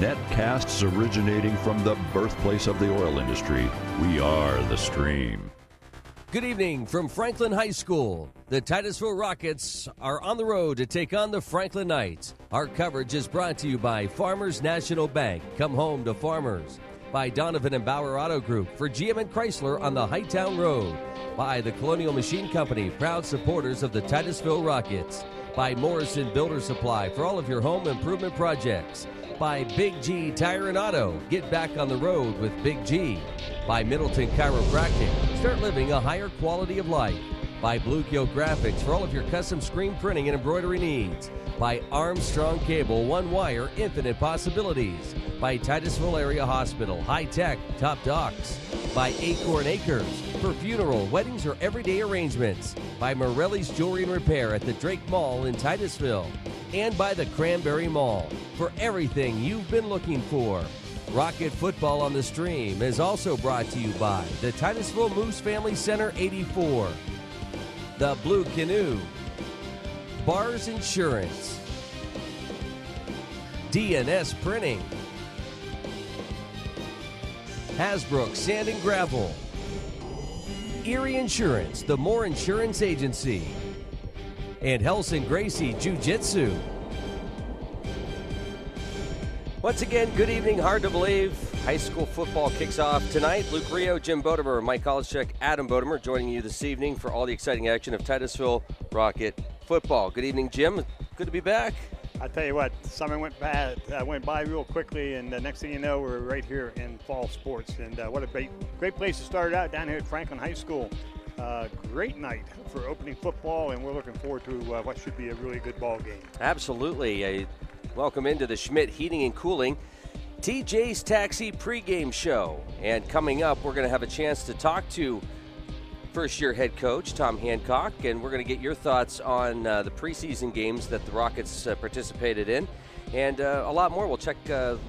netcasts originating from the birthplace of the oil industry. We are the Stream. Good evening from Franklin High School. The Titusville Rockets are on the road to take on the Franklin Knights. Our coverage is brought to you by Farmers National Bank. Come home to Farmers. By Donovan and Bauer Auto Group for GM and Chrysler on the Hightown Road. By the Colonial Machine Company, proud supporters of the Titusville Rockets. By Morrison Builder Supply for all of your home improvement projects. By Big G Tire and Auto. Get back on the road with Big G. By Middleton Chiropractic. Start living a higher quality of life. By Blue Gill Graphics for all of your custom screen printing and embroidery needs. By Armstrong Cable, one wire, infinite possibilities. By Titusville Area Hospital, high tech, top docs. By Acorn Acres for funeral, weddings, or everyday arrangements. By Morelli's Jewelry and Repair at the Drake Mall in Titusville. And by the Cranberry Mall for everything you've been looking for. Rocket Football on the Stream is also brought to you by the Titusville Moose Family Center 84, the Blue Canoe, Bars Insurance, DNS Printing, Hasbrook Sand and Gravel, Erie Insurance, the Moore Insurance Agency, and Helson Gracie Jiu-Jitsu. Once again, good evening. Hard to believe high school football kicks off tonight. Luke Rio, Jim Bodemer, Mike Kolacek, Adam Bodemer joining you this evening for all the exciting action of Titusville Rocket football. Good evening, Jim. Good to be back. I tell you what, summer went by real quickly, and the next thing you know, we're right here in fall sports. And what a great place to start out down here at Franklin High School. Great night for opening football, and we're looking forward to what should be a really good ball game. Absolutely. Welcome into the Schmidt Heating and Cooling TJ's Taxi pregame show. And coming up, we're going to have a chance to talk to first-year head coach Tom Hancock, and we're going to get your thoughts on the preseason games that the Rockets participated in, and a lot more. We'll check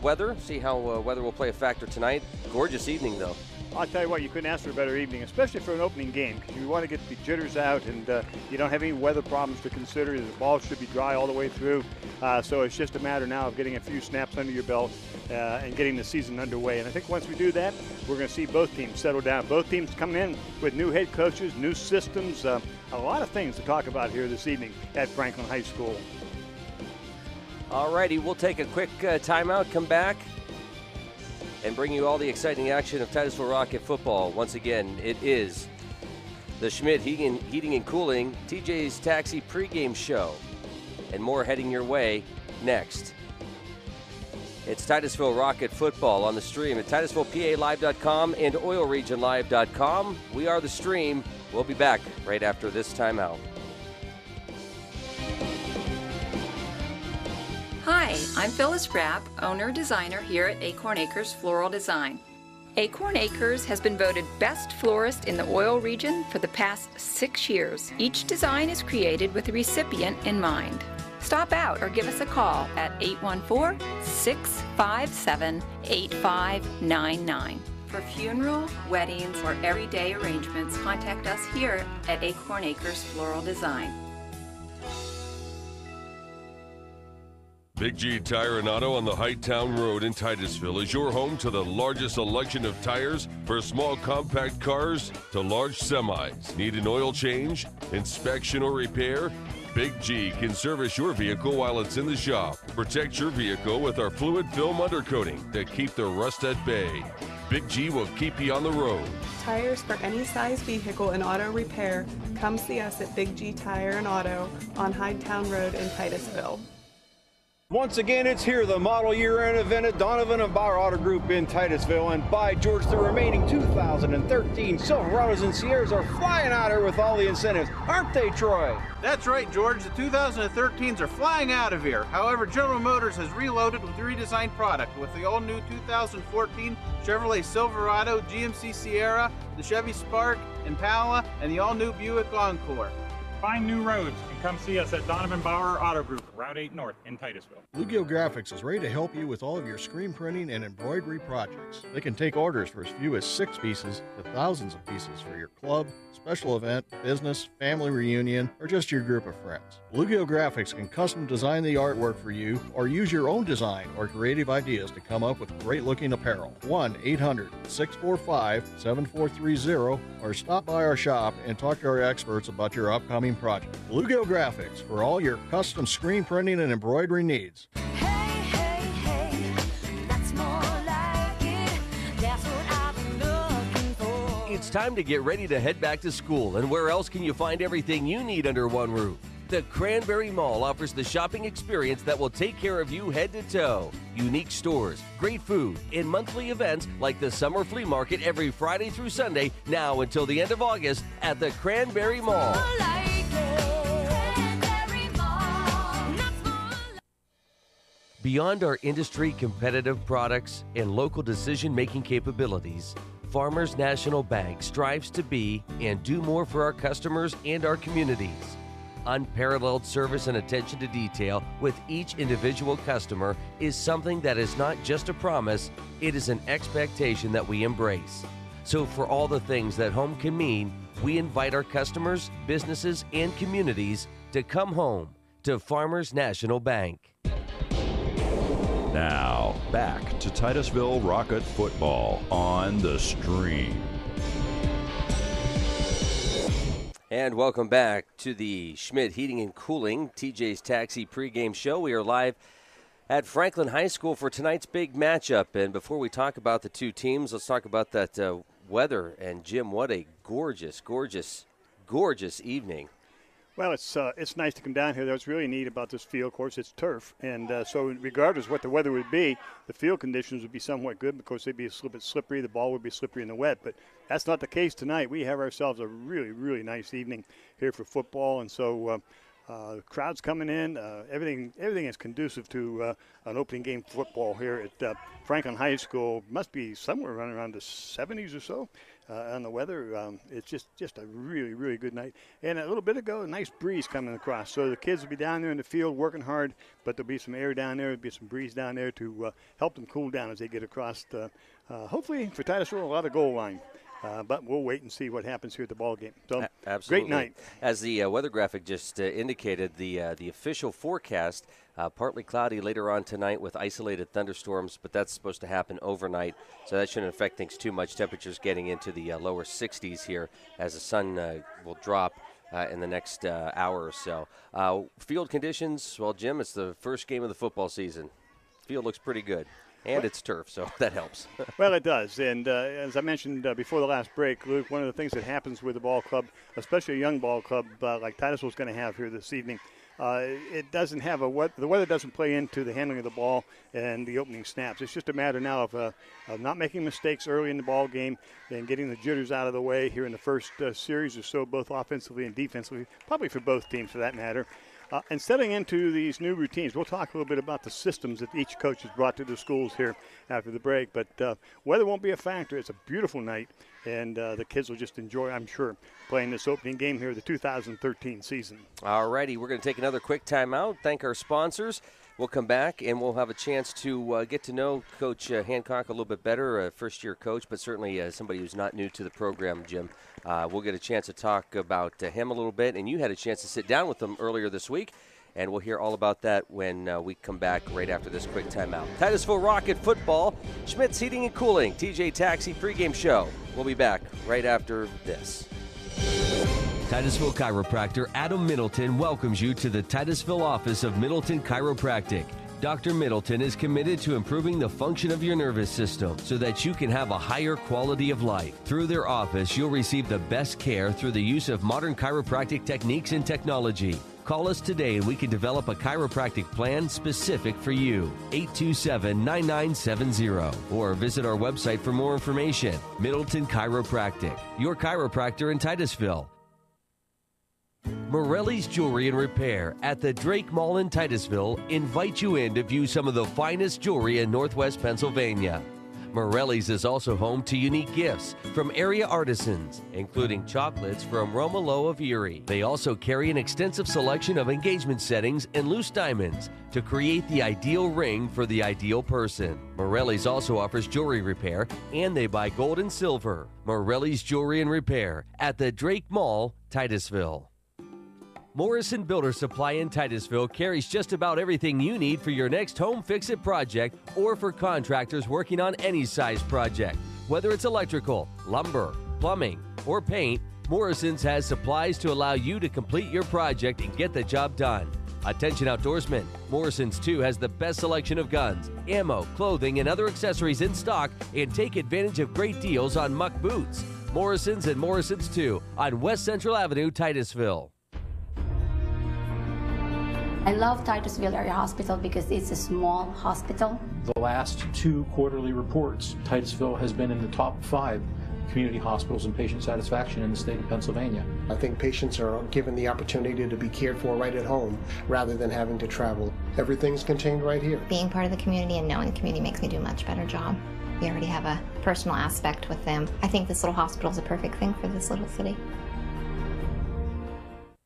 weather, see how weather will play a factor tonight. Gorgeous evening, though. I'll tell you what, you couldn't ask for a better evening, especially for an opening game, because you want to get the jitters out, and you don't have any weather problems to consider. The ball should be dry all the way through, so it's just a matter now of getting a few snaps under your belt and getting the season underway. And I think once we do that, we're going to see both teams settle down. Both teams coming in with new head coaches, new systems, a lot of things to talk about here this evening at Franklin High School. All righty, we'll take a quick timeout, come back, and bring you all the exciting action of Titusville Rocket football. Once again, it is the Schmidt Heating and Cooling TJ's Taxi pregame show, and more heading your way next. It's Titusville Rocket football on the Stream at TitusvillePALive.com and OilRegionLive.com. We are the Stream. We'll be back right after this timeout. Hi, I'm Phyllis Rapp, owner-designer here at Acorn Acres Floral Design. Acorn Acres has been voted Best Florist in the Oil Region for the past 6 years. Each design is created with the recipient in mind. Stop out or give us a call at 814-657-8599. For funeral, weddings, or everyday arrangements, contact us here at Acorn Acres Floral Design. Big G Tire and Auto on the Hightown Road in Titusville is your home to the largest selection of tires for small compact cars to large semis. Need an oil change, inspection, or repair? Big G can service your vehicle while it's in the shop. Protect your vehicle with our fluid film undercoating that keep the rust at bay. Big G will keep you on the road. Tires for any size vehicle and auto repair. Come see us at Big G Tire and Auto on Hightown Road in Titusville. Once again, it's here, the model year-end event at Donovan and Bauer Auto Group in Titusville. And by George, the remaining 2013 Silverados and Sierras are flying out here with all the incentives. Aren't they, Troy? That's right, George. The 2013s are flying out of here. However, General Motors has reloaded with redesigned product with the all-new 2014 Chevrolet Silverado, GMC Sierra, the Chevy Spark, Impala, and the all-new Buick Encore. Find new roads and come see us at Donovan Bauer Auto Group, Route 8 North in Titusville. Bluegill Graphics is ready to help you with all of your screen printing and embroidery projects. They can take orders for as few as 6 pieces to thousands of pieces for your club, special event, business, family reunion, or just your group of friends. Bluegill Graphics can custom design the artwork for you or use your own design or creative ideas to come up with great-looking apparel. 1-800-645-7430 or stop by our shop and talk to our experts about your upcoming project. Bluegill Graphics for all your custom screen printing and embroidery needs. It's time to get ready to head back to school, and where else can you find everything you need under one roof? The Cranberry Mall offers the shopping experience that will take care of you head to toe. Unique stores, great food, and monthly events like the Summer Flea Market every Friday through Sunday, now until the end of August at the Cranberry Mall. Beyond our industry competitive products and local decision-making capabilities, Farmers National Bank strives to be and do more for our customers and our communities. Unparalleled service and attention to detail with each individual customer is something that is not just a promise, it is an expectation that we embrace. So for all the things that home can mean, we invite our customers, businesses, and communities to come home to Farmers National Bank. Now, back to Titusville Rocket football on the Stream. And welcome back to the Schmidt Heating and Cooling TJ's Taxi pregame show. We are live at Franklin High School for tonight's big matchup. And before we talk about the two teams, let's talk about that weather. And Jim, what a gorgeous, gorgeous, gorgeous evening. Well, it's nice to come down here. What's really neat about this field, of course, it's turf. And so regardless of what the weather would be, the field conditions would be somewhat good because they'd be a little bit slippery. The ball would be slippery in the wet. But that's not the case tonight. We have ourselves a really, really nice evening here for football. And so the crowd's coming in. Everything is conducive to an opening game football here at Franklin High School. Must be somewhere around the 70s or so. On the weather, it's just a really, really good night. And a little bit ago, a nice breeze coming across. So the kids will be down there in the field working hard, but there'll be some air down there. There'll be some breeze down there to help them cool down as they get across. Hopefully for Titusville, a lot of goal line. But we'll wait and see what happens here at the ball game. So, absolutely. Great night. As the weather graphic just indicated, the official forecast, partly cloudy later on tonight with isolated thunderstorms, but that's supposed to happen overnight, so that shouldn't affect things too much. Temperatures getting into the lower 60s here as the sun will drop in the next hour or so. Field conditions, well, Jim, it's the first game of the football season. Field looks pretty good. And it's turf, so that helps. Well, it does. And as I mentioned before the last break, Luke, one of the things that happens with a ball club, especially a young ball club like Titusville's going to have here this evening, it doesn't have the weather doesn't play into the handling of the ball and the opening snaps. It's just a matter now of not making mistakes early in the ball game and getting the jitters out of the way here in the first series or so, both offensively and defensively, probably for both teams for that matter. And settling into these new routines. We'll talk a little bit about the systems that each coach has brought to the schools here after the break. But weather won't be a factor. It's a beautiful night, and the kids will just enjoy, I'm sure, playing this opening game here of the 2013 season. All righty, we're going to take another quick timeout, thank our sponsors. We'll come back, and we'll have a chance to get to know Coach Hancock a little bit better, first-year coach, but certainly somebody who's not new to the program, Jim. We'll get a chance to talk about him a little bit, and you had a chance to sit down with him earlier this week, and we'll hear all about that when we come back right after this quick timeout. Titusville Rocket football, Schmidt's Heating and Cooling, TJ Taxi pregame show. We'll be back right after this. Titusville chiropractor Adam Middleton welcomes you to the Titusville office of Middleton Chiropractic. Dr. Middleton is committed to improving the function of your nervous system so that you can have a higher quality of life. Through their office, you'll receive the best care through the use of modern chiropractic techniques and technology. Call us today and we can develop a chiropractic plan specific for you. 827-9970. Or visit our website for more information. Middleton Chiropractic, your chiropractor in Titusville. Morelli's Jewelry and Repair at the Drake Mall in Titusville invite you in to view some of the finest jewelry in Northwest Pennsylvania. Morelli's is also home to unique gifts from area artisans, including chocolates from Romalo of Erie. They also carry an extensive selection of engagement settings and loose diamonds to create the ideal ring for the ideal person. Morelli's also offers jewelry repair, and they buy gold and silver. Morelli's Jewelry and Repair at the Drake Mall, Titusville. Morrison Builder Supply in Titusville carries just about everything you need for your next home fix-it project or for contractors working on any size project. Whether it's electrical, lumber, plumbing, or paint, Morrison's has supplies to allow you to complete your project and get the job done. Attention outdoorsmen, Morrison's too has the best selection of guns, ammo, clothing, and other accessories in stock, and take advantage of great deals on muck boots. Morrison's and Morrison's too on West Central Avenue, Titusville. I love Titusville Area Hospital because it's a small hospital. The last 2 quarterly reports, Titusville has been in the top 5 community hospitals and patient satisfaction in the state of Pennsylvania. I think patients are given the opportunity to be cared for right at home rather than having to travel. Everything's contained right here. Being part of the community and knowing the community makes me do a much better job. We already have a personal aspect with them. I think this little hospital is a perfect thing for this little city.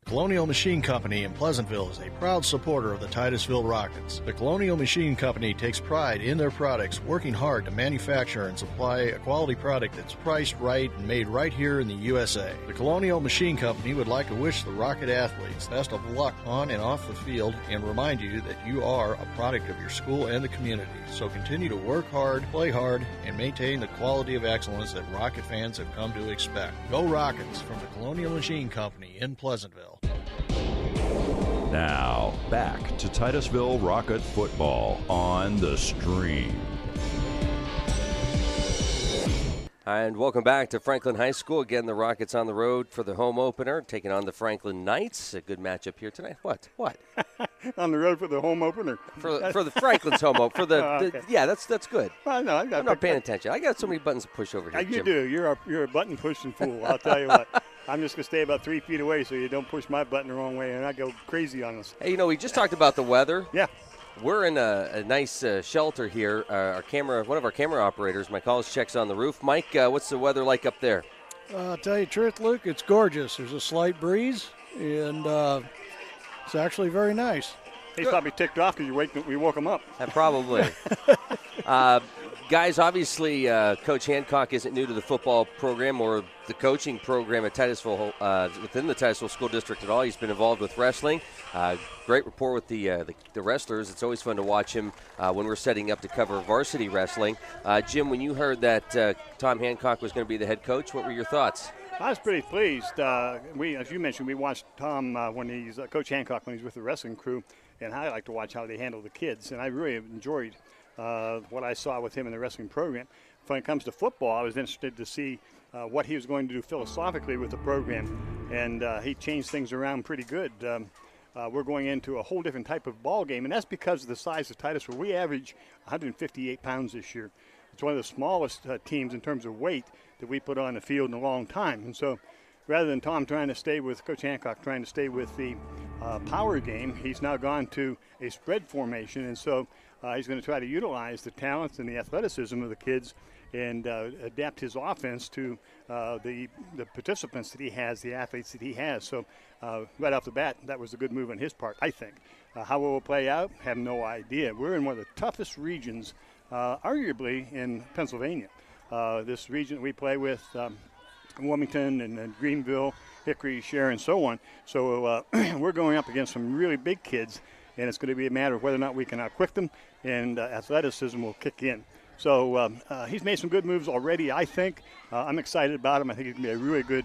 Colonial Machine Company in Pleasantville is a proud supporter of the Titusville Rockets. The Colonial Machine Company takes pride in their products, working hard to manufacture and supply a quality product that's priced right and made right here in the USA. The Colonial Machine Company would like to wish the Rocket athletes best of luck on and off the field and remind you that you are a product of your school and the community. So continue to work hard, play hard, and maintain the quality of excellence that Rocket fans have come to expect. Go Rockets from the Colonial Machine Company in Pleasantville. Now, back to Titusville Rocket football on the Stream. And welcome back to Franklin High School. Again, the Rockets on the road for the home opener, taking on the Franklin Knights. A good matchup here tonight. What? On the road for the home opener. For the Franklin's home opener. Okay. Yeah, that's good. Well, no, I'm not paying attention. I got so many buttons to push over here, You Jim. do. You're a button pushing fool. I'll tell you what. I'm just going to stay about 3 feet away so you don't push my button the wrong way and I go crazy on us. Hey, we just talked about the weather. Yeah. We're in a nice shelter here. One of our camera operators, Mike Hollis, checks on the roof. Mike, what's the weather like up there? I'll tell you the truth, Luke, it's gorgeous. There's a slight breeze, and it's actually very nice. He's probably ticked off because we woke him up. Probably. Guys, obviously, Coach Hancock isn't new to the football program or the coaching program at Titusville, within the Titusville School District at all. He's been involved with wrestling. Great rapport with the wrestlers. It's always fun to watch him when we're setting up to cover varsity wrestling. Jim, when you heard that Tom Hancock was going to be the head coach, what were your thoughts? I was pretty pleased. As you mentioned, we watched Tom when he's Coach Hancock when he's with the wrestling crew, and I like to watch how they handle the kids, and I really enjoyed what I saw with him in the wrestling program. When it comes to football, I was interested to see what he was going to do philosophically with the program, and he changed things around pretty good. We're going into a whole different type of ball game, and that's because of the size of Titusville. We average 158 pounds this year. It's one of the smallest teams in terms of weight that we put on the field in a long time, and so rather than Tom trying to stay with Coach Hancock, trying to stay with the power game, he's now gone to a spread formation, and so he's going to try to utilize the talents and the athleticism of the kids and adapt his offense to the participants that he has, the athletes that he has. So right off the bat, that was a good move on his part, I think. How it will play out, have no idea. We're in one of the toughest regions, arguably, in Pennsylvania. This region we play with, Wilmington and Greenville, Hickory, Sharon, so on. So we're going up against some really big kids, and it's going to be a matter of whether or not we can outquick them, and athleticism will kick in. So he's made some good moves already, I think. I'm excited about him. I think he can be a really good,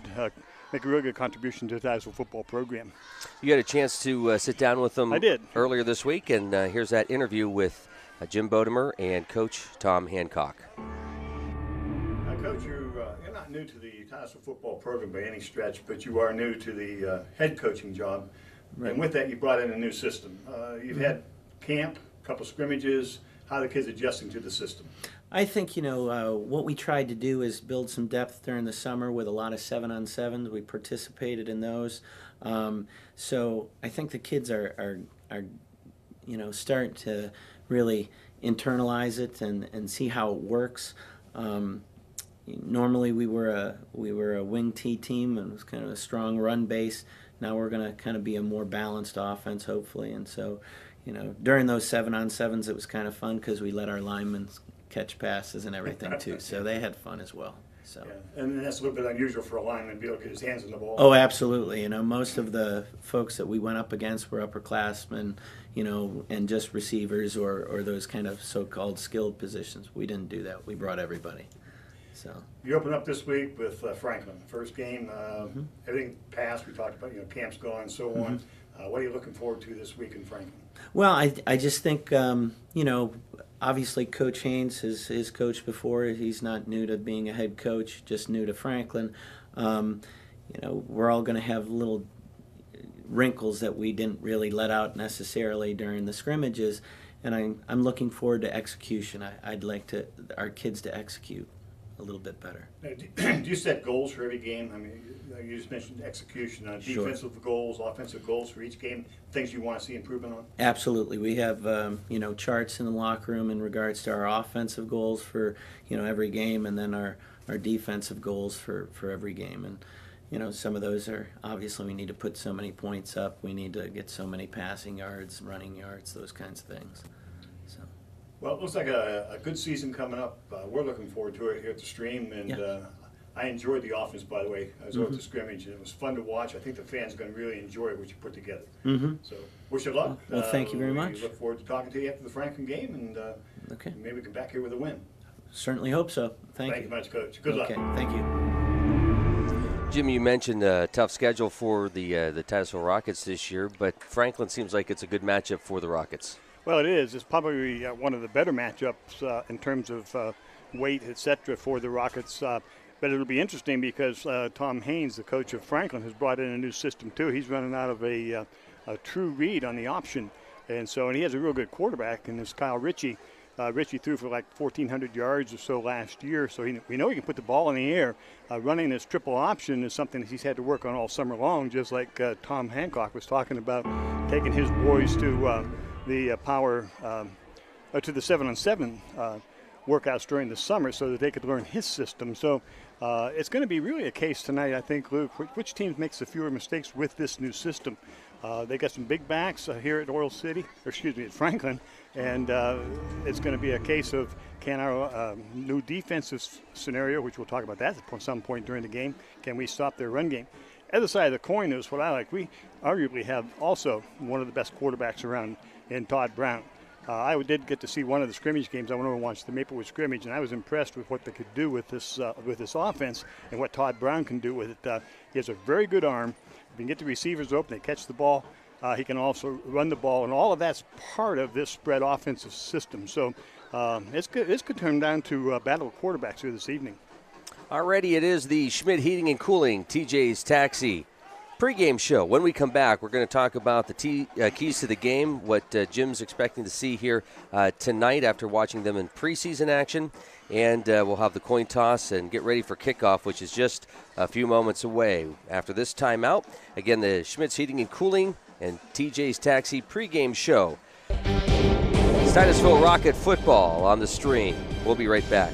make a really good contribution to the Titusville football program. You had a chance to sit down with him I did. Earlier this week, and here's that interview with Jim Bodemer and Coach Tom Hancock. Coach, you're not new to the Titusville football program by any stretch, but you are new to the head coaching job. Right. And with that, you brought in a new system. You've had camp, a couple scrimmages. How are the kids adjusting to the system? I think, what we tried to do is build some depth during the summer with a lot of 7-on-7s. We participated in those. So I think the kids are starting to really internalize it and see how it works. Normally we were a wing T team, and it was kind of a strong run base. Now we're going to kind of be a more balanced offense, hopefully. And so, during those 7-on-7s, it was kind of fun because we let our linemen catch passes and everything too. So they had fun as well. So. Yeah. And that's a little bit unusual for a lineman to be able to get his hands on the ball. Oh, absolutely. Most of the folks that we went up against were upperclassmen, and just receivers or those kind of so-called skilled positions. We didn't do that. We brought everybody. So you open up this week with Franklin. First game, everything passed. We talked about camp's gone and so on. What are you looking forward to this week in Franklin? Well, I just think obviously Coach Haynes has coached before. He's not new to being a head coach, just new to Franklin. We're all going to have little wrinkles that we didn't really let out necessarily during the scrimmages, and I'm looking forward to execution. I'd like our kids to execute a little bit better. Do you set goals for every game? I mean, you just mentioned execution. Defensive goals, offensive goals for each game, things you want to see improvement on? Absolutely. We have, charts in the locker room in regards to our offensive goals for, every game, and then our defensive goals for every game. And, some of those are, obviously, we need to put so many points up. We need to get so many passing yards, running yards, those kinds of things. Well, it looks like a good season coming up. We're looking forward to it here at the Stream, and I enjoyed the offense, by the way. I was over at the scrimmage, and it was fun to watch. I think the fans are going to really enjoy what you put together. So, wish you luck. Well, thank you very much. We look forward to talking to you after the Franklin game, and maybe we come back here with a win. Certainly hope so. Thank you much, Coach. Good luck. Okay, thank you. Jim, you mentioned a tough schedule for the Titusville Rockets this year, but Franklin seems like it's a good matchup for the Rockets. Well, it is. It's probably one of the better matchups in terms of weight, etc., for the Rockets. But it'll be interesting because Tom Haynes, the coach of Franklin, has brought in a new system too. He's running out of a true read on the option, and he has a real good quarterback, and it's Kyle Ritchie. Ritchie threw for like 1,400 yards or so last year, so we know he can put the ball in the air. Running this triple option is something that he's had to work on all summer long, just like Tom Hancock was talking about, taking his boys to the power to the 7-on-7 workouts during the summer so that they could learn his system. So it's going to be really a case tonight, I think, Luke, which team makes the fewer mistakes with this new system. They got some big backs here at at Franklin, and it's going to be a case of can our new defensive scenario, which we'll talk about that at some point during the game, can we stop their run game? Other side of the coin is what I like. We arguably have also one of the best quarterbacks around in Todd Brown. I did get to see one of the scrimmage games. I went over and watched the Maplewood scrimmage, and I was impressed with what they could do with this offense and what Todd Brown can do with it. He has a very good arm. If he can get the receivers open, they catch the ball. He can also run the ball, and all of that's part of this spread offensive system. So it's good. It's going to turn down to a battle of quarterbacks here this evening. Already it is the Schmidt Heating and Cooling, TJ's Taxi pregame show. When we come back, we're going to talk about the keys to the game, what Jim's expecting to see here tonight after watching them in preseason action, and we'll have the coin toss and get ready for kickoff, which is just a few moments away. After this timeout, again, the Schmidt's Heating and Cooling and TJ's Taxi pregame show. It's Titusville Rocket football on the Stream. We'll be right back.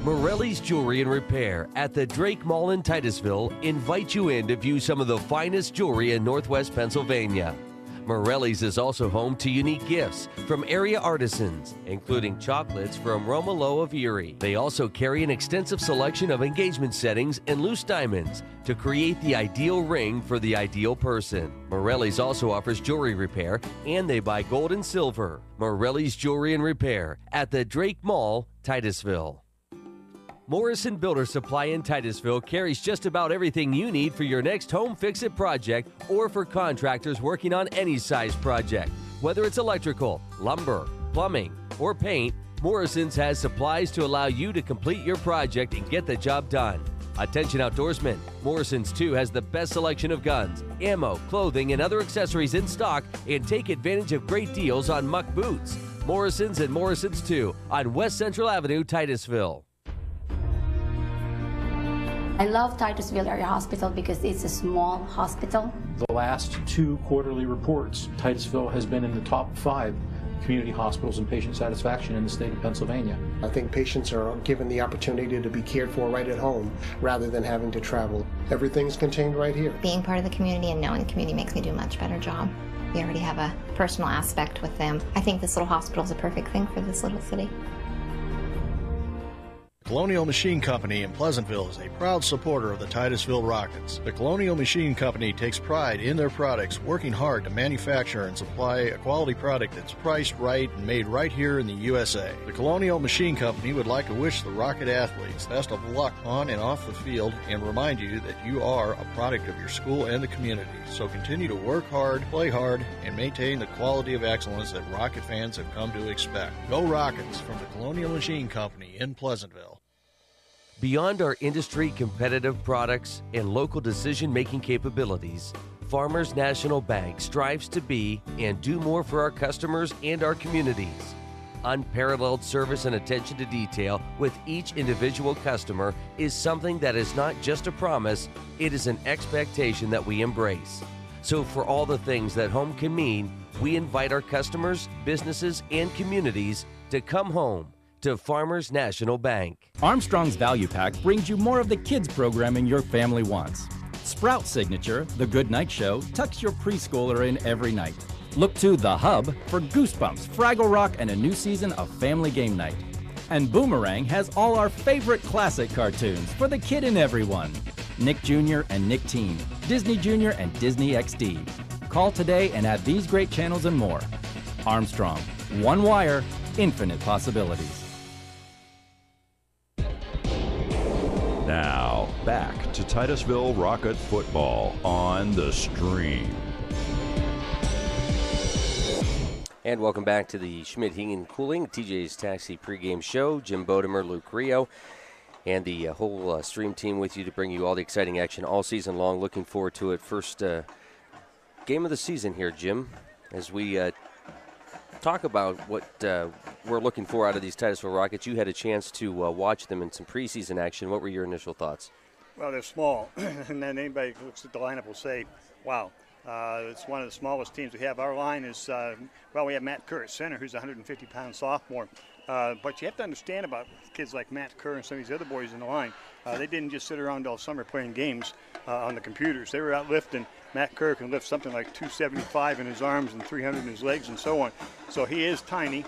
Morelli's Jewelry and Repair at the Drake Mall in Titusville invite you in to view some of the finest jewelry in Northwest Pennsylvania. Morelli's is also home to unique gifts from area artisans, including chocolates from Romolo of Erie. They also carry an extensive selection of engagement settings and loose diamonds to create the ideal ring for the ideal person. Morelli's also offers jewelry repair, and they buy gold and silver. Morelli's Jewelry and Repair at the Drake Mall, Titusville. Morrison Builder Supply in Titusville carries just about everything you need for your next home fix-it project or for contractors working on any size project. Whether it's electrical, lumber, plumbing, or paint, Morrison's has supplies to allow you to complete your project and get the job done. Attention outdoorsmen, Morrison's too has the best selection of guns, ammo, clothing, and other accessories in stock, and take advantage of great deals on muck boots. Morrison's and Morrison's 2 on West Central Avenue, Titusville. I love Titusville Area Hospital because it's a small hospital. The last 2 quarterly reports, Titusville has been in the top 5 community hospitals and patient satisfaction in the state of Pennsylvania. I think patients are given the opportunity to be cared for right at home rather than having to travel. Everything's contained right here. Being part of the community and knowing the community makes me do a much better job. We already have a personal aspect with them. I think this little hospital is a perfect thing for this little city. Colonial Machine Company in Pleasantville is a proud supporter of the Titusville Rockets. The Colonial Machine Company takes pride in their products, working hard to manufacture and supply a quality product that's priced right and made right here in the USA. The Colonial Machine Company would like to wish the Rocket athletes best of luck on and off the field and remind you that you are a product of your school and the community. So continue to work hard, play hard, and maintain the quality of excellence that Rocket fans have come to expect. Go Rockets from the Colonial Machine Company in Pleasantville. Beyond our industry competitive products and local decision-making capabilities, Farmers National Bank strives to be and do more for our customers and our communities. Unparalleled service and attention to detail with each individual customer is something that is not just a promise, it is an expectation that we embrace. So for all the things that home can mean, we invite our customers, businesses, and communities to come home to Farmers National Bank. Armstrong's Value Pack brings you more of the kids programming your family wants. Sprout Signature, The Good Night Show, tucks your preschooler in every night. Look to The Hub for Goosebumps, Fraggle Rock, and a new season of Family Game Night. And Boomerang has all our favorite classic cartoons for the kid in everyone. Nick Jr. and Nick Teen, Disney Jr. and Disney XD. Call today and add these great channels and more. Armstrong, one wire, infinite possibilities. Now, back to Titusville Rocket football on the Stream. And welcome back to the Schmidt Heating Cooling, TJ's Taxi pregame show. Jim Bodemer, Luke Rio, and the whole Stream team with you to bring you all the exciting action all season long. Looking forward to it. First game of the season here, Jim, as we talk about what we're looking for out of these Titusville Rockets. You had a chance to watch them in some preseason action. What were your initial thoughts? Well, they're small, and then anybody who looks at the lineup will say, wow, it's one of the smallest teams we have. Our line is, we have Matt Kerr at center, who's a 150-pound sophomore. But you have to understand about kids like Matt Kerr and some of these other boys in the line. They didn't just sit around all summer playing games on the computers. They were out lifting. Matt Kerr can lift something like 275 in his arms and 300 in his legs and so on. So he is tiny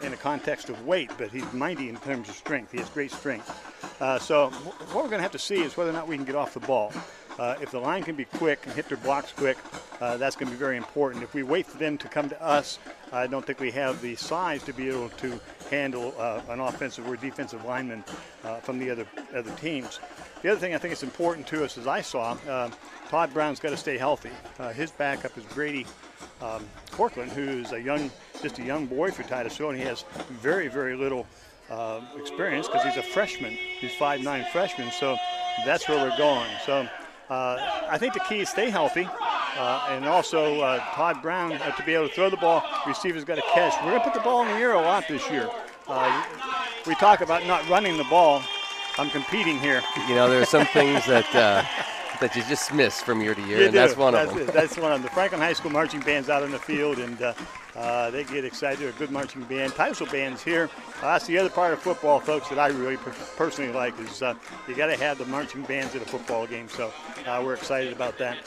in the context of weight, but he's mighty in terms of strength. He has great strength. So what we're going to have to see is whether or not we can get off the ball. If the line can be quick and hit their blocks quick, that's going to be very important. If we wait for them to come to us, I don't think we have the size to be able to handle an offensive or defensive lineman from the other teams. The other thing I think is important to us, as I saw, Todd Brown's got to stay healthy. His backup is Brady Corkland, who's just a young boy for Titusville, and he has very, very little experience because he's a freshman. He's 5'9" freshman, so that's where we're going. So I think the key is stay healthy, and also Todd Brown to be able to throw the ball. Receivers got to catch. We're going to put the ball in the air a lot this year. We talk about not running the ball. I'm competing here. You know, there are some things that you just miss from year to year, and that's one of them. That's one of them. The Franklin High School marching band's out on the field, and they get excited. They're a good marching band. Titusville band's here. That's the other part of football, folks, that I really personally like is you got to have the marching bands at a football game. So we're excited about that.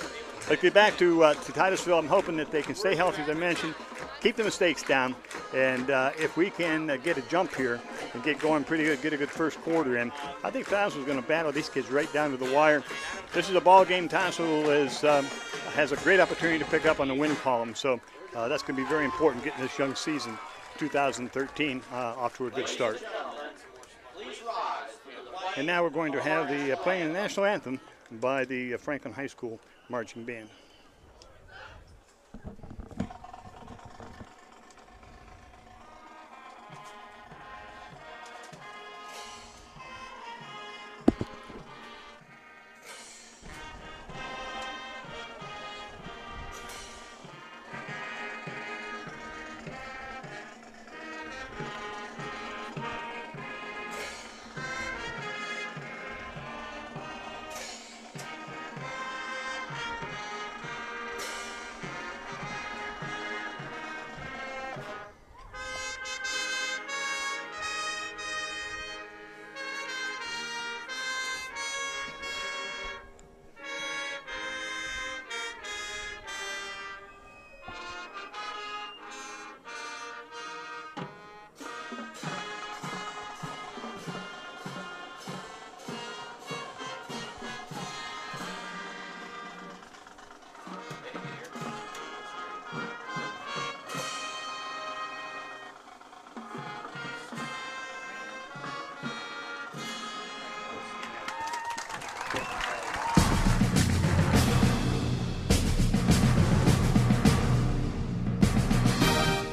Let's get back to Titusville. I'm hoping that they can stay healthy, as I mentioned, keep the mistakes down, and if we can get a jump here and get going pretty good, get a good first quarter in, I think Titusville's going to battle these kids right down to the wire. This is a ball game. Titusville has a great opportunity to pick up on the win column, so that's going to be very important getting this young season, 2013, off to a good start. And now we're going to have the playing the national anthem by the Franklin High School marching band.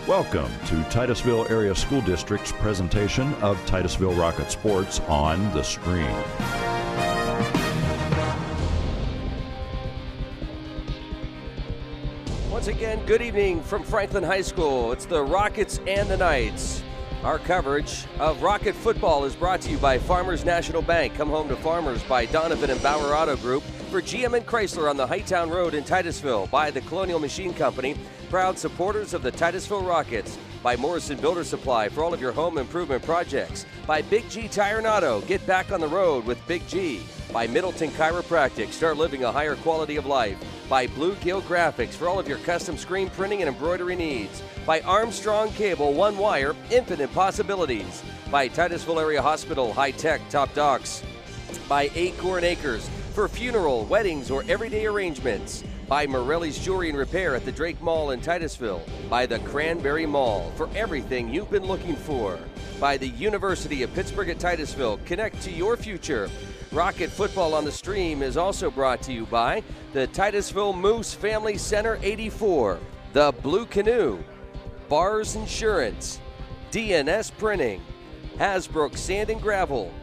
Welcome to Titusville Area School District's presentation of Titusville Rocket Sports on the Stream. Once again, good evening from Franklin High School. It's the Rockets and the Knights. Our coverage of Rocket football is brought to you by Farmers National Bank. Come home to Farmers by Donovan and Bauer Auto Group. For GM and Chrysler on the Hightown Road in Titusville. By the Colonial Machine Company, proud supporters of the Titusville Rockets. By Morrison Builder Supply for all of your home improvement projects. By Big G Tire and Auto, get back on the road with Big G. By Middleton Chiropractic, start living a higher quality of life. By Bluegill Graphics for all of your custom screen printing and embroidery needs. By Armstrong Cable, one wire, infinite possibilities. By Titusville Area Hospital, high tech, top docs. By Acorn Acres for funeral, weddings, or everyday arrangements. By Morelli's Jewelry and Repair at the Drake Mall in Titusville. By the Cranberry Mall for everything you've been looking for. By the University of Pittsburgh at Titusville. Connect to your future. Rocket Football on the Stream is also brought to you by the Titusville Moose Family Center 84, the Blue Canoe, Bars Insurance, DNS Printing, Hasbrook Sand and Gravel,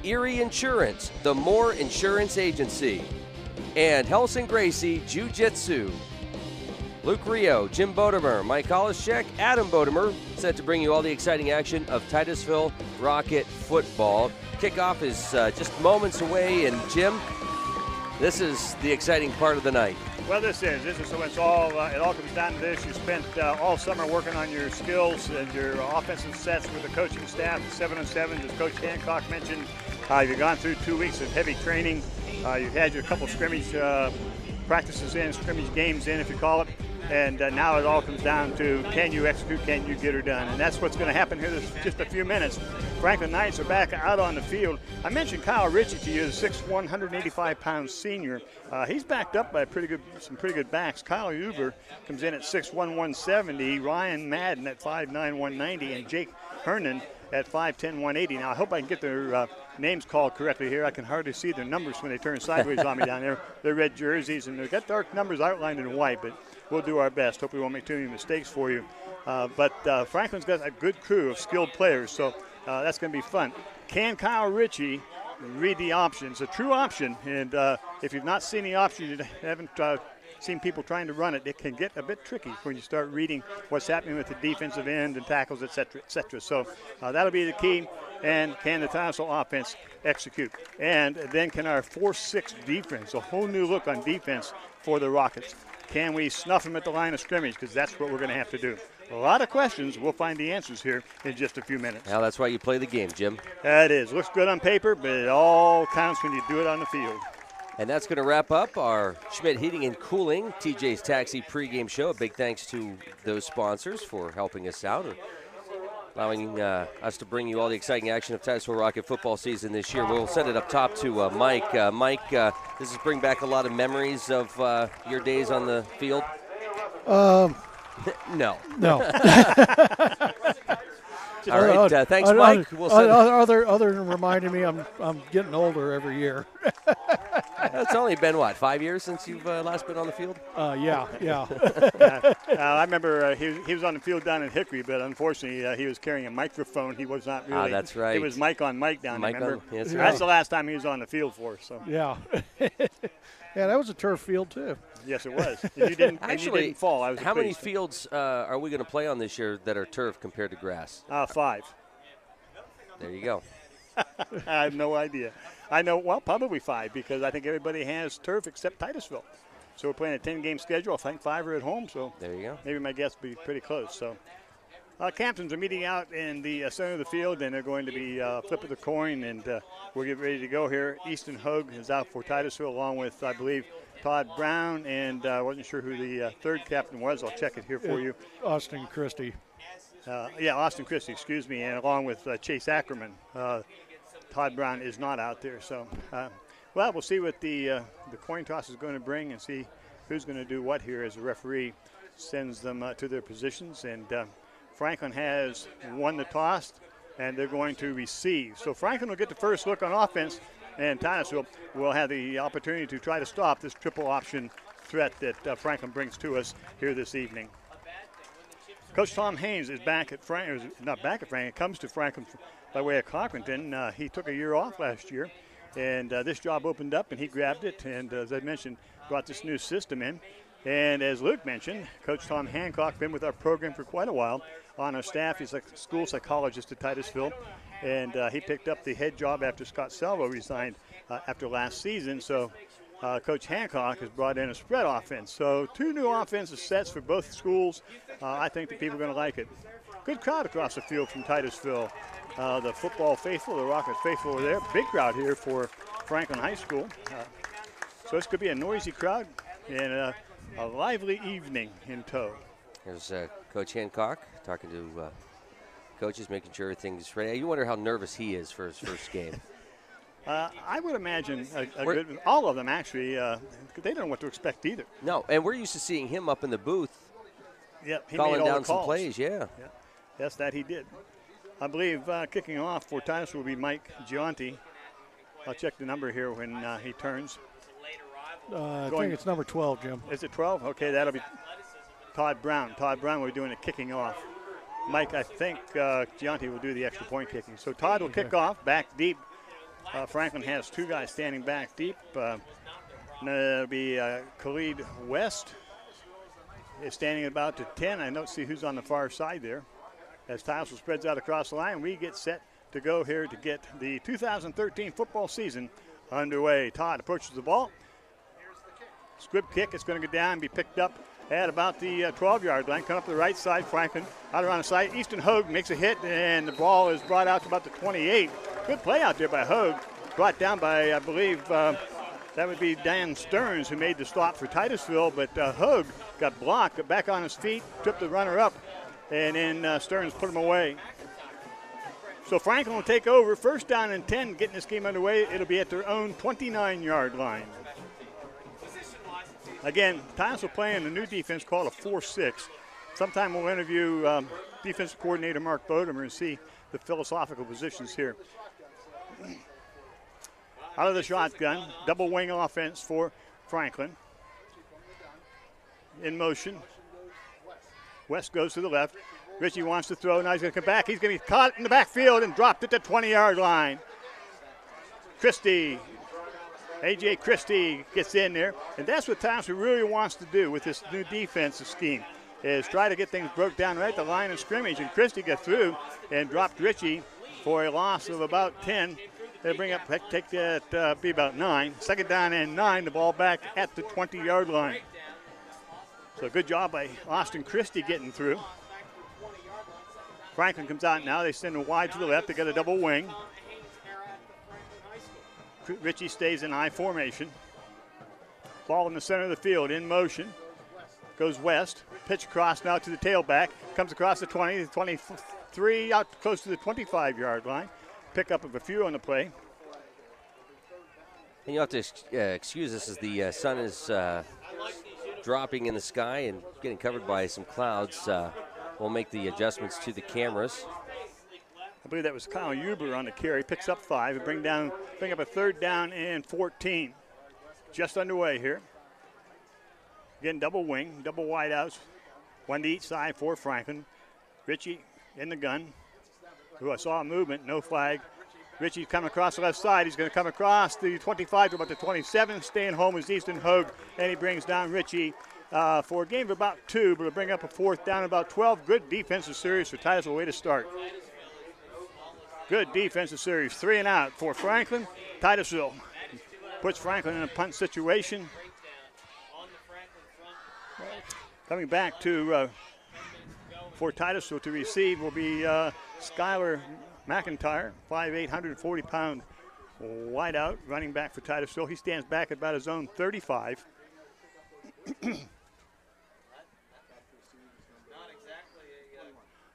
Erie Insurance, the Moore Insurance Agency, and Helson Gracie Jiu-Jitsu. Luke Rio, Jim Bodemer, Mike Olischek, Adam Bodemer, set to bring you all the exciting action of Titusville Rocket football. Kickoff is just moments away, and Jim, this is the exciting part of the night. Well, this is so it's all it all comes down to this. You spent all summer working on your skills and your offensive sets with the coaching staff, 7-on-7, as Coach Hancock mentioned. You've gone through 2 weeks of heavy training. You've had your couple scrimmage practices in, scrimmage games in, if you call it. And now it all comes down to, can you execute, can you get her done? And that's what's going to happen here in just a few minutes. Franklin Knights are back out on the field. I mentioned Kyle Ritchie to you, the 6'1", 185-pound senior. He's backed up by some pretty good backs. Kyle Huber comes in at 6'1", 170. Ryan Madden at 5'9", 190. And Jake Hernan at 5'10", 180. Now, I hope I can get their names called correctly here. I can hardly see their numbers when they turn sideways on me down there. They're red jerseys, and they've got dark numbers outlined in white, but we'll do our best. Hope we won't make too many mistakes for you. But Franklin's got a good crew of skilled players, so that's going to be fun. Can Kyle Ritchie read the options? A true option, and if you've not seen the option, you haven't seen people trying to run it, it can get a bit tricky when you start reading what's happening with the defensive end and tackles, et cetera, et cetera. So that'll be the key. And can the Titusville offense execute? And then can our 4-6 defense, a whole new look on defense for the Rockets. Can we snuff them at the line of scrimmage? Because that's what we're going to have to do. A lot of questions. We'll find the answers here in just a few minutes. Well, that's why you play the game, Jim. That is. Looks good on paper, but it all counts when you do it on the field. And that's going to wrap up our Schmidt Heating and Cooling, TJ's Taxi pregame show. A big thanks to those sponsors for helping us out, allowing us to bring you all the exciting action of Titusville Rocket football season this year. We'll send it up top to Mike. Mike, does this bring back a lot of memories of your days on the field? No. All right, thanks, Mike. We'll other than reminding me I'm getting older every year. It's only been, 5 years since you've last been on the field? Yeah. I remember he was on the field down in Hickory, but unfortunately he was carrying a microphone. He was not really. That's right. It was Mike on Mike down there, remember? That's That's the last time he was on the field for us. So. Yeah. Yeah, that was a turf field, too. Yes, it was. And you didn't, Actually, you didn't fall. How many fields are we going to play on this year that are turf compared to grass? 5. There you go. I have no idea. I know, probably 5 because I think everybody has turf except Titusville. So we're playing a 10-game schedule. I think 5 are at home. So there you go. Maybe my guess will be pretty close. So captains are meeting out in the center of the field, and they're going to be flipping the coin, and we'll get ready to go here. Easton Hug is out for Titusville along with, I believe, Todd Brown, and I wasn't sure who the third captain was. I'll check it here for you. Austin Christie. Austin Christie, excuse me, and along with Chase Ackerman. Todd Brown is not out there. So, we'll see what the coin toss is going to bring and see who's going to do what here as the referee sends them to their positions. And Franklin has won the toss, and they're going to receive. So Franklin will get the first look on offense, and Titusville will have the opportunity to try to stop this triple option threat that Franklin brings to us here this evening. Coach Tom Haynes is back at Franklin. Not back at Franklin. Comes to Franklin by way of Cochrane. He took a year off last year, and this job opened up, and he grabbed it. And as I mentioned, brought this new system in. And as Luke mentioned, Coach Tom Hancock been with our program for quite a while. On our staff, he's a school psychologist at Titusville, and he picked up the head job after Scott Salvo resigned after last season. So Coach Hancock has brought in a spread offense. So 2 new offensive sets for both schools. I think that people are going to like it. Good crowd across the field from Titusville. The football faithful, the Rockets faithful are there. Big crowd here for Franklin High School. So this could be a noisy crowd and a lively evening in tow. There's Coach Hancock talking to coaches, making sure everything's ready. You wonder how nervous he is for his first game. I would imagine all of them, actually. They don't know what to expect either. No, and we're used to seeing him up in the booth he calling made all down the some calls. plays, yeah. Yes, that he did. I believe kicking off for Titusville will be Mike Gianti. I'll check the number here when he turns. I think it's number 12, Jim. Is it 12? Okay, that'll be Todd Brown. Todd Brown will be doing the kicking off. Mike, I think Gianti will do the extra point kicking. So Todd will kick off, back deep. Franklin has 2 guys standing back deep. It'll be Khalid West is standing about to 10. I don't see who's on the far side there. As Titusville spreads out across the line, we get set to go here to get the 2013 football season underway. Todd approaches the ball. Squib kick, it's going to go down and be picked up at about the 12-yard line. Come up to the right side, Franklin. Out around the side, Easton Hogue makes a hit, and the ball is brought out to about the 28. Good play out there by Hogue. Brought down by, I believe, that would be Dan Stearns who made the stop for Titusville, but Hogue got blocked, got back on his feet, tripped the runner up, and then Stearns put him away. So Franklin will take over. First down and 10, getting this game underway. It'll be at their own 29-yard line. Again, Titusville playing a new defense called a 4-6. Sometime we'll interview defensive coordinator Mark Bodemer and see the philosophical positions here. Out of the shotgun, double wing offense for Franklin. In motion. West goes to the left. Richie wants to throw. Now he's going to come back. He's going to be caught in the backfield and dropped at the 20-yard line. Christie. A.J. Christie gets in there, and that's what Titusville really wants to do with this new defensive scheme, is try to get things broke down right at the line of scrimmage, and Christie got through and dropped Richie for a loss of about 10. They'll bring up, take that, be about 9. Second down and 9, the ball back at the 20-yard line. So good job by Austin Christie getting through. Franklin comes out now. They send him wide to the left. They got a double wing. Richie stays in I formation. Ball in the center of the field, in motion. Goes west. Pitch across now to the tailback. Comes across the 20, the 23, out close to the 25-yard line. Pick up of a few on the play. And you have to excuse us as the sun is dropping in the sky and getting covered by some clouds. We'll make the adjustments to the cameras. I believe that was Kyle Huber on the carry. Picks up 5 and bring up a third down and 14. Just underway here. Again, double wing, double wide outs. 1 to each side for Franklin. Richie in the gun. Who I saw a movement, no flag. Richie's coming across the left side. He's going to come across the 25 to about the 27. Staying home is Easton Hogue, and he brings down Richie for a game of about 2, but will bring up a fourth down about 12. Good defensive series for Titusville. Way to start. Good defensive series. 3 and out for Franklin. Titusville puts Franklin in a punt situation. Coming back to for Titusville to receive will be Skylar McIntyre, 5'8", 140-pound wideout, running back for Titusville. He stands back at about his own 35.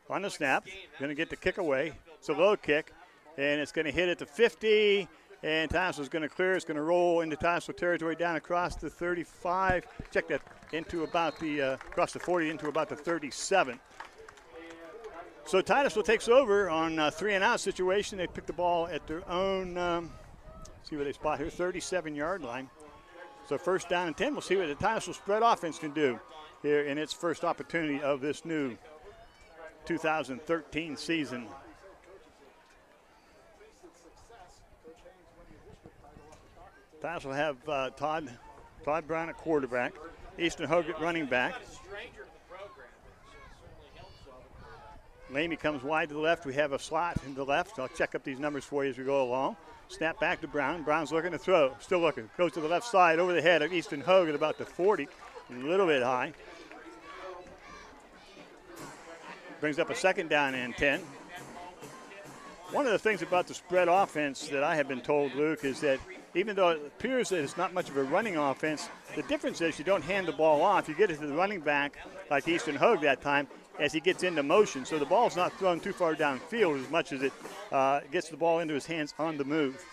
On the snap, going to get the kick away. It's a low kick, and it's going to hit at the 50, and Titusville's going to clear. It's going to roll into Titusville territory down across the 35. Check that into about the, across the 40 into about the 37. So Titusville takes over on a 3 and out situation. They pick the ball at their own, see where they spot here, 37-yard line. So first down and 10. We'll see what the Titusville spread offense can do here in its first opportunity of this new 2013 season. Titusville will have Todd Brown at quarterback, Easton Hogue at running back. Lamy comes wide to the left. We have a slot in the left. I'll check up these numbers for you as we go along. Snap back to Brown. Brown's looking to throw. Still looking. Goes to the left side over the head of Easton Hogue at about the 40. A little bit high. Brings up a second down and 10. One of the things about the spread offense that I have been told, Luke, is that even though it appears that it's not much of a running offense, the difference is you don't hand the ball off. You get it to the running back like Easton Hogue that time as he gets into motion. So the ball's not thrown too far downfield as much as it gets the ball into his hands on the move.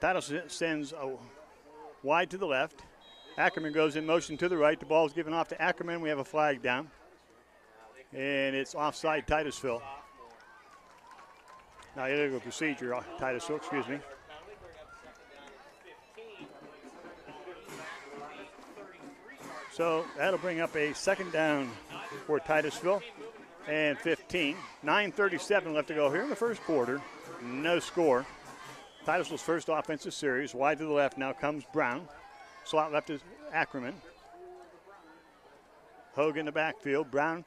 Titusville sends wide to the left. Ackerman goes in motion to the right. The ball's given off to Ackerman. We have a flag down. And it's offside Titusville. Now, illegal procedure, Titusville, excuse me. So that'll bring up a second down for Titusville and 15. 9:37 left to go here in the first quarter. No score. Titusville's first offensive series. Wide to the left now comes Brown. Slot left is Ackerman. Hogue in the backfield. Brown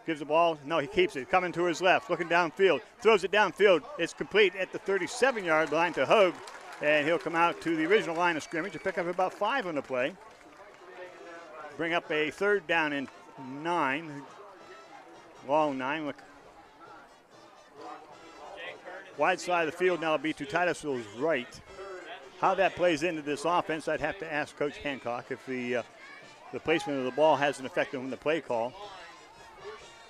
gives the ball. No, he keeps it. Coming to his left, looking downfield. Throws it downfield. It's complete at the 37-yard line to Hogue. And he'll come out to the original line of scrimmage and pick up about 5 on the play. Bring up a third down and 9. Long 9. Look. Wide side of the field now will be to Titusville's right. How that plays into this offense, I'd have to ask Coach Hancock if the placement of the ball has an effect on the play call.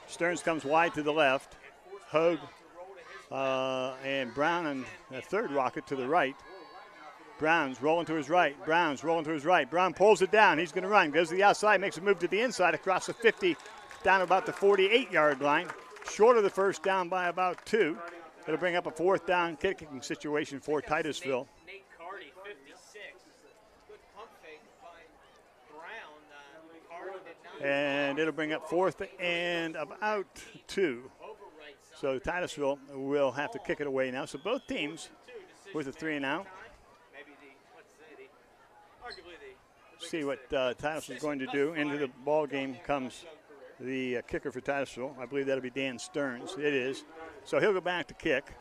Stearns comes wide to the left. Hogue and Brown and a third rocket to the right. Brown's rolling to his right. Brown's rolling to his right. Brown pulls it down. He's going to run. Goes to the outside, makes a move to the inside across the 50, down about the 48-yard line. Short of the first down by about 2. It'll bring up a fourth down kicking situation for Titusville. And it'll bring up fourth and about 2. So Titusville will have to kick it away now. So both teams with a 3 and out. See what Titusville is going to do. Into the ball game comes the kicker for Titusville. I believe that'll be Dan Stearns. It is. So he'll go back to kick.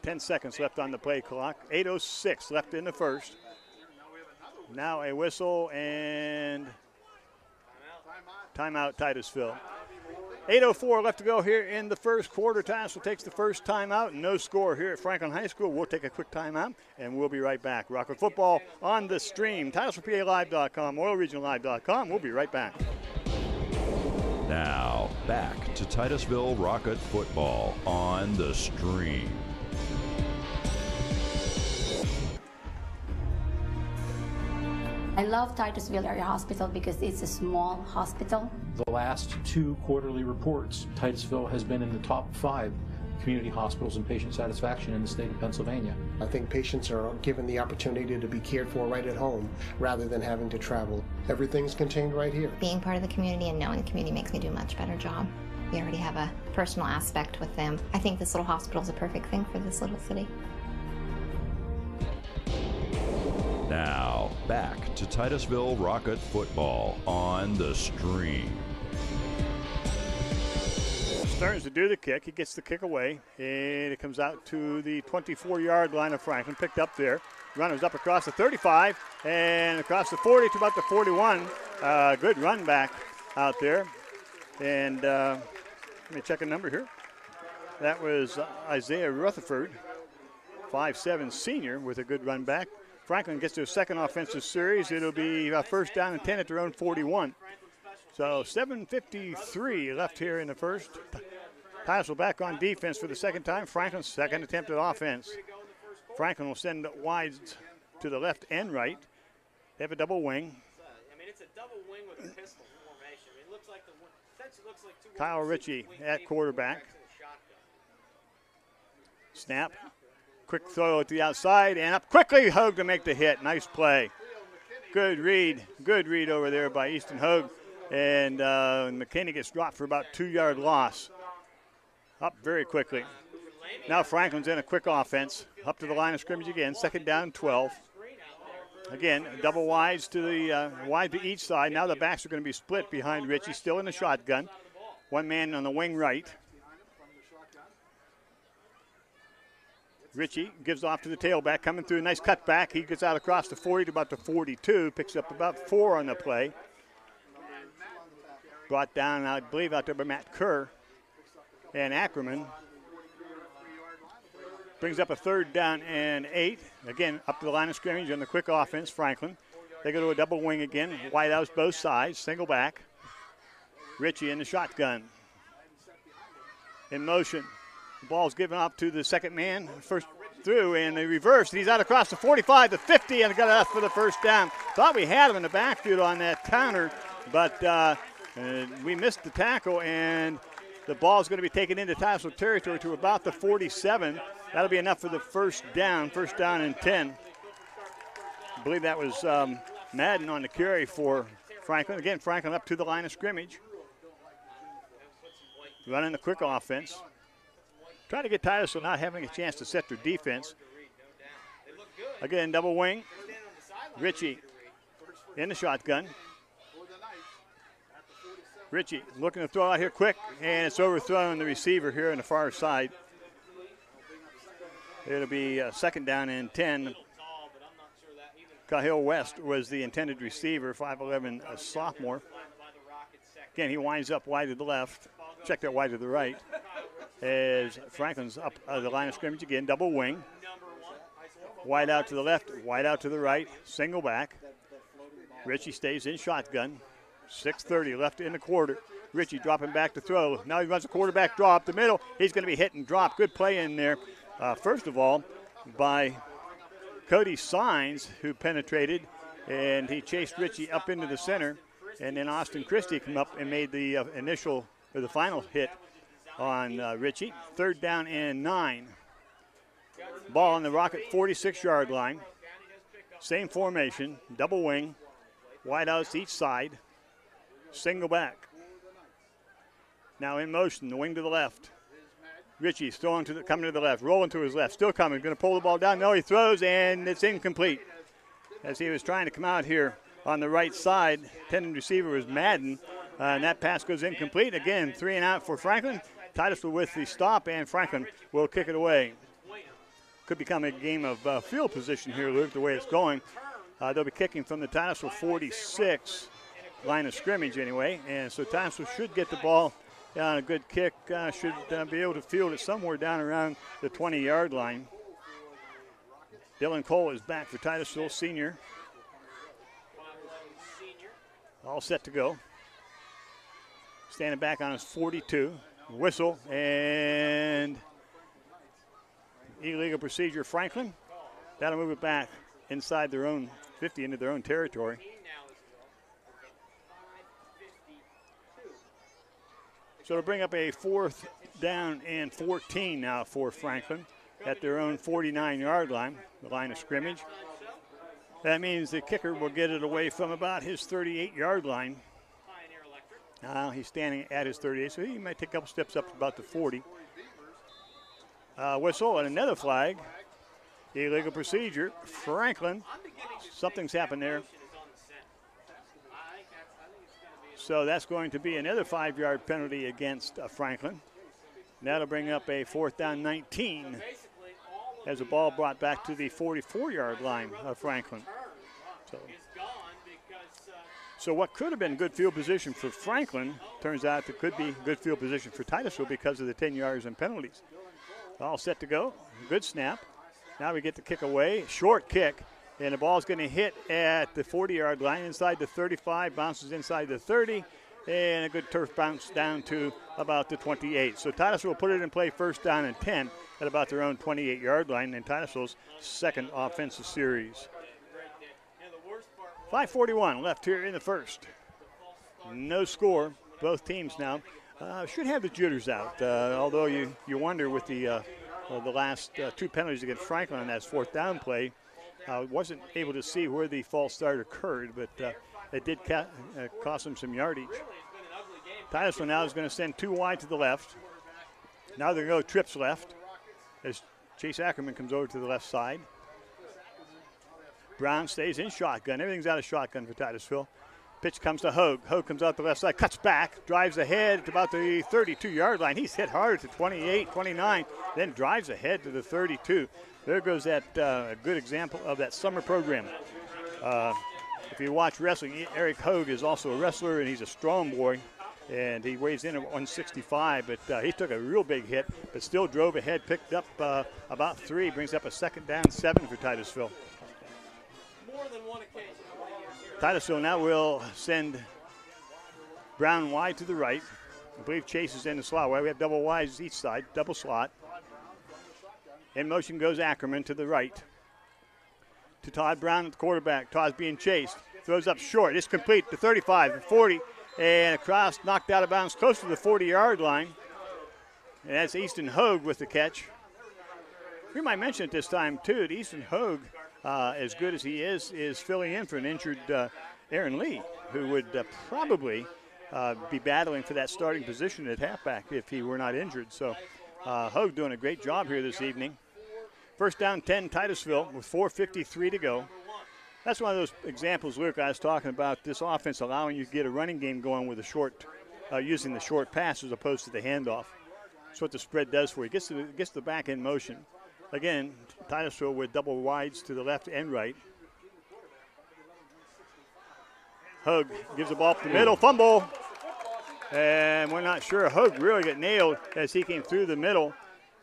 10 seconds left on the play clock. 8:06 left in the first. Now a whistle and timeout Titusville. 8:04 left to go here in the first quarter. Titusville takes the first timeout. No score here at Franklin High School. We'll take a quick timeout, and we'll be right back. Rocket football on the stream. TitusvillePALive.com, OilRegionLive.com. We'll be right back. Now, back to Titusville Rocket football on the stream. I love Titusville Area Hospital because it's a small hospital. The last 2 quarterly reports, Titusville has been in the top 5 community hospitals and patient satisfaction in the state of Pennsylvania. I think patients are given the opportunity to be cared for right at home rather than having to travel. Everything's contained right here. Being part of the community and knowing the community makes me do a much better job. We already have a personal aspect with them. I think this little hospital is a perfect thing for this little city. Now, back to Titusville Rocket football on the stream. Stearns to do the kick. He gets the kick away, and it comes out to the 24-yard line of Franklin. Picked up there. Runners up across the 35 and across the 40 to about the 41. Good run back out there. And let me check a number here. That was Isaiah Rutherford, 5'7" senior, with a good run back. Franklin gets their second offensive series. It'll be first down and 10 at their own 41. So 7:53 left here in the first. Titusville back on defense for the second time. Franklin's second attempt at offense. Franklin will send wide to the left and right. They have a double wing. It's a double wing with a pistol formation. It looks like essentially looks like 2 Kyle Ritchie at quarterback. Snap. Quick throw at the outside and up quickly. Hogue to make the hit. Nice play. Good read over there by Easton Hogue. and McKinney gets dropped for about 2-yard loss. Up very quickly. Now Franklin's in a quick offense. Up to the line of scrimmage again. 2nd down, 12. Again, double wides to the wide to each side. Now the backs are going to be split behind Ritchie, still in the shotgun. One man on the wing right. Ritchie gives off to the tailback, coming through a nice cutback. He gets out across the 40 to about the 42, picks up about 4 on the play. Brought down, I believe, out there by Matt Kerr. And Ackerman brings up a 3rd down and 8. Again, up to the line of scrimmage on the quick offense, Franklin. They go to a double wing again. Wide outs both sides, single back. Ritchie in the shotgun. In motion. The ball's given up to the second man. First through, and they reverse. He's out across the 45, the 50, and got enough for the first down. Thought we had him in the backfield on that counter, but we missed the tackle, and the ball's going to be taken into Titusville territory to about the 47. That'll be enough for the first down and 10. I believe that was Madden on the carry for Franklin. Again, Franklin up to the line of scrimmage. Running the quick offense. Trying to get Titusville not having a chance to set their defense. Again, double wing. Ritchie in the shotgun. Ritchie looking to throw out here quick, and it's overthrown the receiver here on the far side. It'll be 2nd down and 10. Cahill West was the intended receiver, 5'11", a sophomore. Again, he winds up wide to the left. Check that wide to the right. As Franklin's up the line of scrimmage again, double wing. Wide out to the left, wide out to the right, single back. Ritchie stays in shotgun. 6:30 left in the quarter. Ritchie dropping back to throw. Now he runs a quarterback draw up the middle. He's going to be hit and drop. Good play in there. First of all, by Cody Sines, who penetrated, and he chased Ritchie up into the center. And then Austin Christie came up and made the the final hit on Ritchie. 3rd down and 9. Ball on the Rocket 46-yard line. Same formation, double wing, wide outs each side, single back. Now in motion, the wing to the left. Ritchie's coming to the left, rolling to his left, still coming, going to pull the ball down. No, he throws, and it's incomplete. As he was trying to come out here on the right side, intended receiver was Madden, and that pass goes incomplete. Again, 3 and out for Franklin. Titusville with the stop, and Franklin will kick it away. Could become a game of field position here, Luke, the way it's going. They'll be kicking from the Titusville 46 line of scrimmage anyway, and so Titusville should get the ball on a good kick, should be able to field it somewhere down around the 20-yard line. Dylan Cole is back for Titusville, senior. All set to go. Standing back on his 42. Whistle and illegal procedure, Franklin. That'll move it back inside their own 50 into their own territory. So it'll bring up a 4th down and 14 now for Franklin at their own 49-yard line, the line of scrimmage. That means the kicker will get it away from about his 38-yard line. He's standing at his 38, so he might take a couple steps up to about the 40. Whistle and another flag. Illegal procedure. Franklin. Something's happened there. So that's going to be another 5-yard penalty against Franklin. That'll bring up a 4th down 19 as the ball brought back to the 44-yard line of Franklin. So what could have been good field position for Franklin turns out it could be good field position for Titusville because of the 10 yards and penalties. All set to go. Good snap. Now we get the kick away. Short kick. And the ball's going to hit at the 40-yard line inside the 35, bounces inside the 30, and a good turf bounce down to about the 28. So Titusville will put it in play 1st down and 10 at about their own 28-yard line in Titusville's 2nd offensive series. 5:41 left here in the first. No score. Both teams now should have the jitters out, although you wonder with the last 2 penalties against Franklin on that 4th down play. Wasn't able to see where the false start occurred, but it did cost them some yardage. Titusville now is going to send 2 wide to the left. Now they're going to go trips left as Chase Ackerman comes over to the left side. Brown stays in shotgun. Everything's out of shotgun for Titusville. Pitch comes to Hogue. Hogue comes out the left side, cuts back, drives ahead to about the 32-yard line. He's hit hard to 28, 29, then drives ahead to the 32. There goes that a good example of that summer program. If you watch wrestling, Eric Hogue is also a wrestler, and he's a strong boy, and he weighs in at 165, but he took a real big hit, but still drove ahead, picked up about 3, brings up a 2nd down 7 for Titusville. Titusville now will send Brown wide to the right. I believe Chase is in the slot. Well, we have double wides each side, double slot. In motion goes Ackerman to the right. To Todd Brown at the quarterback. Todd's being chased. Throws up short. It's complete to 35, the 40, and across, knocked out of bounds close to the 40-yard line. And that's Easton Hogue with the catch. We might mention at this time, too, that Easton Hogue, as good as he is filling in for an injured Aaron Lee, who would probably be battling for that starting position at halfback if he were not injured. So Hogue doing a great job here this evening. First down 10, Titusville, with 4:53 to go. That's one of those examples, Luke, I was talking about, this offense allowing you to get a running game going with a short, using the short pass as opposed to the handoff. That's what the spread does for you. Gets the back in motion. Again, Titusville with double wides to the left and right. Hogue gives the ball up the middle, fumble. And we're not sure. Hogue really got nailed as he came through the middle.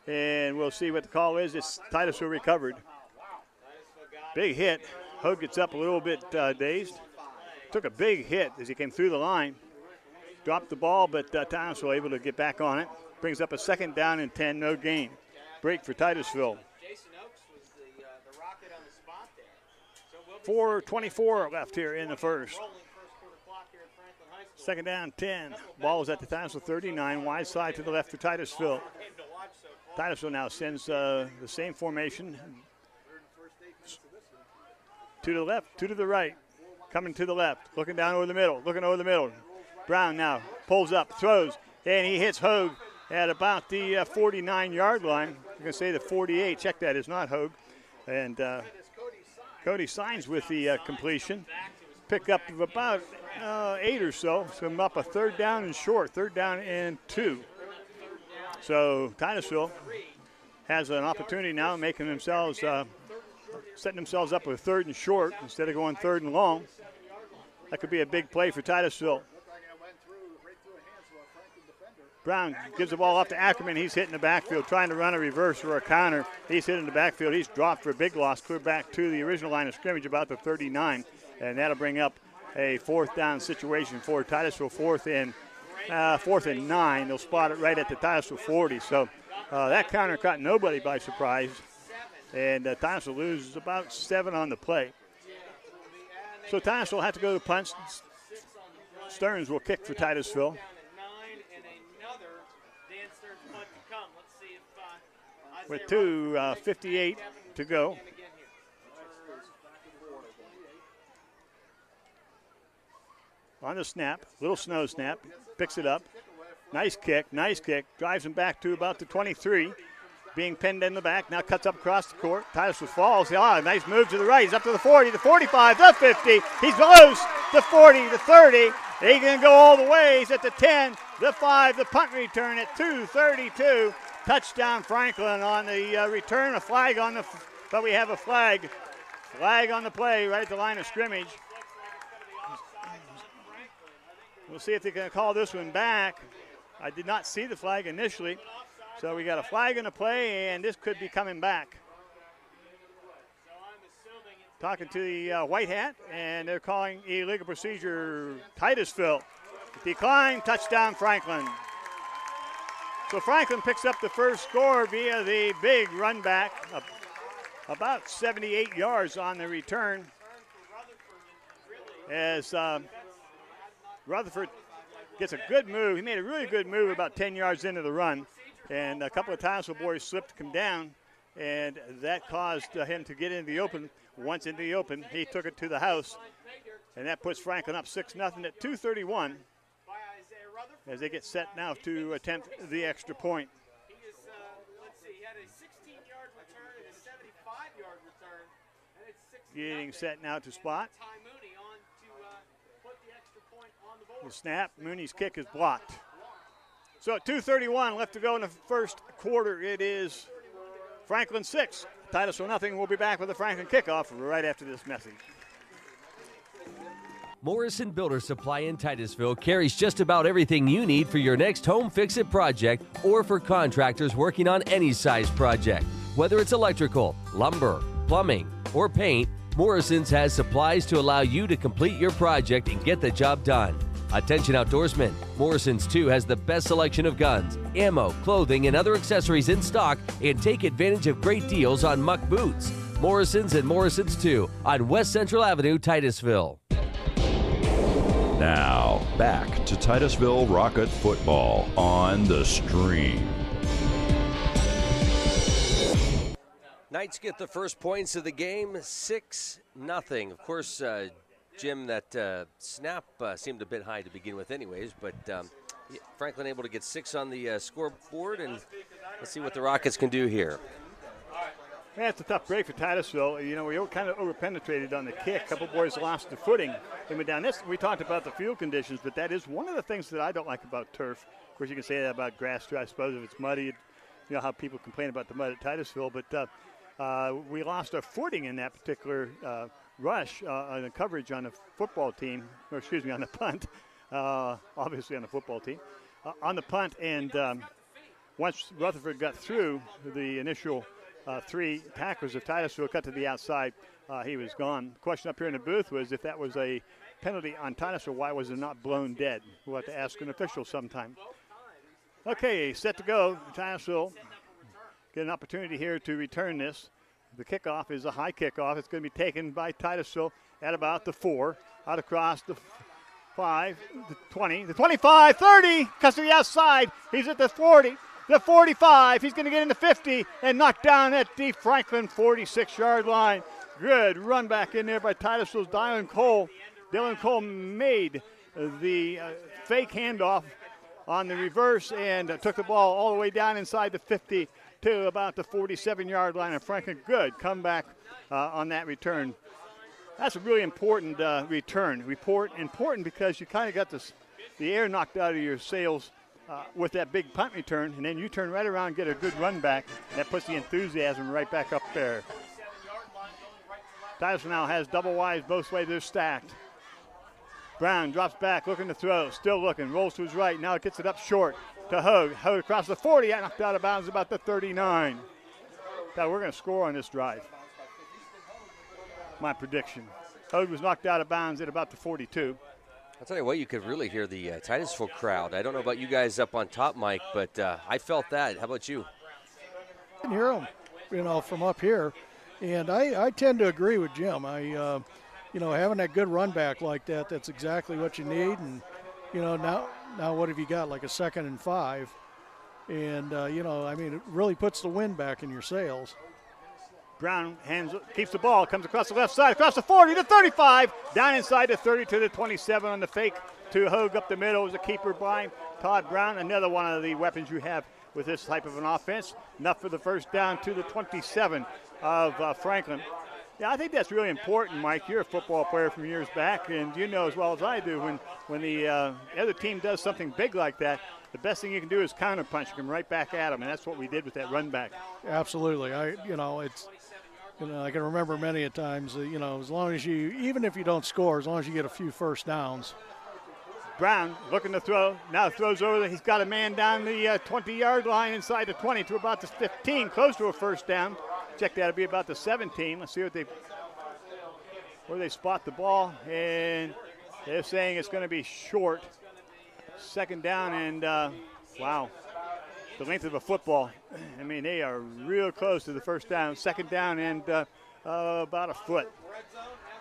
And we'll see what the call is. It's Titusville recovered. Big hit. Hogue gets up a little bit dazed. Took a big hit as he came through the line. Dropped the ball, but Titusville able to get back on it. Brings up a 2nd down and 10, no gain. Break for Titusville. 4:24 left here in the first. 2nd down, 10. Ball is at the Titusville 39, wide side to the left for Titusville. Titusville now sends the same formation. 2 to the left, 2 to the right. Coming to the left, looking down over the middle, Brown now pulls up, throws, and he hits Hogue at about the 49-yard line. You can say the 48. Check that, is not Hogue. And Cody Signs with the completion. Pick up of about 8 or so. So I'm up a 3rd down and short, 3rd down and 2. So Titusville has an opportunity now, making themselves, setting themselves up with 3rd and short instead of going 3rd and long. That could be a big play for Titusville. Brown gives the ball off to Ackerman. He's hitting the backfield, trying to run a reverse or a counter. He's hitting the backfield. He's dropped for a big loss, clear back to the original line of scrimmage, about the 39. And that'll bring up a 4th down situation for Titusville, 4th and 9. They'll spot it right at the Titusville 40. So that counter caught nobody by surprise. And Titusville loses about 7 on the play. So Titusville will have to go to punts. Stearns will kick for Titusville. With 2:58 to go. On the snap, little snow snap, picks it up. Nice kick, drives him back to about the 23. Being pinned in the back, now cuts up across the court. Titusville falls. Nice move to the right. He's up to the 40, the 45, the 50. He's loose, the 40, the 30. He can go all the way. He's at the 10, the 5, the punt return at 2:32. Touchdown Franklin on the return. A flag on the, but we have a flag. Flag on the play right at the line of scrimmage. We'll see if they can call this one back. I did not see the flag initially. So we got a flag in the play, and this could be coming back. Talking to the white hat, and they're calling illegal procedure Titusville. Decline, touchdown Franklin. So Franklin picks up the first score via the big run back, about 78 yards on the return. As Rutherford gets a good move. He made a really good move about 10 yards into the run. And a couple of Titusville boys slipped, come down, and that caused him to get into the open. Once in the open, he took it to the house. And that puts Franklin up 6-0 at 2:31 as they get set now to attempt the extra point. He had a 16-yard return and a 75-yard return. And it's 6-0. Getting set now to spot. Ty Mooney on to put the extra point on the board. The snap, Mooney's kick is blocked. So at 2:31 left to go in the first quarter, it is Franklin 6, Titusville nothing. We'll be back with the Franklin kickoff right after this message. Morrison Builder Supply in Titusville carries just about everything you need for your next home fix-it project or for contractors working on any size project. Whether it's electrical, lumber, plumbing, or paint, Morrison's has supplies to allow you to complete your project and get the job done. Attention outdoorsmen, Morrison's too has the best selection of guns, ammo, clothing, and other accessories in stock, and take advantage of great deals on muck boots. Morrison's and Morrison's 2 on West Central Avenue, Titusville. Now, back to Titusville Rocket football on the stream. Knights get the first points of the game, 6-0. Of course, Jim, that snap seemed a bit high to begin with anyways, but Franklin able to get 6 on the scoreboard, and let's see what the Rockets can do here. Yeah, it's a tough break for Titusville. You know, we kind of over-penetrated on the kick. A couple boys lost the footing. They went down. We talked about the field conditions, but that is one of the things that I don't like about turf. Of course, you can say that about grass, too, I suppose, if it's muddy. You know how people complain about the mud at Titusville, but we lost our footing in that particular rush on the coverage on the football team, or excuse me, on the punt, obviously on the football team, on the punt. And once Rutherford got through the initial 3 tacklers of Titusville, cut to the outside, he was gone. The question up here in the booth was if that was a penalty on Titusville, why was it not blown dead? We'll have to ask an official sometime. Okay, set to go. Titusville get an opportunity here to return this. The kickoff is a high kickoff. It's going to be taken by Titusville at about the 4, out across the 5, the 20, the 25, 30, cuts to the outside. He's at the 40. The 45, he's going to get in the 50 and knocked down at the Franklin 46-yard line. Good run back in there by Titusville's Dylan Cole. Dylan Cole made the fake handoff on the reverse and took the ball all the way down inside the 50 to about the 47-yard line. And Franklin, good comeback on that return. That's a really important return. Important because you kind of got the air knocked out of your sails with that big punt return, and then you turn right around and get a good run back. That puts the enthusiasm right back up there. Titusville now has double wides both ways. They're stacked. Brown drops back, looking to throw, still looking, rolls to his right. Now it gets it up short to Hogue. Hogue across the 40, knocked out of bounds about the 39. Now we're going to score on this drive. My prediction. Hogue was knocked out of bounds at about the 42. I'll tell you what, you could really hear the Titusville crowd. I don't know about you guys up on top, Mike, but I felt that. How about you? I can hear them, you know, from up here. And I tend to agree with Jim. You know, having that good run back like that, that's exactly what you need. And, you know, now what have you got, like a 2nd and 5? And, you know, I mean, it really puts the wind back in your sails. Brown keeps the ball, comes across the left side, across the 40 to 35, down inside the 30 to the 27 on the fake to Hogue up the middle. It was a keeper by Todd Brown, another one of the weapons you have with this type of an offense. Enough for the first down to the 27 of Franklin. Yeah, I think that's really important, Mike. You're a football player from years back, and you know as well as I do when the other team does something big like that, the best thing you can do is counterpunch them right back at them, and that's what we did with that run back. Absolutely. I can remember many a times, you know, as long as even if you don't score, as long as you get a few first downs. Brown looking to throw, now throws over, he's got a man down the 20-yard line inside the 20 to about the 15, close to a first down. Check that, it'll be about the 17. Let's see where they spot the ball, and they're saying it's going to be short. 2nd down, and wow, the length of a football. I mean, they are real close to the first down. 2nd down and about a foot.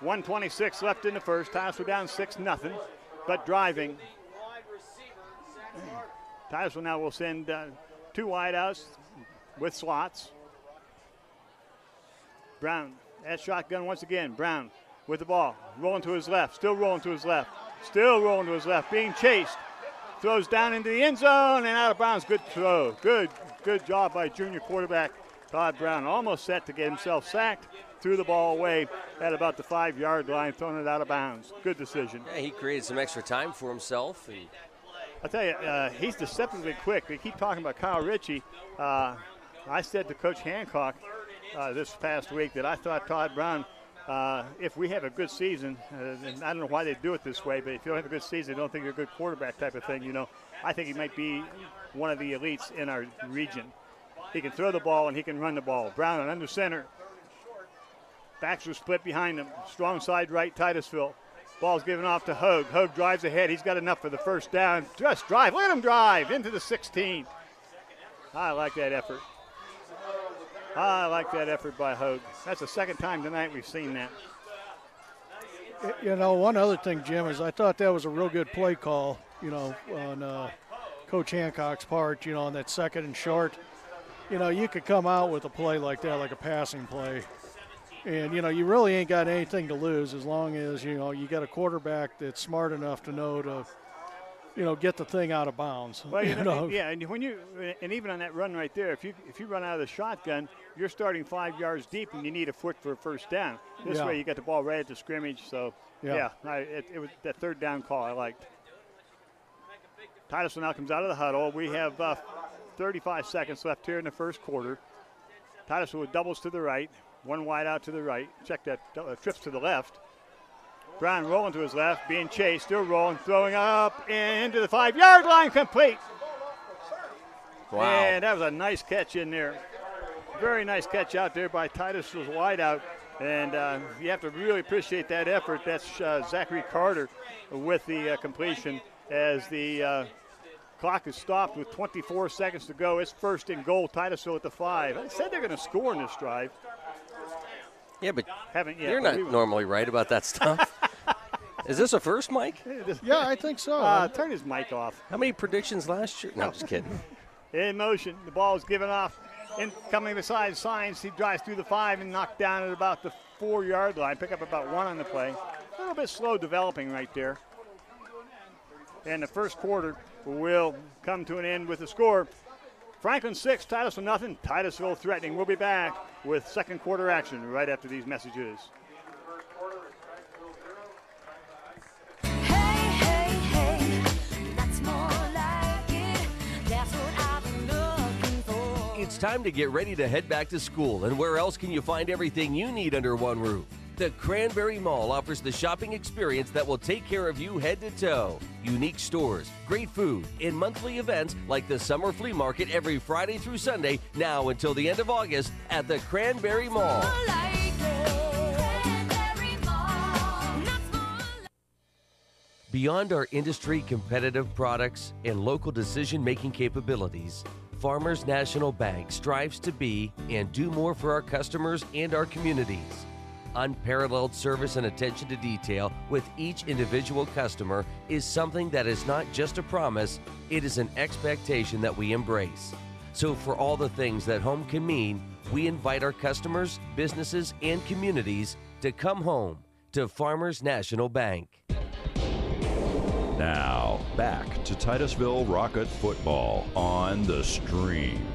1:26 left in the first. Titusville down 6-0, but driving. Titusville now will send 2 wideouts with slots. Brown at shotgun once again. Brown with the ball. Rolling to his left. Still rolling to his left. Still rolling to his left. Being chased. Throws down into the end zone and out of bounds. Good throw. Good job by junior quarterback Todd Brown. Almost set to get himself sacked. Threw the ball away at about the 5-yard line, throwing it out of bounds. Good decision. Yeah, he created some extra time for himself. And I tell you, he's deceptively quick. They keep talking about Kyle Ritchie. I said to Coach Hancock this past week that I thought Todd Brown, if we have a good season, and I don't know why they do it this way, but if you don't have a good season, I don't think you're a good quarterback type of thing, you know. I think he might be one of the elites in our region. He can throw the ball and he can run the ball. Brown under center. Backs are split behind him. Strong side right, Titusville. Ball's given off to Hogue. Hogue drives ahead. He's got enough for the first down. Just drive. Let him drive into the 16. I like that effort. I like that effort by Hogue. That's the second time tonight we've seen that. You know, one other thing, Jim, is I thought that was a real good play call, you know, on Coach Hancock's part, you know, on that second and short. You know, you could come out with a play like that, like a passing play. And, you know, you really ain't got anything to lose as long as, you know, you got a quarterback that's smart enough to know to, you know, get the thing out of bounds. Well, you know, yeah, and and even on that run right there, if you run out of the shotgun, you're starting 5 yards deep and you need a foot for a first down. This way you got the ball right at the scrimmage. So, it was that third down call I liked. Titusville now comes out of the huddle. We have 35 seconds left here in the first quarter. Titusville with doubles to the right. One wide out to the right. Check that. Trips to the left. Brown rolling to his left, being chased, still rolling, throwing up into the 5-yard line, complete. Wow. And that was a nice catch in there. Very nice catch out there by Titusville's wideout. And you have to really appreciate that effort. That's Zachary Carter with the completion as the clock is stopped with 24 seconds to go. It's first and goal, Titusville at the 5. I said they're going to score in this drive. Yeah, but you're not normally right about that stuff. Is this a first, Mike? Yeah, I think so. Turn his mic off. How many predictions last year? No, I'm just kidding. In motion, the ball is given off. Coming beside Signs, he drives through the 5 and knocked down at about the 4-yard line. Pick up about 1 on the play. A little bit slow developing right there. And the first quarter will come to an end with the score. Franklin 6, Titusville nothing. Titusville threatening. We'll be back with second quarter action right after these messages. It's time to get ready to head back to school, and where else can you find everything you need under one roof? The Cranberry Mall offers the shopping experience that will take care of you head to toe. Unique stores, great food, and monthly events like the Summer Flea Market every Friday through Sunday, now until the end of August at the Cranberry Mall. Beyond our industry competitive products and local decision-making capabilities, Farmers National Bank strives to be and do more for our customers and our communities. Unparalleled service and attention to detail with each individual customer is something that is not just a promise, it is an expectation that we embrace. So for all the things that home can mean, we invite our customers, businesses, and communities to come home to Farmers National Bank. Now, back to Titusville Rocket football on the Stream.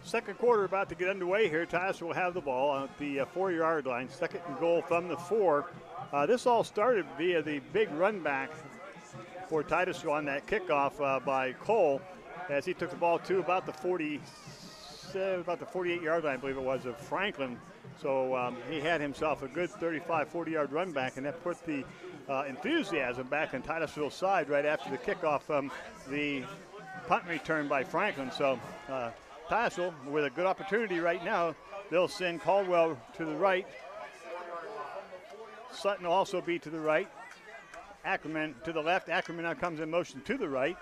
Second quarter about to get underway here. Titusville will have the ball at the 4-yard line. Second and goal from the 4. This all started via the big run back for Titusville on that kickoff by Cole as he took the ball to about the 48-yard line, I believe it was, of Franklin. So he had himself a good 35, 40-yard run back, and that put the enthusiasm back on Titusville's side right after the kickoff from the punt return by Franklin. So Titusville with a good opportunity right now. They'll send Caldwell to the right. Sutton will also be to the right. Ackerman to the left. Ackerman now comes in motion to the right.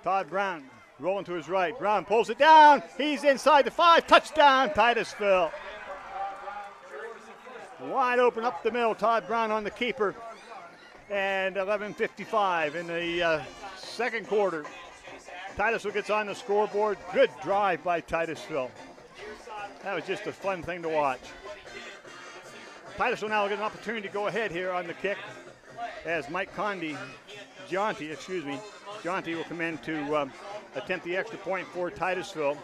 Todd Brown rolling to his right. Brown pulls it down. He's inside the 5. Touchdown, Titusville. Wide open up the middle. Todd Brown on the keeper. And 11:55 in the second quarter. Titusville gets on the scoreboard. Good drive by Titusville. That was just a fun thing to watch. Titusville now will get an opportunity to go ahead here on the kick as Jaunty will come in to attempt the extra point for Titusville.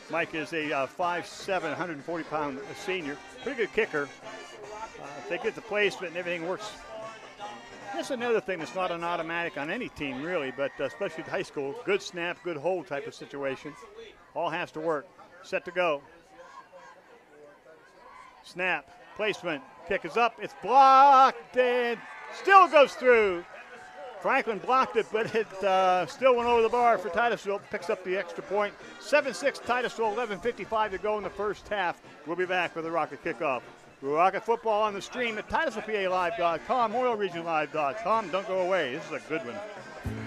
Mike is a 5'7", 140-pound senior. Pretty good kicker. If they get the placement and everything works. That's another thing that's not an automatic on any team, really, but especially at high school. Good snap, good hold type of situation. All has to work. Set to go. Snap, placement, kick is up. It's blocked and still goes through. Franklin blocked it, but it still went over the bar for Titusville. Picks up the extra point. 7-6 Titusville, 11:55 to go in the first half. We'll be back with the Rocket kickoff. Rocket football on the stream at TitusvillePALive.com, OilRegionLive.com. Don't go away. This is a good one.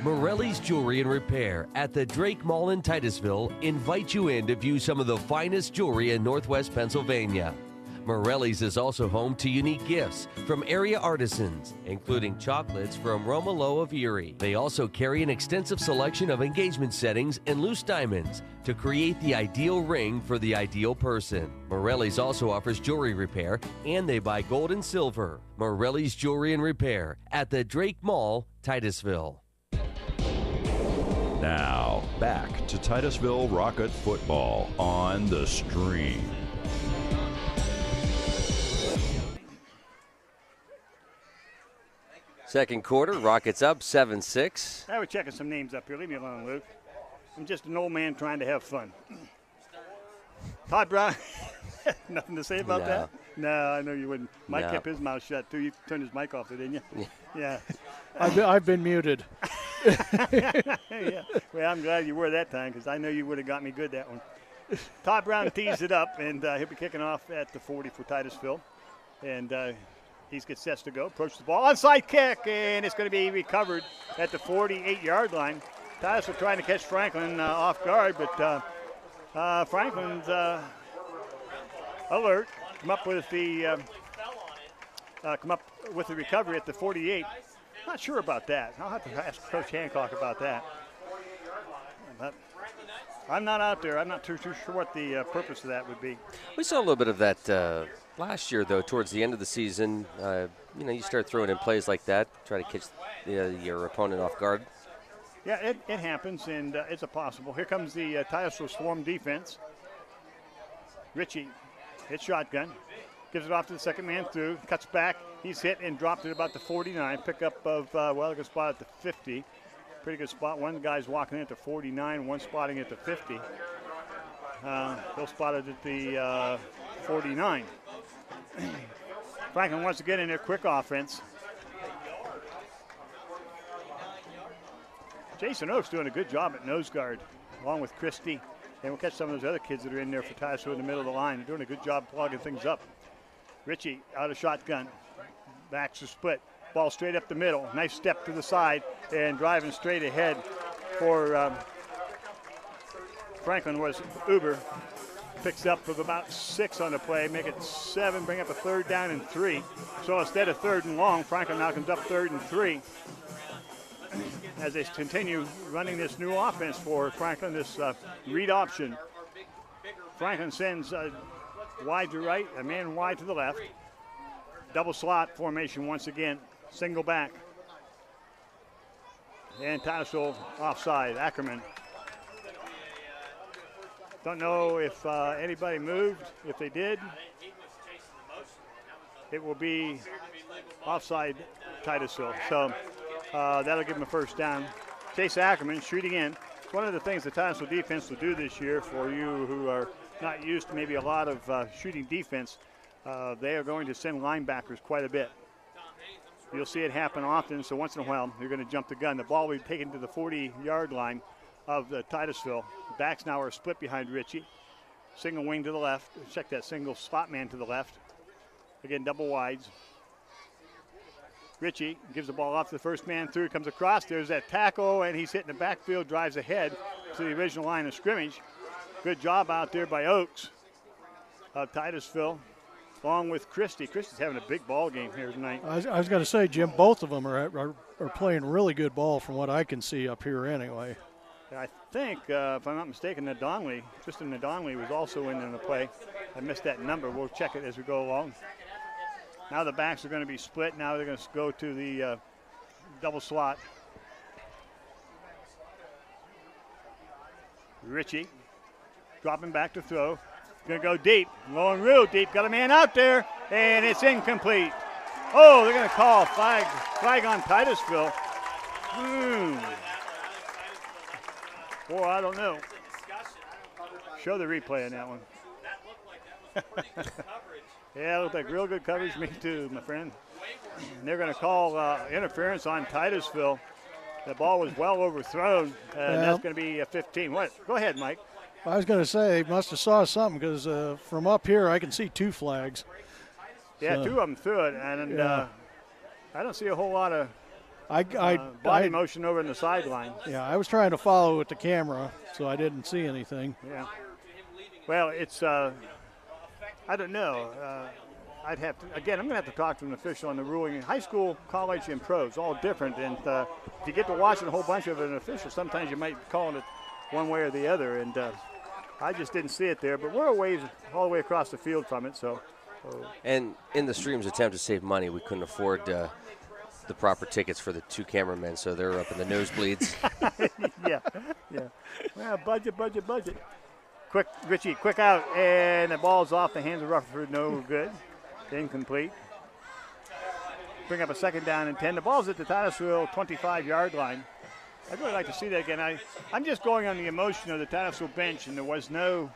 Morelli's Jewelry and Repair at the Drake Mall in Titusville invite you in to view some of the finest jewelry in Northwest Pennsylvania. Morelli's is also home to unique gifts from area artisans, including chocolates from Romolo of Erie. They also carry an extensive selection of engagement settings and loose diamonds to create the ideal ring for the ideal person. Morelli's also offers jewelry repair, and they buy gold and silver. Morelli's Jewelry and Repair at the Drake Mall, Titusville. Now, back to Titusville Rocket football on the stream. Second quarter, Rockets up 7-6. I was checking some names up here. Leave me alone, Luke. I'm just an old man trying to have fun. Todd Brown, nothing to say about that? No, I know you wouldn't. Mike kept his mouth shut, too. You turned his mic off, didn't you? Yeah. I've been muted. Yeah. Well, I'm glad you were that time because I know you would have got me good that one. Todd Brown tees it up, and he'll be kicking off at the 40 for Titusville. And he gets set to go. Approaches the ball. Onside kick, and it's going to be recovered at the 48-yard line. Titusville trying to catch Franklin off guard, but Franklin's alert. Come up with the recovery at the 48. Not sure about that. I'll have to ask Coach Hancock about that. But I'm not out there. I'm not too sure what the purpose of that would be. We saw a little bit of that last year, though, towards the end of the season. You start throwing in plays like that, try to catch your opponent off guard. Yeah, it happens, and it's a possible. Here comes the Titusville Swarm defense. Ritchie hits shotgun, gives it off to the second man through, cuts back. He's hit and dropped it about the 49. Pickup of, a good spot at the 50. Pretty good spot. One guy's walking in at the 49, one spotting at the 50. Bill spotted at the 49. Franklin wants to get in there, quick offense. Jason Oak's doing a good job at nose guard, along with Christie. And we'll catch some of those other kids that are in there for Titusville in the middle of the line. They're doing a good job plugging things up. Ritchie out of shotgun. Backs the split. Ball straight up the middle. Nice step to the side and driving straight ahead for Franklin was Uber. Picks up of about 6 on the play, make it 7, bring up a 3rd down and 3. So instead of 3rd and long, Franklin now comes up 3rd and 3. As they continue running this new offense for Franklin, this read option. Franklin sends wide to right, a man wide to the left. Double slot formation once again, single back. And Titusville offside, Ackerman. Don't know if anybody moved. If they did, it will be offside Titusville. So that'll give them a first down. Chase Ackerman shooting in. One of the things the Titusville defense will do this year for you who are not used to maybe a lot of shooting defense, they are going to send linebackers quite a bit. You'll see it happen often, so once in a while you're going to jump the gun. The ball will be taken to the 40-yard line of the Titusville. Backs now are split behind Ritchie. Single wing to the left. Check that single slot man to the left. Again, double wides. Ritchie gives the ball off to the first man through. Comes across. There's that tackle, and he's hitting the backfield, drives ahead to the original line of scrimmage. Good job out there by Oakes of Titusville, along with Christie. Christie's having a big ball game here tonight. I was going to say, Jim, both of them are playing really good ball from what I can see up here anyway. I think, if I'm not mistaken, Tristan Nadonley was also in the play. I missed that number. We'll check it as we go along. Now the backs are going to be split. Now they're going to go to the double slot. Ritchie dropping back to throw. Going to go deep, going real deep. Got a man out there, and it's incomplete. Oh, they're going to call flag on Titusville. Boy, I don't know. Show the replay on that one. Yeah, it looked like real good coverage. Me too, my friend. And they're going to call interference on Titusville. The ball was well overthrown, and that's going to be a 15. What? Go ahead, Mike. I was going to say, they must have saw something because from up here I can see 2 flags. Yeah, so, 2 of them threw it, and I don't see a whole lot of body motion over in the sideline. Yeah, I was trying to follow with the camera, so I didn't see anything. Yeah. Well, it's I don't know. I'd have to, again, I'm going to have to talk to an official on the ruling. In high school, college, and pros, all different. And if you get to watching a whole bunch of an official, sometimes you might call it one way or the other. And I just didn't see it there. But we're all the way across the field from it. And in the stream's attempt to save money, we couldn't afford the proper tickets for the 2 cameramen, so they're up in the nosebleeds. Yeah. Well, budget. Quick, Ritchie, quick out, and the ball's off the hands of Rutherford. No good. Incomplete. Bring up a 2nd down and 10. The ball's at the Titusville 25-yard line. I'd really like to see that again. I'm just going on the emotion of the Titusville bench, and there was no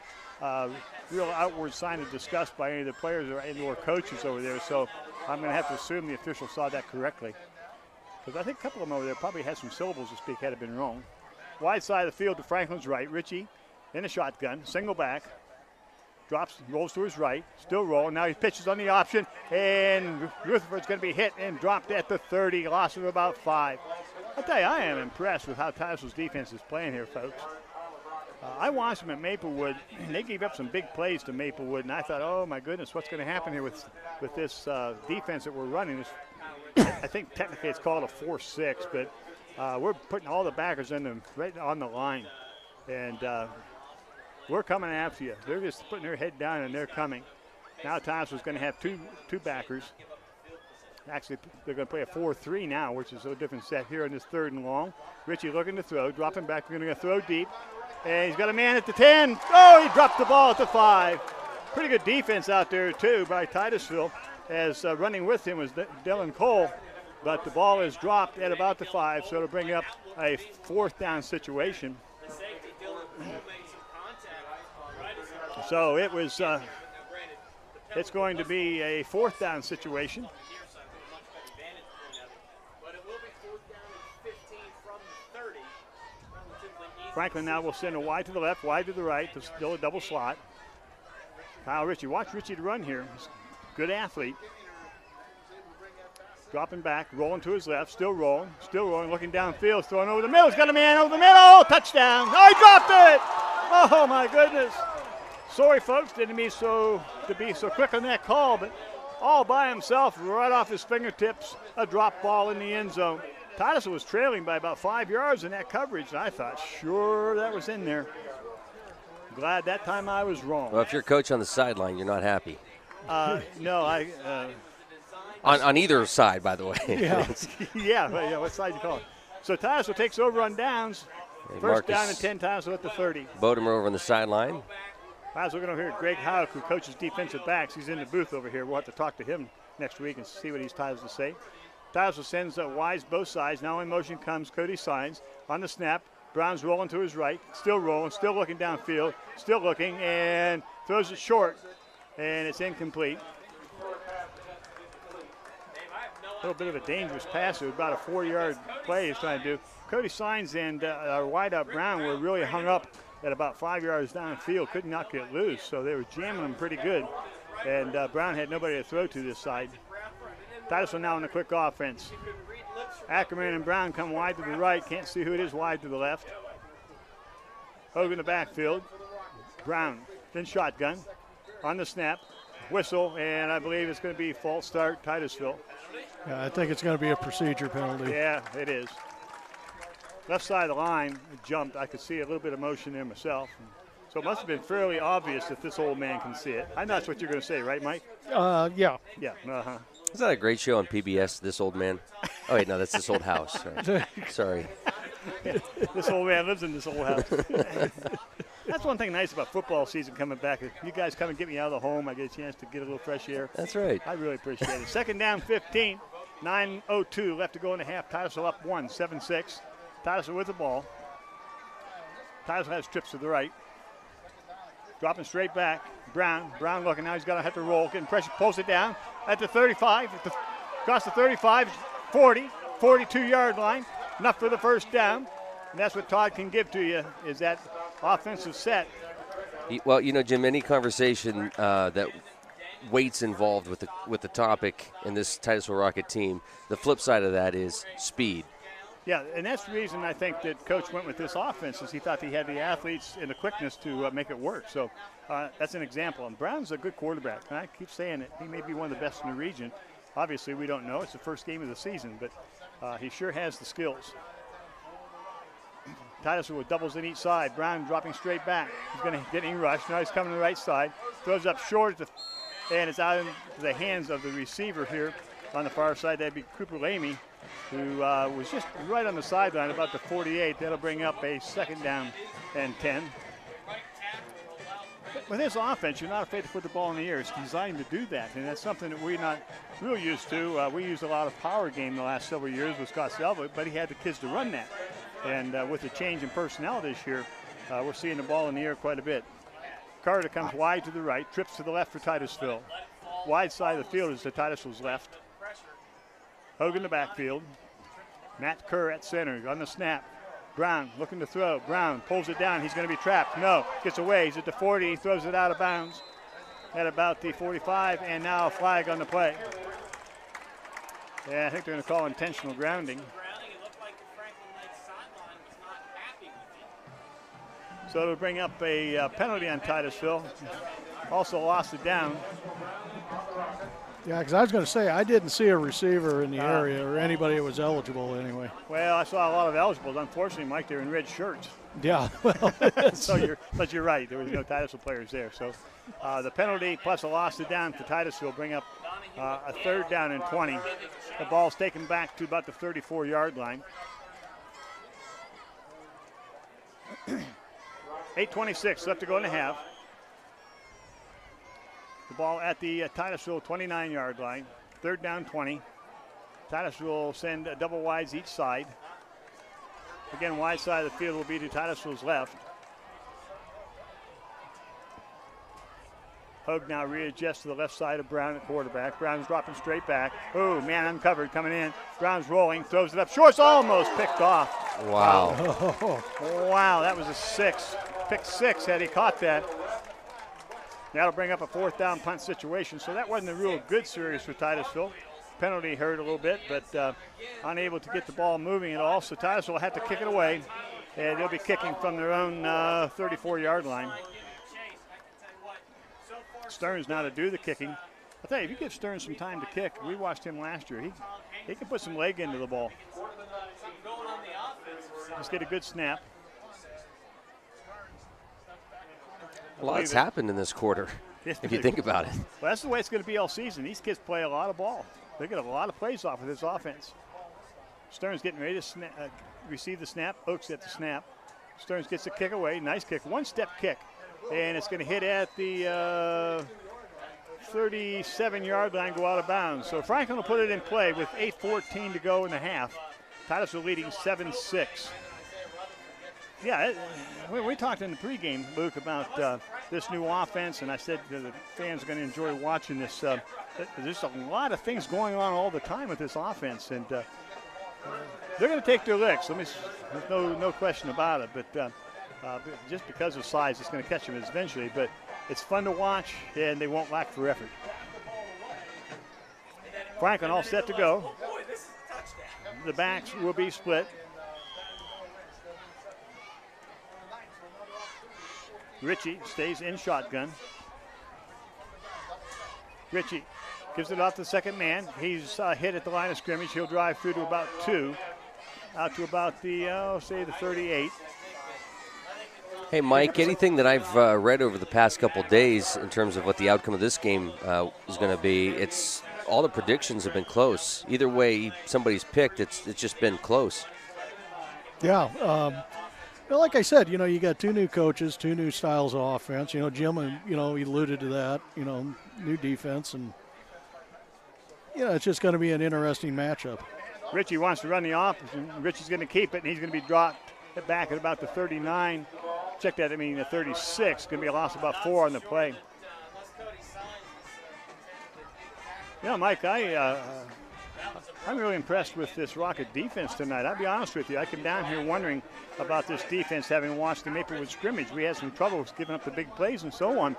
real outward sign of disgust by any of the players or coaches over there. So I'm going to have to assume the official saw that correctly, because I think a couple of them over there probably had some syllables to speak had it been wrong. Wide side of the field to Franklin's right. Ritchie in a shotgun, single back. Drops, rolls to his right, still rolling. Now he pitches on the option, and Rutherford's going to be hit and dropped at the 30, loss of about 5. I'll tell you, I am impressed with how Titusville's defense is playing here, folks. I watched them at Maplewood, and they gave up some big plays to Maplewood, and I thought, oh my goodness, what's going to happen here with this defense that we're running? I think technically it's called a 4-6, but we're putting all the backers right on the line, and we're coming after you. They're just putting their head down, and they're coming. Now Titusville's going to have two backers. Actually, they're going to play a 4-3 now, which is a different set here in this 3rd and long. Ritchie looking to throw, dropping back. We're going to throw deep. And he's got a man at the 10. Oh, he dropped the ball at the 5. Pretty good defense out there, too, by Titusville, as running with him was Dylan Cole. But the ball is dropped at about the 5, so it'll bring up a 4th down situation. So it was, it's going to be a 4th down situation. Franklin now will send a wide to the left, wide to the right, to still a double slot. Kyle Ritchie, watch Ritchie to run here. Good athlete. Dropping back, rolling to his left, still rolling, looking downfield, throwing over the middle. He's got a man over the middle, touchdown. Oh, he dropped it. Oh, my goodness. Sorry, folks, didn't mean to be so quick on that call, but all by himself, right off his fingertips, a drop ball in the end zone. Titusville was trailing by about 5 yards in that coverage, and I thought, sure, that was in there. Glad that time I was wrong. Well, if you're coach on the sideline, you're not happy. No, on either side, by the way. Yeah, yeah, what side you call it? So Titusville takes over on downs. First down and 10, Titusville at the 30. Bowdomer over on the sideline. We're going to hear Greg Houck, who coaches defensive backs. He's in the booth over here. We'll have to talk to him next week and see what he's has to say. Titusville sends Wise both sides. Now in motion comes Cody Signs on the snap. Brown's rolling to his right, still rolling, still looking downfield, still looking, and throws it short, and it's incomplete. A little bit of a dangerous pass. It was about a 4-yard play he's trying to do. Cody Signs and our wideout Brown were really hung up at about 5 yards downfield, could not get loose, so they were jamming them pretty good. And Brown had nobody to throw to this side. Titusville now in the quick offense. Ackerman and Brown come wide to the right. Can't see who it is wide to the left. Hogan the backfield. Brown, then shotgun. On the snap, whistle, and I believe it's going to be false start, Titusville. Yeah, I think it's going to be a procedure penalty. Yeah, it is. left side of the line jumped. I could see a little bit of motion there myself. So it must have been fairly obvious that this old man can see it. I know that's what you're going to say, right, Mike? Yeah. Yeah, uh-huh. Is that a great show on PBS, This Old Man? Oh, wait, no, that's This Old House. Sorry. This old man lives in this old house. That's one thing nice about football season coming back. If you guys come and get me out of the home, I get a chance to get a little fresh air. That's right. I really appreciate it. Second down, 15. 9:02 left to go in the half. Titusville up 1, 7-6. Titusville with the ball. Titusville has trips to the right. Dropping straight back. Brown looking now. He's going to have to roll. Getting pressure. Pulls it down at the 35. Across the 35. 40. 42-yard line. Enough for the first down. And that's what Todd can give to you, is that offensive set. Well, you know, Jim, any conversation that weight's involved with the topic in this Titusville Rocket team, the flip side of that is speed. Yeah, and that's the reason I think that Coach went with this offense, is he thought he had the athletes and the quickness to make it work. So that's an example. And Brown's a good quarterback. And I keep saying it. He may be one of the best in the region. Obviously, we don't know. It's the first game of the season, but he sure has the skills. Titusville with doubles in each side. Brown dropping straight back. He's going to get in rush. Now he's coming to the right side. Throws up short, and it's out into the hands of the receiver here on the far side. That'd be Cooper Lamy, who was just right on the sideline about the 48. That'll bring up a second down and 10. With this offense, you're not afraid to put the ball in the air. It's designed to do that, and that's something that we're not real used to. We used a lot of power game the last several years with Scott Selva, but he had the kids to run that. And with the change in personnel this year, we're seeing the ball in the air quite a bit. Carter comes wide to the right, trips to the left for Titusville. Wide side of the field is to Titusville's left. Hogan in the backfield. Matt Kerr at center on the snap. Brown looking to throw. Brown pulls it down. He's going to be trapped. No, gets away. He's at the 40. He throws it out of bounds at about the 45, and now a flag on the play. Yeah, I think they're going to call intentional grounding. So it'll bring up a penalty on Titusville. Also lost it down. Yeah, because I was going to say, I didn't see a receiver in the area or anybody that was eligible anyway. Well, I saw a lot of eligibles. Unfortunately, Mike, they're in red shirts. Yeah, well. But you're right. There was no Titusville players there. So the penalty plus a loss to down for Titusville bring up a third down and 20. The ball's taken back to about the 34-yard line. 8:26 left to go in the half. The ball at the Titusville 29-yard line. Third down, 20. Titusville will send double wides each side. Again, wide side of the field will be to Titusville's left. Hogue now readjusts to the left side of Brown at quarterback. Brown's dropping straight back. Oh, man uncovered coming in. Brown's rolling, throws it up. Short's almost picked off. Wow. Wow, that was a six. Pick six had he caught that. That'll bring up a fourth down punt situation. So that wasn't a real good series for Titusville. Penalty hurt a little bit, but unable to get the ball moving at all. So Titusville will have to kick it away, and they'll be kicking from their own 34-yard line. Stearns now to do the kicking. I'll tell you, if you give Stearns some time to kick, we watched him last year. He can put some leg into the ball. Just get a good snap. A lot's happened in this quarter, if you think about it. Well, that's the way it's going to be all season. These kids play a lot of ball. They get a lot of plays off of this offense. Stearns getting ready to receive the snap. Oaks at the snap. Stearns gets a kick away. Nice kick. One-step kick. And it's going to hit at the 37-yard line, go out of bounds. So Franklin will put it in play with 8:14 to go in the half. Titusville leading 7-6. Yeah, we talked in the pregame, Luke, about this new offense, and I said the fans are going to enjoy watching this. There's a lot of things going on all the time with this offense, and they're going to take their licks. There's no question about it, but just because of size, it's going to catch them eventually. But it's fun to watch, and they won't lack for effort. Franklin all set to go. The backs will be split. Ritchie stays in shotgun. Ritchie gives it off to the second man. He's hit at the line of scrimmage. He'll drive through to about 2. out to about the, say the 38. Hey, Mike, anything that I've read over the past couple days in terms of what the outcome of this game is going to be, it's all the predictions have been close. Either way somebody's picked, it's just been close. Yeah. Well, like I said, you got two new coaches, two new styles of offense. Jim, he alluded to that, new defense. And, it's just going to be an interesting matchup. Richie wants to run the option. Richie's going to keep it, and he's going to be dropped back at about the 39. Check that, the 36. Going to be a loss of about 4 on the play. Mike, I'm really impressed with this Rocket defense tonight. I'll be honest with you. I came down here wondering about this defense, having watched the Maplewood scrimmage. We had some trouble giving up the big plays and so on.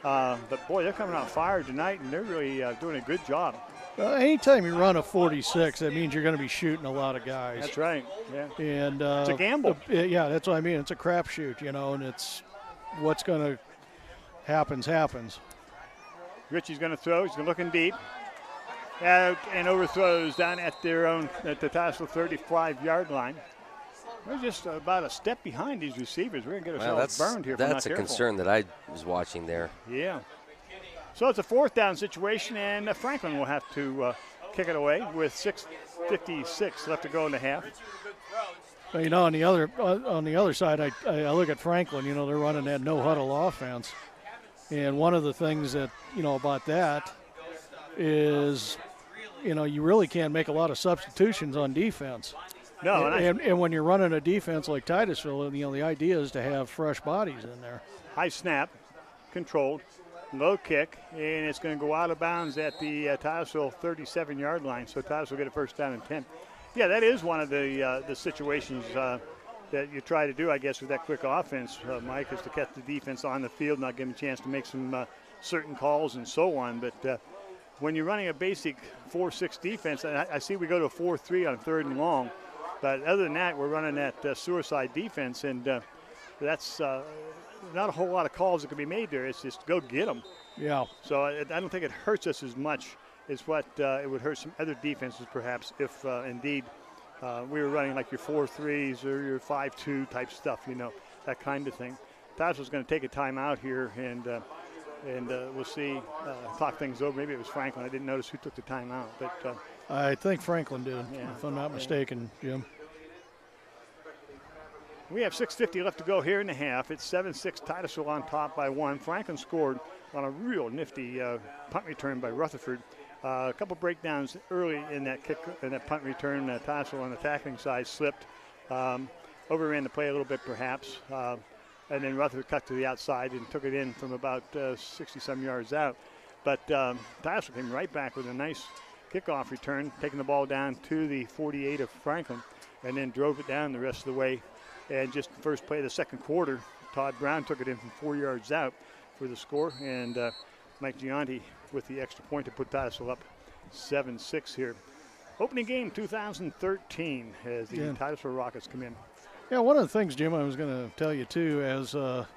But, boy, they're coming out fired tonight, and they're really doing a good job. Anytime you run a 46, that means you're going to be shooting a lot of guys. That's right, yeah. And it's a gamble. Yeah, that's what I mean. It's a crapshoot, and it's what's going to happens. Richie's going to throw. He's looking deep. And overthrows down at the Titusville 35-yard line. We're just about a step behind these receivers. We're going to get ourselves burned here. That's a concern that I was watching there. Yeah. So it's a 4th down situation, and Franklin will have to kick it away with 6:56 left to go in the half. Well, on the other side, I look at Franklin. They're running that no huddle offense, and one of the things that about that is, you really can't make a lot of substitutions on defense. No, and when you're running a defense like Titusville, the idea is to have fresh bodies in there. High snap, controlled, low kick, and it's going to go out of bounds at the Titusville 37-yard line. So Titusville will get a first down and 10. Yeah, that is one of the situations that you try to do, I guess, with that quick offense, Mike, is to catch the defense on the field, not give them a chance to make some certain calls and so on. But when you're running a basic 4-6 defense, I see we go to a 4-3 on 3rd and long. But other than that, we're running that suicide defense, and that's not a whole lot of calls that can be made there. It's just go get them. Yeah. So I don't think it hurts us as much as what it would hurt some other defenses perhaps if indeed we were running like your 4-3s or your 5-2 type stuff, that kind of thing. Titusville's going to take a timeout here, and we'll see, talk things over. Maybe it was Franklin. I didn't notice who took the timeout. But I think Franklin did, if I'm not mistaken, Jim. We have 6:50 left to go here in the half. It's 7-6 Titusville on top by 1. Franklin scored on a real nifty punt return by Rutherford. A couple breakdowns early in that punt return. Titusville on the tackling side slipped, overran the play a little bit perhaps, and then Rutherford cut to the outside and took it in from about 60-some yards out. But Titusville came right back with a nice kickoff return, taking the ball down to the 48 of Franklin, and then drove it down the rest of the way. And just the first play of the second quarter, Todd Brown took it in from 4 yards out for the score, and Mike Gianti with the extra point to put Titusville up 7-6 here. Opening game 2013 as the Titusville Rockets come in. Yeah, one of the things, Jim, I was going to tell you too, as a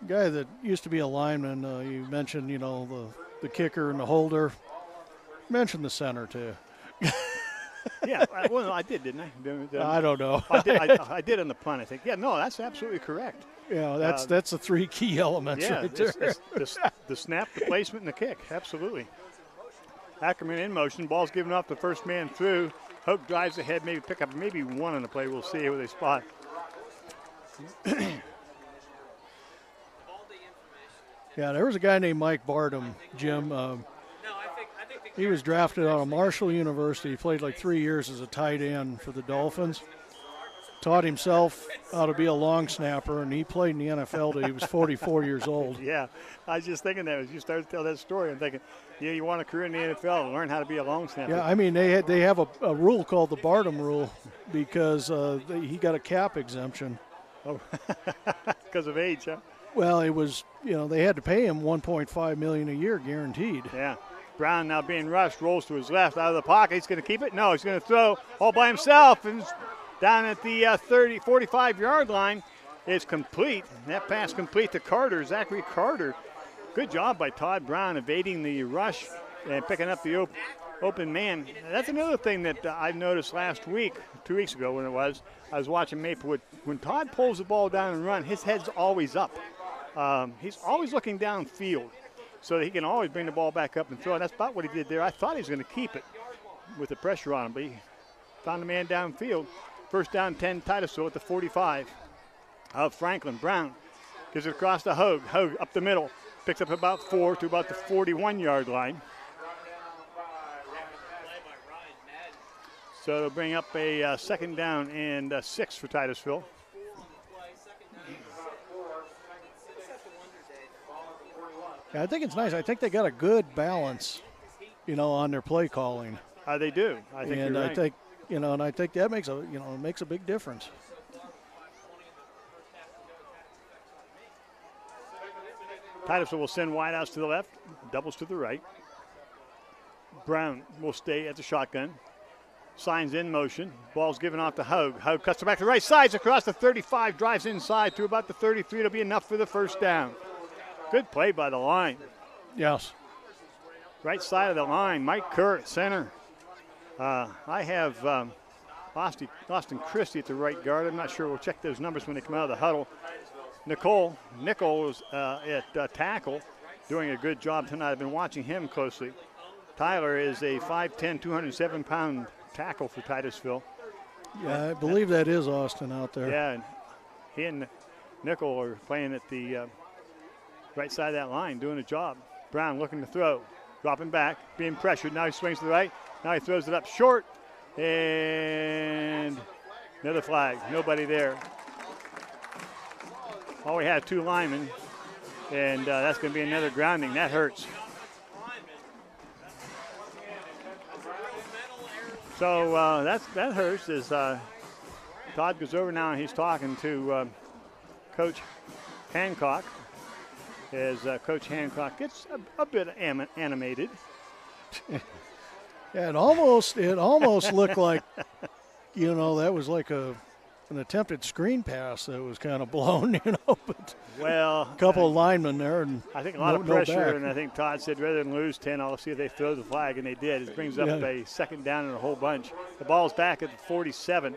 guy that used to be a lineman, you mentioned, the kicker and the holder. Mentioned the center too. Yeah, well, I did, didn't I? I don't know. I did on the punt, I think. Yeah, no, that's absolutely correct. Yeah, that's the 3 key elements right there. The snap, the placement, and the kick. Absolutely. Ackerman in motion. Ball's given up. The first man through. Hope drives ahead. Maybe pick up maybe one on the play. We'll see where they spot. Yeah, there was a guy named Mike Bardum, Jim. He was drafted out of Marshall University. He played like 3 years as a tight end for the Dolphins. Taught himself how to be a long snapper, and he played in the NFL till he was 44 years old. Yeah, I was just thinking that as you started to tell that story. I'm thinking, yeah, you want a career in the NFL, learn how to be a long snapper. Yeah, I mean, they have a rule called the Bardum rule because he got a cap exemption. Oh, because of age, huh? Well, it was, they had to pay him $1.5 million a year guaranteed. Yeah. Brown now being rushed, rolls to his left, out of the pocket. He's going to keep it? No, he's going to throw all by himself. And down at the 45-yard line. It's complete. That pass complete to Carter, Zachary Carter. Good job by Todd Brown evading the rush and picking up the open man. That's another thing that I noticed last week, 2 weeks ago when it was. I was watching Maplewood. When Todd pulls the ball down and run, his head's always up. He's always looking downfield so that he can always bring the ball back up and throw. And that's about what he did there. I thought he was going to keep it with the pressure on him, but he found the man downfield. First down 10, Titusville at the 45 of Franklin. Brown gives it across to Hogue. Hogue up the middle. Picks up about 4 to about the 41-yard line. So it'll bring up a second down and 6 for Titusville. Yeah, I think it's nice. I think they got a good balance, on their play calling. They do. I think and you're I right. think, and I think that makes a big difference. Titusville will send wideouts to the left, doubles to the right. Brown will stay at the shotgun. Signs in motion. Ball's given off to Hogue. Hogue cuts it back to the right side, across the 35, drives inside to about the 33. It'll be enough for the first down. Good play by the line. Yes. Right side of the line, Mike Kerr at center. I have Austin Christie at the right guard. I'm not sure. We'll check those numbers when they come out of the huddle. Nicole is at tackle, doing a good job tonight. I've been watching him closely. Tyler is a 5'10", 207-pound tackle for Titusville. Yeah, I believe that is Austin out there. Yeah, and he and Nickel are playing at the right side of that line, doing a job. Brown looking to throw, dropping back, being pressured. Now he swings to the right. Now he throws it up short, and another flag. Nobody there. All we had 2 linemen, and that's going to be another grounding. That hurts. So that hurts as Todd goes over now and he's talking to Coach Hancock as Coach Hancock gets a bit animated. Yeah, it almost looked like, that was like an attempted screen pass that was kind of blown, but well, a couple of linemen there. And I think a lot of pressure, and I think Todd said rather than lose 10, I'll see if they throw the flag, and they did. It brings up a second down and a whole bunch. The ball's back at the 47.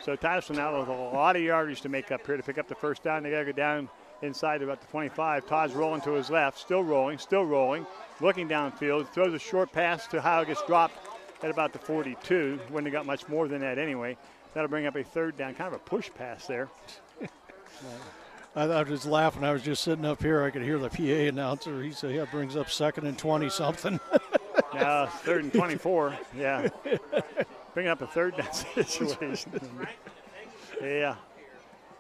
So Titusville now with a lot of yardage to make up here to pick up the first down. They got to go down inside about the 25. Todd's rolling to his left, still rolling, looking downfield. Throws a short pass to Howe, gets dropped at about the 42. Wouldn't have got much more than that anyway. That'll bring up a third down, kind of a push pass there. I was just laughing. I was just sitting up here. I could hear the PA announcer. He said, "Yeah, brings up 2nd and 20-something." Now 3rd and 24. Yeah, bring up a third down situation. Yeah.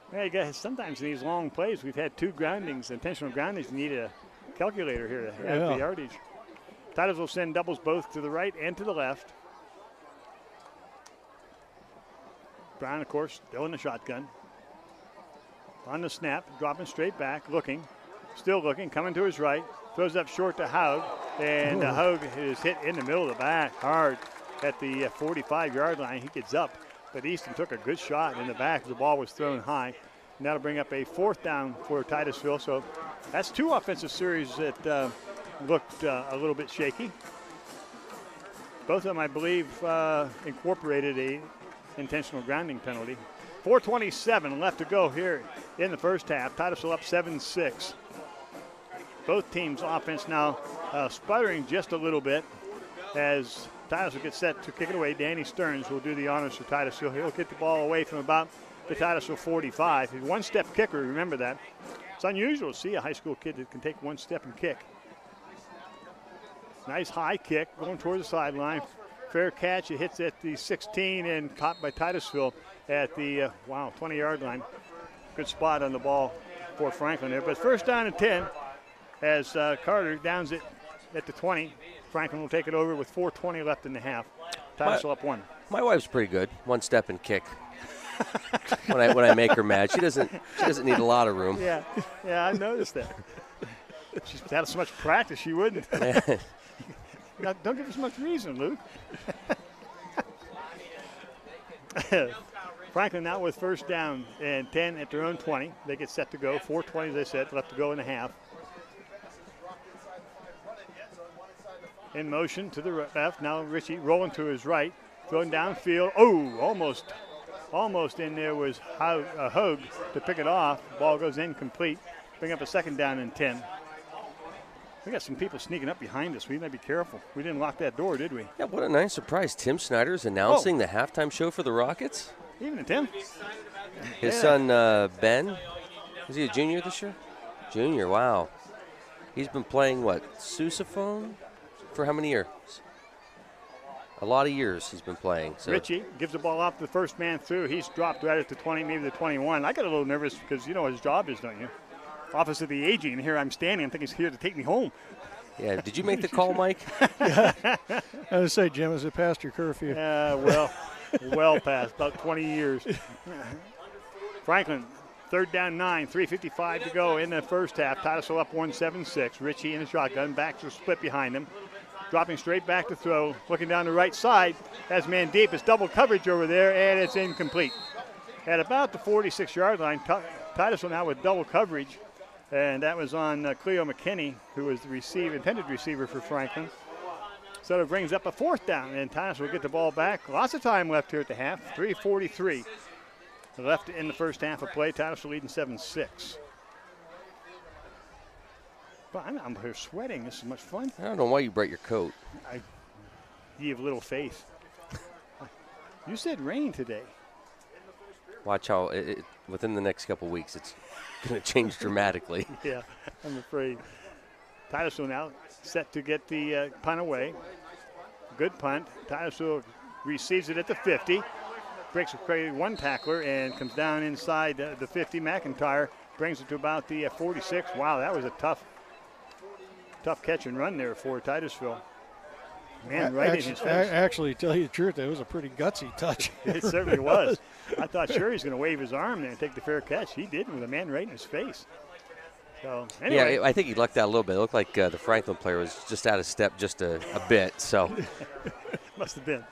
Hey guys, sometimes in these long plays, we've had 2 groundings, intentional groundings. You need a calculator here to add the yardage. Titusville will send doubles both to the right and to the left. Brown, of course, still in the shotgun. On the snap, dropping straight back, still looking, coming to his right. Throws up short to Hogue, and Hogue is hit in the middle of the back hard at the 45-yard line. He gets up, but Easton took a good shot in the back. The ball was thrown high, and that'll bring up a 4th down for Titusville. So that's 2 offensive series that looked a little bit shaky. Both of them, I believe, incorporated a intentional grounding penalty. 4:27 left to go here in the first half. Titusville up 7-6. Both teams' offense now sputtering just a little bit as Titusville gets set to kick it away. Danny Stearns will do the honors for Titusville. He'll get the ball away from about the Titusville 45. He's a one-step kicker, remember that. It's unusual to see a high school kid that can take 1 step and kick. Nice high kick going towards the sideline. Fair catch. It hits at the 16 and caught by Titusville at the 20-yard line. Good spot on the ball for Franklin there. But first down and 10 as Carter downs it at the 20. Franklin will take it over with 4:20 left in the half. Titusville up 1. My wife's pretty good. 1 step and kick. when I make her mad, she doesn't need a lot of room. Yeah, I noticed that. She's had so much practice, she wouldn't. Now, don't give us much reason, Luke. Franklin now with first down and 10 at their own 20. They get set to go. 4:20, as I said, left to go in the half. in motion to the left. Now Ritchie rolling to his right, throwing downfield. Oh, almost in there was Hogue to pick it off. Ball goes incomplete. Bring up a second down and 10. We got some people sneaking up behind us. We might be careful. We didn't lock that door, did we? Yeah, what a nice surprise. Tim Snyder's announcing the halftime show for the Rockets. Evening, Tim. His son, Ben, is he a junior this year? Junior, wow. He's been playing, sousaphone? For how many years? A lot of years he's been playing. So. Ritchie gives the ball off to the first man through. He's dropped right at the 20, maybe the 21. I got a little nervous because you know what his job is, don't you? Office of the Aging, and here I'm standing. I think he's here to take me home. Yeah, did you make the call, Mike? Yeah. I was say, Jim, is it past your curfew? Well past, about 20 years. Franklin, 3rd down 9, 3:55 to go in the first half. Titusville up 1-7-6. Ritchie in the shotgun, backs are split behind him. Dropping straight back to throw, looking down the right side. Has man deep. It's double coverage over there, and it's incomplete. At about the 46-yard line, Titusville now with double coverage. And that was on Cleo McKinney, who was the intended receiver for Franklin. So it brings up a 4th down, and Titusville will get the ball back. Lots of time left here at the half, 3:43 left in the first half of play. Titusville leading 7-6. Well, I'm here sweating. This is much fun. I don't know why you brought your coat. You have little faith. You said rain today. Watch how within the next couple weeks it's going to change dramatically. Yeah, I'm afraid. Titusville now set to get the punt away. Good punt. Titusville receives it at the 50. Breaks one tackler and comes down inside the 50. McIntyre brings it to about the 46. Wow, that was a tough catch and run there for Titusville. Man, right in his face. Actually, to tell you the truth, it was a pretty gutsy touch. It certainly was. I thought sure he's going to wave his arm there and take the fair catch. He didn't, with a man right in his face. So anyway. Yeah, I think he lucked out a little bit. It looked like the Franklin player was just out of step just a bit. So must have been.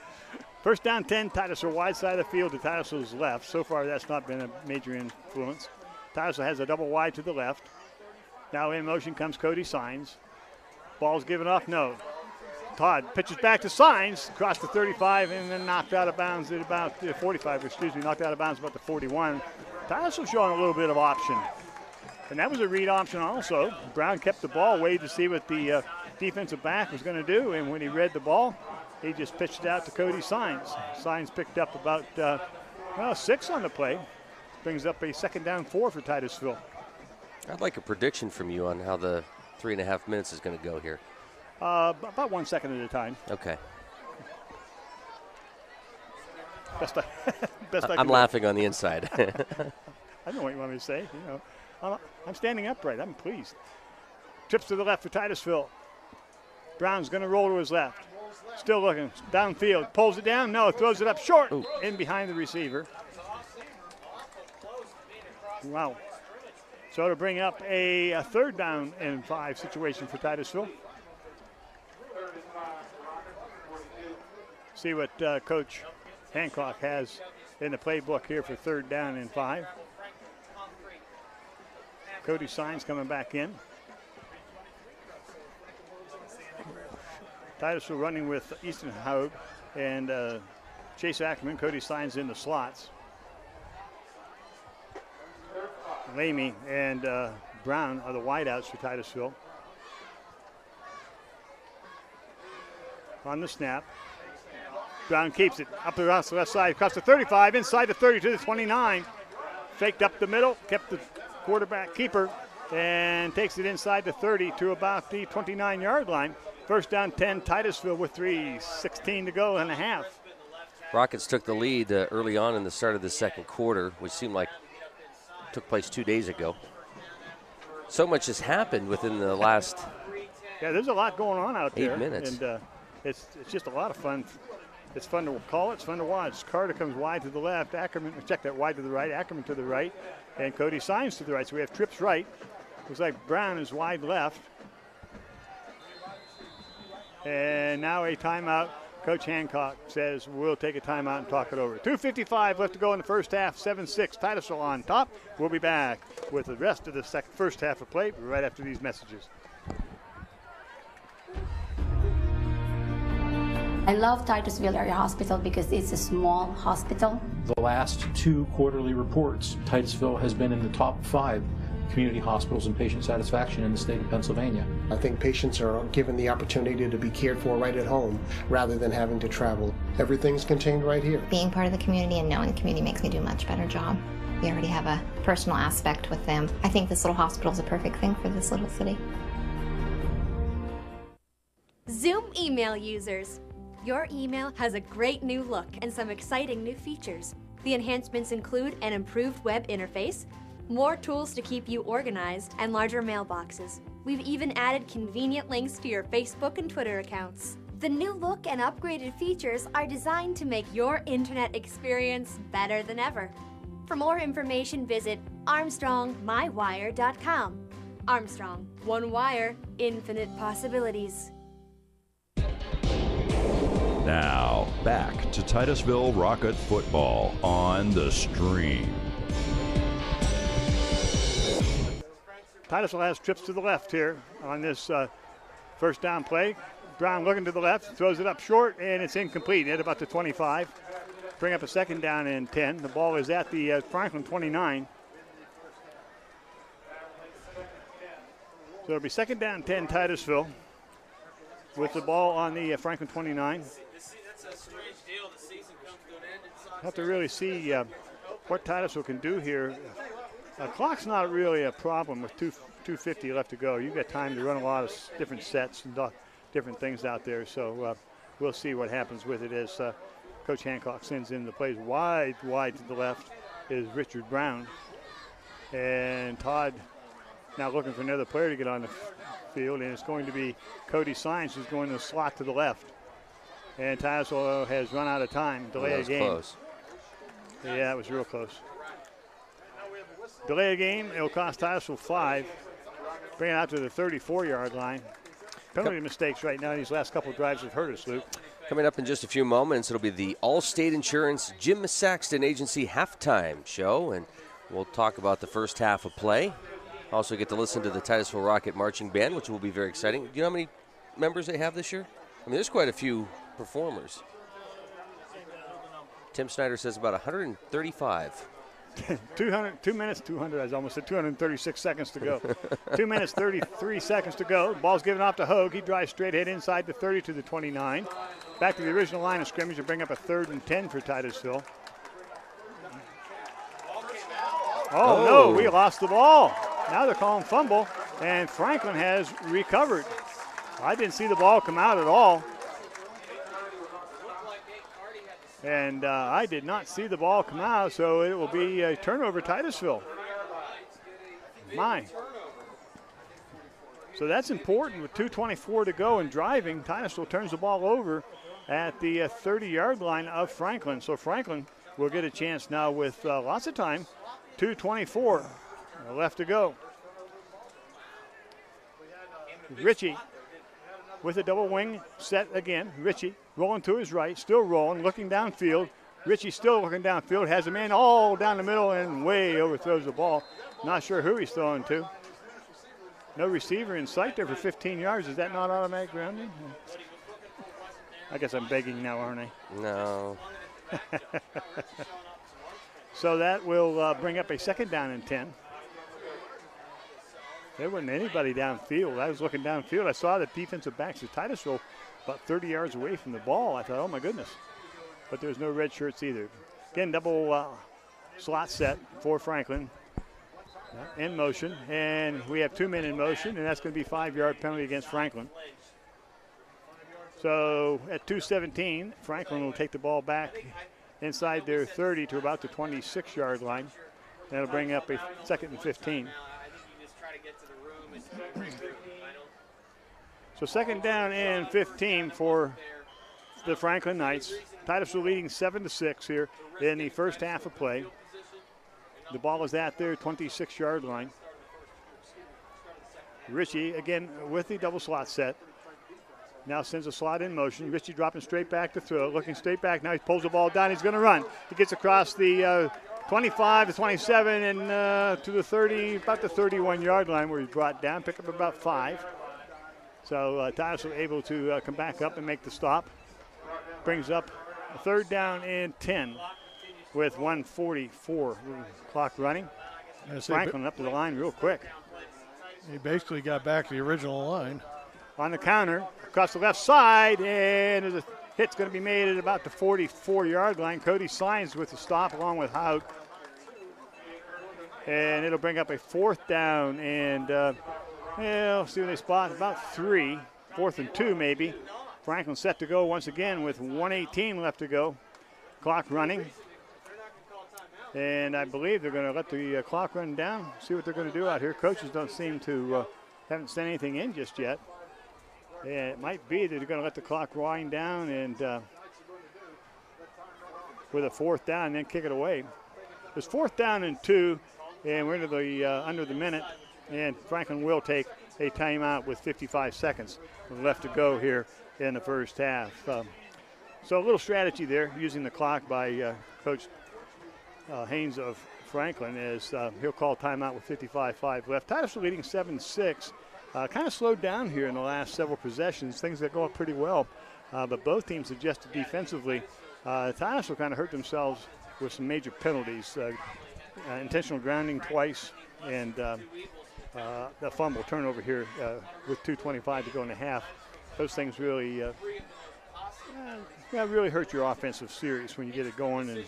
First down 10, Titusville wide side of the field to Titusville's left. So far, that's not been a major influence. Titusville has a double wide to the left. Now in motion comes Cody Signs. Ball's given off, no. Todd pitches back to Signs, across the 35, and then knocked out of bounds at about the 45, knocked out of bounds about the 41. Titusville showing a little bit of option. And that was a read option also. Brown kept the ball, waited to see what the defensive back was going to do, and when he read the ball, he just pitched it out to Cody Signs. Signs picked up about 6 on the play. Brings up a 2nd down 4 for Titusville. I'd like a prediction from you on how the 3.5 minutes is going to go here. About 1 second at a time. Okay. Best I can I'm laughing on the inside. I know what you want me to say. You know, I'm standing upright. I'm pleased. Trips to the left for Titusville. Brown's going to roll to his left. Still looking downfield. Pulls it down. No, throws it up short. Ooh. In behind the receiver. Wow. So to bring up a 3rd down and 5 situation for Titusville. See what Coach Hancock has in the playbook here for 3rd down and 5. Cody Signs coming back in. Titusville running with Easton Hogue and Chase Ackerman. Cody Signs in the slots. Lamy and Brown are the wideouts for Titusville. On the snap. Brown keeps it up across the left side, across the 35, inside the 30 to the 29. Faked up the middle, kept the quarterback keeper, and takes it inside the 30 to about the 29-yard line. First down 10, Titusville with 3:16 to go and a half. Rockets took the lead early on in the start of the second quarter, which seemed like took place 2 days ago. So much has happened within the last Yeah, there's a lot going on out there. 8 minutes. And it's just a lot of fun. It's fun to call, it's fun to watch. Carter comes wide to the left, Ackerman, check that wide to the right, Ackerman to the right, and Cody Signs to the right. So we have trips right. Looks like Brown is wide left. And now a timeout. Coach Hancock says we'll take a timeout and talk it over. 2:55 left to go in the first half, 7-6. Titusville on top. We'll be back with the rest of the first half of play right after these messages. I love Titusville Area Hospital because it's a small hospital. The last 2 quarterly reports, Titusville has been in the top 5 community hospitals and patient satisfaction in the state of Pennsylvania. I think patients are given the opportunity to be cared for right at home rather than having to travel. Everything's contained right here. Being part of the community and knowing the community makes me do a much better job. We already have a personal aspect with them. I think this little hospital is a perfect thing for this little city. Zoom email users. Your email has a great new look and some exciting new features. The enhancements include an improved web interface, more tools to keep you organized, and larger mailboxes. We've even added convenient links to your Facebook and Twitter accounts. The new look and upgraded features are designed to make your internet experience better than ever. For more information, visit ArmstrongMyWire.com. Armstrong, one wire, infinite possibilities. Now, back to Titusville Rocket football on the Stream. Titusville has trips to the left here on this first down play. Brown looking to the left, throws it up short, and it's incomplete at about the 25. Bring up a second down and 10. The ball is at the Franklin 29. So it'll be second down 10 Titusville with the ball on the Franklin 29. Have to really see what Titusville can do here. Clock's not really a problem with 2:50 left to go. You've got time to run a lot of different sets and different things out there. So we'll see what happens with it as Coach Hancock sends in the plays wide to the left is Richard Brown. And Todd now looking for another player to get on the field, and it's going to be Cody Sines who's going to slot to the left. And Titusville has run out of time. Delay of game. Close. Yeah, it was real close. Delay of game, it'll cost Titusville 5. Bring it out to the 34-yard line. Penalty mistakes right now in these last couple of drives have hurt us, Luke. Coming up in just a few moments, it'll be the Allstate Insurance Jim Saxton Agency halftime show, and we'll talk about the first half of play. Also get to listen to the Titusville Rocket Marching Band, which will be very exciting. Do you know how many members they have this year? I mean, there's quite a few performers. Tim Snyder says about 135. 2 minutes, 200, I almost said 236 seconds to go. 2 minutes, 33 seconds to go. Ball's given off to Hogue. He drives straight ahead inside the 30 to the 29. Back to the original line of scrimmage to bring up a 3rd and 10 for Titusville. Oh, no, we lost the ball. Now they're calling fumble, and Franklin has recovered. I didn't see the ball come out at all. And I did not see the ball come out, so it will be a turnover Titusville. My. So that's important with 2:24 to go and driving. Titusville turns the ball over at the 30-yard line of Franklin. So Franklin will get a chance now with lots of time. 2:24 left to go. Ritchie with a double wing set again. Ritchie rolling to his right, still rolling, looking downfield. Ritchie still looking downfield, has a man all down the middle and way overthrows the ball. Not sure who he's throwing to. No receiver in sight there for 15 yards. Is that not automatic grounding? I guess I'm begging now, aren't I? No. So that will bring up a second down and 10. There wasn't anybody downfield. I was looking downfield. I saw the defensive backs of Titusville about 30 yards away from the ball. I thought, oh, my goodness. But there's no red shirts either. Again, double slot set for Franklin in motion. And we have 2 men in motion, and that's going to be 5-yard penalty against Franklin. So at 2:17, Franklin will take the ball back inside their 30 to about the 26-yard line. That'll bring up a 2nd and 15. So 2nd down and 15 for the Franklin Knights. Titusville leading 7-6 here in the first half of play. The ball is at their 26-yard line. Ritchie again with the double slot set. Now sends a slot in motion. Ritchie dropping straight back to throw, looking straight back. Now he pulls the ball down. He's going to run. He gets across the 25 to 27 and to the 30, about the 31-yard line where he's brought down, pick up about 5. So Titusville able to come back up and make the stop. brings up a 3rd down and 10 with 1:44 clock running. Franklin up to the line real quick. He basically got back to the original line. On the counter, across the left side, and there's a hit's going to be made at about the 44-yard line. Cody Signs with the stop along with Hout. And it'll bring up a 4th down, and we'll see what they spot. About 3, 4th and 2 maybe. Franklin set to go once again with 1:18 left to go. Clock running. And I believe they're going to let the clock run down, see what they're going to do out here. Coaches don't seem to, haven't sent anything in just yet. And it might be that they're going to let the clock wind down and with a 4th down and then kick it away. It's 4th down and 2, and we're into the under the minute, and Franklin will take a timeout with 55 seconds left to go here in the first half. So a little strategy there using the clock by Coach Haynes of Franklin as he'll call timeout with 55:5 left. Titusville leading 7-6. Kind of slowed down here in the last several possessions. Things that go up pretty well, but both teams adjusted defensively. Titusville kind of hurt themselves with some major penalties. Intentional grounding twice, and the fumble turnover here with 2:25 to go in the half. Those things really really hurt your offensive series when you get it going. And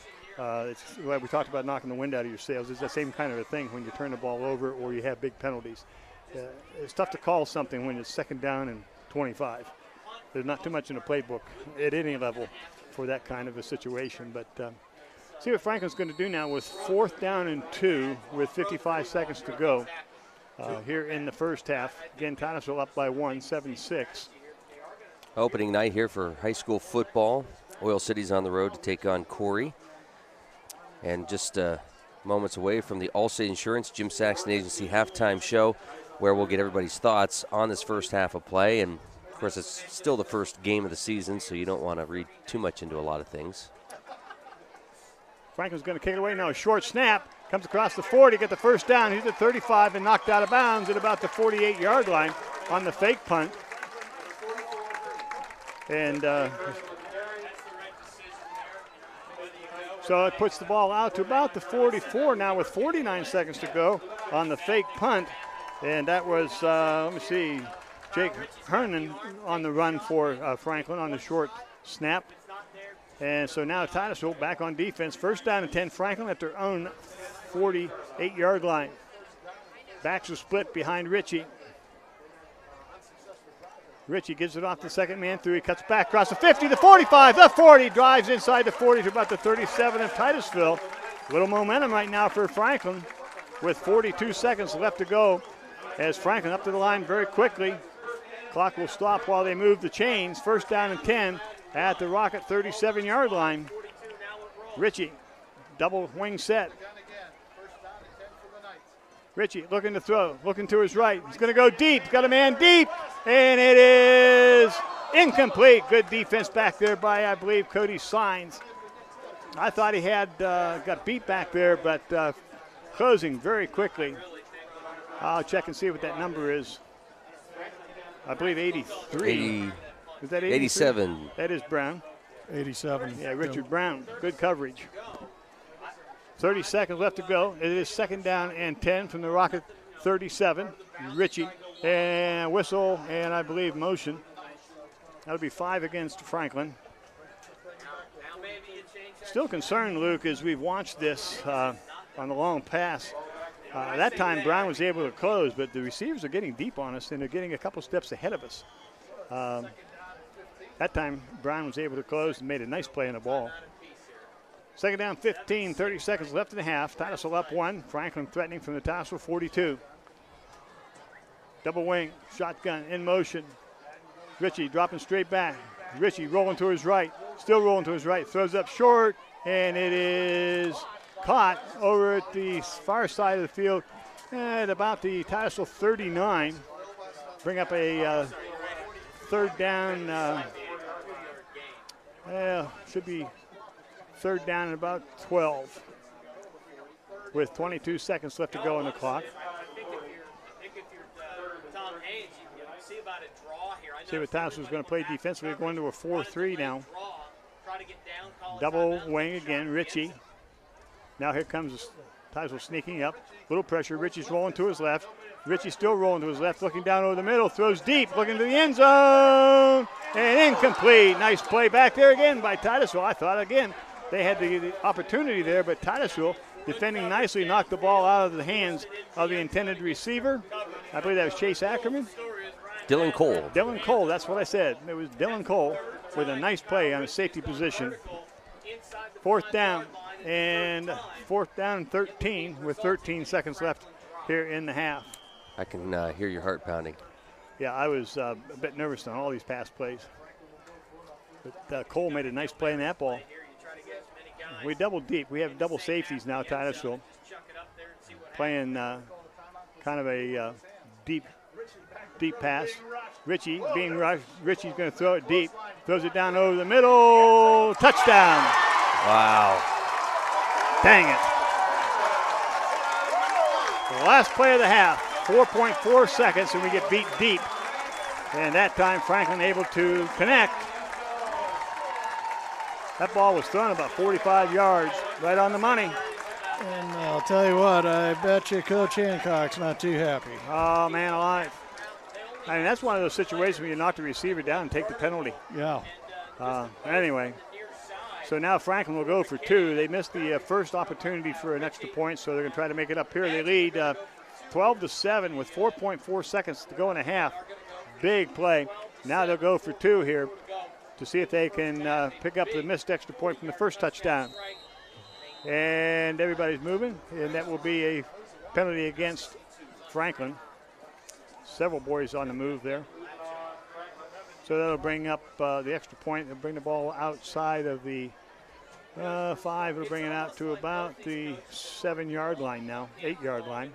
it's like we talked about knocking the wind out of your sails. It's the same kind of a thing when you turn the ball over or you have big penalties. It's tough to call something when it's 2nd down and 25. There's not too much in the playbook at any level for that kind of a situation. But see what Franklin's going to do now with 4th down and 2 with 55 seconds to go here in the first half. Again, Titusville up by 1, 7-6. Opening night here for high school football. Oil City's on the road to take on Corey. And just moments away from the Allstate Insurance Jim Saxon Agency halftime show, where we'll get everybody's thoughts on this first half of play. And, of course, it's still the first game of the season, so you don't want to read too much into a lot of things. Franklin's going to kick it away now. A short snap. Comes across the 40, get the first down. He's at 35 and knocked out of bounds at about the 48-yard line on the fake punt. And so it puts the ball out to about the 44 now with 49 seconds to go on the fake punt. And that was, let me see, Jake Hernan on the run for Franklin on the short snap. And so now Titusville back on defense. 1st down and 10, Franklin at their own 48-yard line. Backs are split behind Ritchie. Ritchie gives it off the second man through. He cuts back across the 50, the 45, the 40, drives inside the 40 to about the 37 of Titusville. Little momentum right now for Franklin with 42 seconds left to go as Franklin up to the line very quickly. Clock will stop while they move the chains. 1st down and 10 at the Rocket 37-yard line. Ritchie, double wing set. Ritchie looking to throw, looking to his right. He's going to go deep. He's got a man deep, and it is incomplete. Good defense back there by, I believe, Cody Signs. I thought he had got beat back there, but closing very quickly. I'll check and see what that number is. I believe 83. Is that 83? 87. That is Brown. 87. Yeah, Richard Brown. Good coverage. 30 seconds left to go. It is 2nd down and 10 from the Rocket 37. Ritchie and whistle and I believe motion. That'll be 5 against Franklin. Still concerned, Luke, as we've watched this on the long pass. That time Brown was able to close, but the receivers are getting deep on us and they're getting a couple steps ahead of us. That time Brown was able to close and made a nice play on the ball. 2nd down, 15, 30 seconds left in the half. Titusville up 1. Franklin threatening from the Titusville 42. Double wing, shotgun in motion. Ritchie dropping straight back. Ritchie rolling to his right, still rolling to his right. Throws up short, and it is caught over at the far side of the field at about the Titusville 39. Bring up a 3rd down. Should be 3rd down and about 12 with 22 seconds left to go on the clock. See what Titusville's going to play defensively, going to a 4-3 now. Double wing again, Ritchie. Now here comes Titusville sneaking up. Little pressure. Ritchie's rolling to his left. Ritchie still rolling to his left, looking down over the middle, throws deep, looking to the end zone, and incomplete. Nice play back there again by Titusville. I thought, again, they had the opportunity there, but Titusville, defending nicely, knocked the ball out of the hands of the intended receiver. I believe that was Chase Ackerman. Dylan Cole. Dylan Cole, that's what I said. It was Dylan Cole with a nice play on a safety position. Fourth down and 13 with 13 seconds left here in the half. I can hear your heart pounding. Yeah, I was a bit nervous on all these pass plays. But Cole made a nice play in that ball. We doubled deep. We have double safeties now, Titusville. Playing kind of a deep pass. Ritchie being rushed. Ritchie's going to throw it deep. Throws it down over the middle. Touchdown. Wow. Dang it. The last play of the half. 4.4 seconds, and we get beat deep. And that time, Franklin able to connect. That ball was thrown about 45 yards, right on the money. And I'll tell you what, I bet you Coach Hancock's not too happy. Oh, man alive. I mean, that's one of those situations where you knock the receiver down and take the penalty. Yeah. Anyway, so now Franklin will go for two. They missed the first opportunity for an extra point, so they're going to try to make it up here. They lead 12-7 with 4.4 seconds to go in a half. Big play. Now they'll go for two here to see if they can pick up the missed extra point from the first touchdown. And everybody's moving, and that will be a penalty against Franklin. Several boys on the move there. So that'll bring up the extra point. They'll bring the ball outside of the 5. It'll bring it out to about the 7-yard line now, 8-yard line.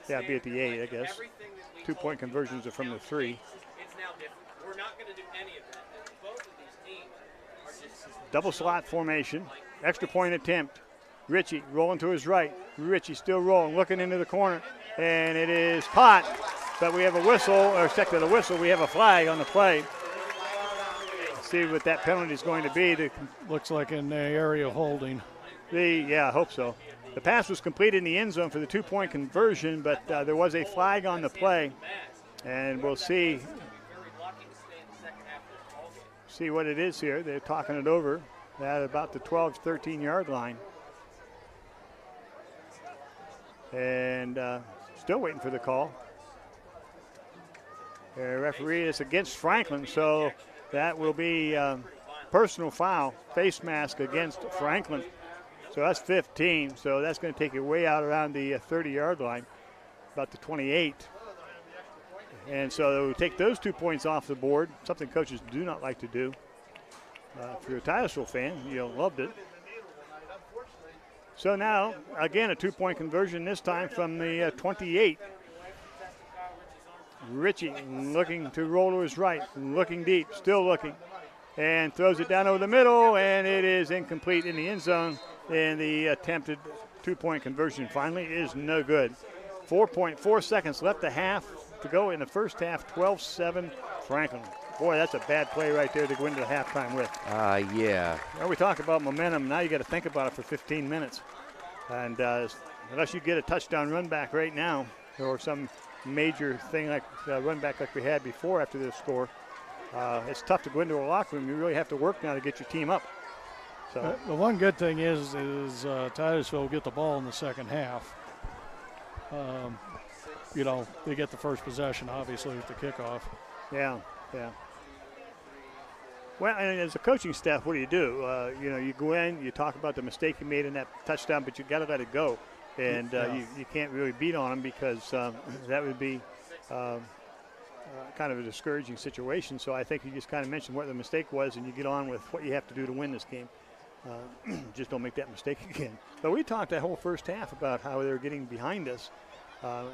Yeah, it'd be at the 8, I guess. 2-point conversions are from the 3. Double slot formation. Extra point attempt. Ritchie rolling to his right. Ritchie still rolling, looking into the corner. And it is caught. But we have a whistle, or check to the whistle. We have a flag on the play. Let's see what that penalty is going to be. Looks like an area of holding. Yeah, I hope so. The pass was completed in the end zone for the 2-point conversion, but there was a flag on the play. And we'll see what it is here. They're talking it over at about the 12, 13-yard line. And still waiting for the call. Referee is against Franklin, so that will be personal foul, face mask against Franklin. So that's 15, so that's going to take it way out around the 30-yard line, about the 28. And so they'll take those 2 points off the board, something coaches do not like to do. If you're a Titusville fan, you'll loved it. So now, again, a 2-point conversion, this time from the 28. Ritchie looking to roll to his right, looking deep, still looking, and throws it down over the middle, and it is incomplete in the end zone. And the attempted 2-point conversion finally is no good. 4.4 seconds left to go in the first half, 12-7 Franklin. Boy, that's a bad play right there to go into the halftime with. Yeah. Well, we talk about momentum. Now you got to think about it for 15 minutes. And unless you get a touchdown run back right now or some major thing like run back like we had before after this score, it's tough to go into a locker room. You really have to work now to get your team up. So the one good thing is Titusville will get the ball in the second half. They get the first possession, obviously, with the kickoff. Yeah. Well, and as a coaching staff, what do? You go in, you talk about the mistake you made in that touchdown, but you got to let it go. And you can't really beat on them because that would be kind of a discouraging situation. So I think you just kind of mentioned what the mistake was, and you get on with what you have to do to win this game. Just don't make that mistake again. But we talked that whole first half about how they were getting behind us.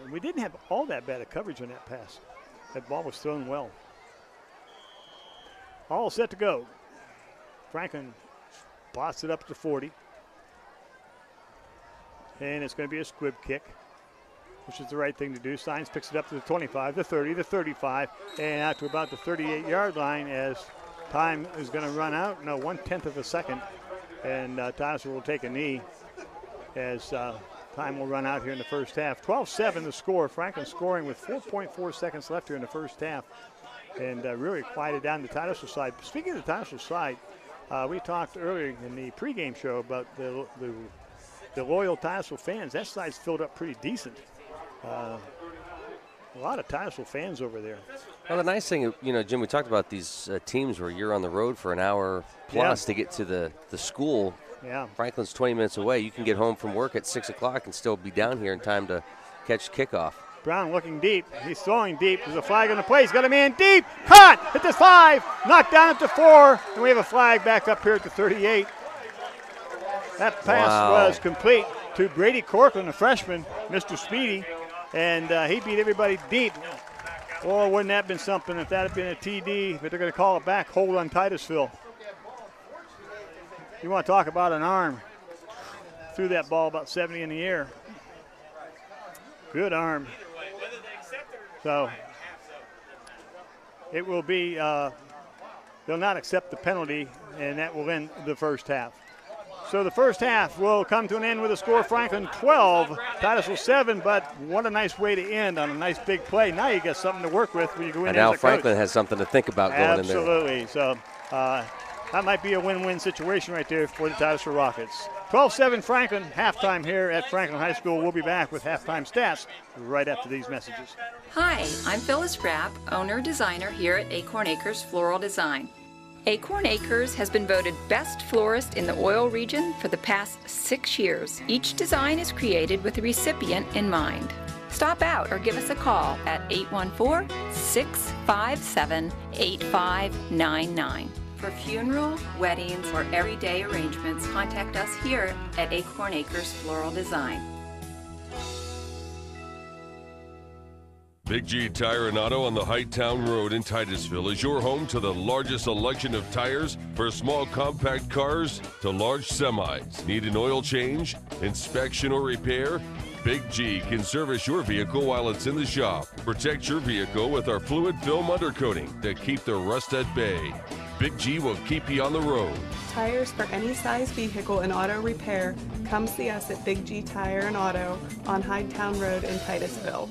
We didn't have all that bad of coverage on that pass. That ball was thrown well. All set to go. Franklin spots it up to 40. And it's going to be a squib kick, which is the right thing to do. Sines picks it up to the 25, the 30, the 35, and out to about the 38-yard line as time is going to run out. No, 1/10 of a second. And Titusville will take a knee as time will run out here in the first half. 12-7 the score. Franklin scoring with 4.4 seconds left here in the first half. And really quieted down the Titusville side. Speaking of the Titusville side, we talked earlier in the pregame show about the loyal Titusville fans. That side's filled up pretty decent. A lot of Titusville fans over there. Well, the nice thing, Jim, we talked about these teams where you're on the road for an hour plus to get to the school. Yeah. Franklin's 20 minutes away. You can get home from work at 6 o'clock and still be down here in time to catch kickoff. Brown looking deep. He's throwing deep. There's a flag on the play. He's got a man deep. Caught at the 5. Knocked down at the 4. And we have a flag back up here at the 38. That pass was complete to Brady Corcoran, a freshman, Mr. Speedy. And he beat everybody deep. Oh, wouldn't that have been something if that had been a TD, but they're going to call it back. Hold on Titusville. You want to talk about an arm. Threw that ball about 70 in the air. Good arm. So it will be, they'll not accept the penalty, and that will end the first half. So the first half will come to an end with a score: Franklin 12, Titusville 7. But what a nice way to end on a nice big play. Now you got something to work with when you go in. And as now a Franklin coach. has something to think about going in there. Absolutely. So that might be a win-win situation right there for the Titusville Rockets. 12-7 Franklin, halftime here at Franklin High School. We'll be back with halftime stats right after these messages. Hi, I'm Phyllis Rapp, owner-designer here at Acorn Acres Floral Design. Acorn Acres has been voted Best Florist in the Oil region for the past 6 years. Each design is created with the recipient in mind. Stop out or give us a call at 814-657-8599. For funeral, weddings, or everyday arrangements, contact us here at Acorn Acres Floral Design. Big G Tire and Auto on the Hightown Road in Titusville is your home to the largest selection of tires for small compact cars to large semis. Need an oil change, inspection, or repair? Big G can service your vehicle while it's in the shop. Protect your vehicle with our fluid film undercoating to keep the rust at bay. Big G will keep you on the road. Tires for any size vehicle and auto repair. Come see us at Big G Tire and Auto on Hightown Road in Titusville.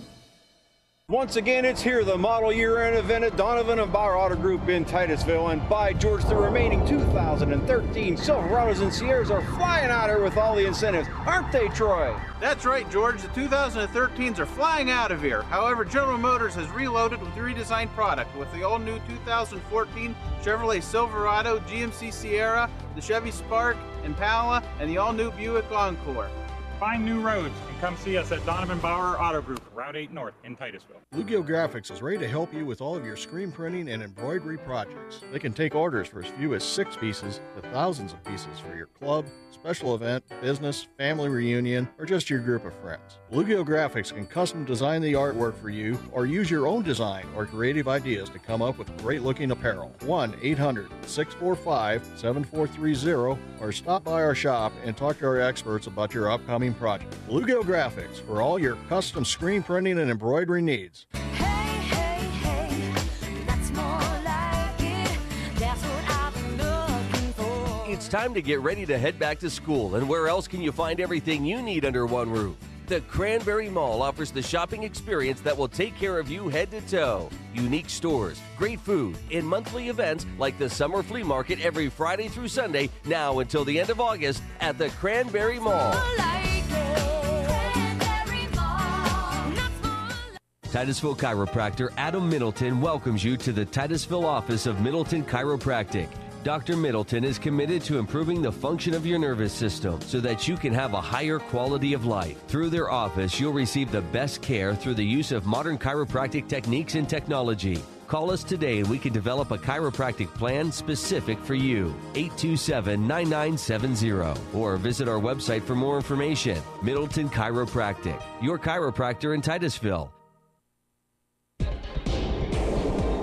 Once again, it's here, the model year-end event at Donovan and Bauer Auto Group in Titusville. And by George, the remaining 2013 Silverados and Sierras are flying out here with all the incentives. Aren't they, Troy? That's right, George. The 2013s are flying out of here. However, General Motors has reloaded with redesigned product with the all-new 2014 Chevrolet Silverado, GMC Sierra, the Chevy Spark, Impala, and the all-new Buick Encore. Find new roads and come see us at Donovan Bauer Auto Group, Route 8 North in Titusville. Bluegill Graphics is ready to help you with all of your screen printing and embroidery projects. They can take orders for as few as 6 pieces to thousands of pieces for your club, special event, business, family reunion, or just your group of friends. Bluegill Graphics can custom design the artwork for you or use your own design or creative ideas to come up with great-looking apparel. 1-800-645-7430 or stop by our shop and talk to our experts about your upcoming project. Bluegill Graphics for all your custom screen printing and embroidery needs. It's time to get ready to head back to school, and where else can you find everything you need under one roof? The Cranberry Mall offers the shopping experience that will take care of you head to toe. Unique stores, great food, and monthly events like the Summer Flea Market every Friday through Sunday, now until the end of August at the Cranberry Mall. Titusville chiropractor Adam Middleton welcomes you to the Titusville office of Middleton Chiropractic. Dr. Middleton is committed to improving the function of your nervous system so that you can have a higher quality of life. Through their office, you'll receive the best care through the use of modern chiropractic techniques and technology. Call us today and we can develop a chiropractic plan specific for you. 827-9970 or visit our website for more information. Middleton Chiropractic, your chiropractor in Titusville.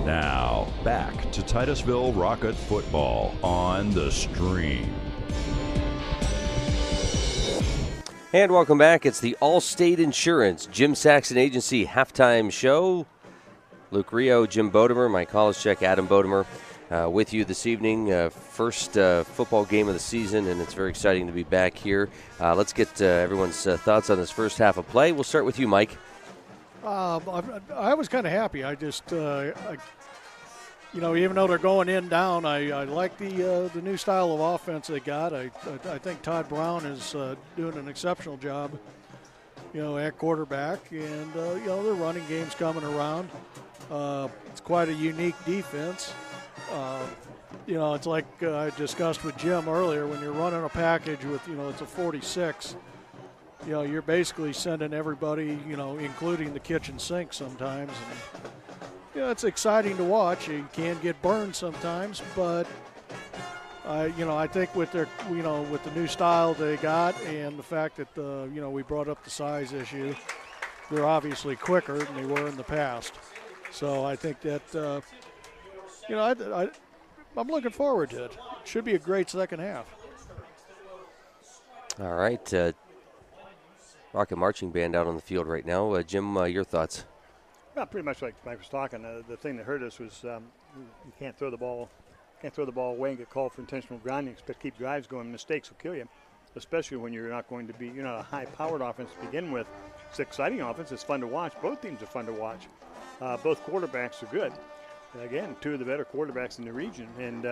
Now, back to Titusville Rocket football on the stream. And welcome back. It's the Allstate Insurance Jim Saxon Agency halftime show. Luke Rio, Jim Bodemer, my college check Adam Bodemer. with you this evening. First football game of the season, and it's very exciting to be back here. Let's get everyone's thoughts on this first half of play. We'll start with you, Mike. I was kind of happy. I just, even though they're going in down, I like the new style of offense they got. I think Todd Brown is doing an exceptional job, at quarterback, and their running game's coming around. It's quite a unique defense. It's like I discussed with Jim earlier, when you're running a package with, it's a 46, you're basically sending everybody, including the kitchen sink sometimes. And, it's exciting to watch. You can get burned sometimes, but, I think with their, with the new style they got and the fact that, we brought up the size issue, they're obviously quicker than they were in the past. So I think that, I'm looking forward to it. Should be a great second half. All right. Rocket Marching Band out on the field right now. Jim, your thoughts? Well, pretty much like Mike was talking. The thing that hurt us was you can't throw the ball away and get called for intentional grounding. Expect to keep drives going. Mistakes will kill you, especially when you're not a high-powered offense to begin with. It's an exciting offense. It's fun to watch. Both teams are fun to watch. Both quarterbacks are good. Again, two of the better quarterbacks in the region, and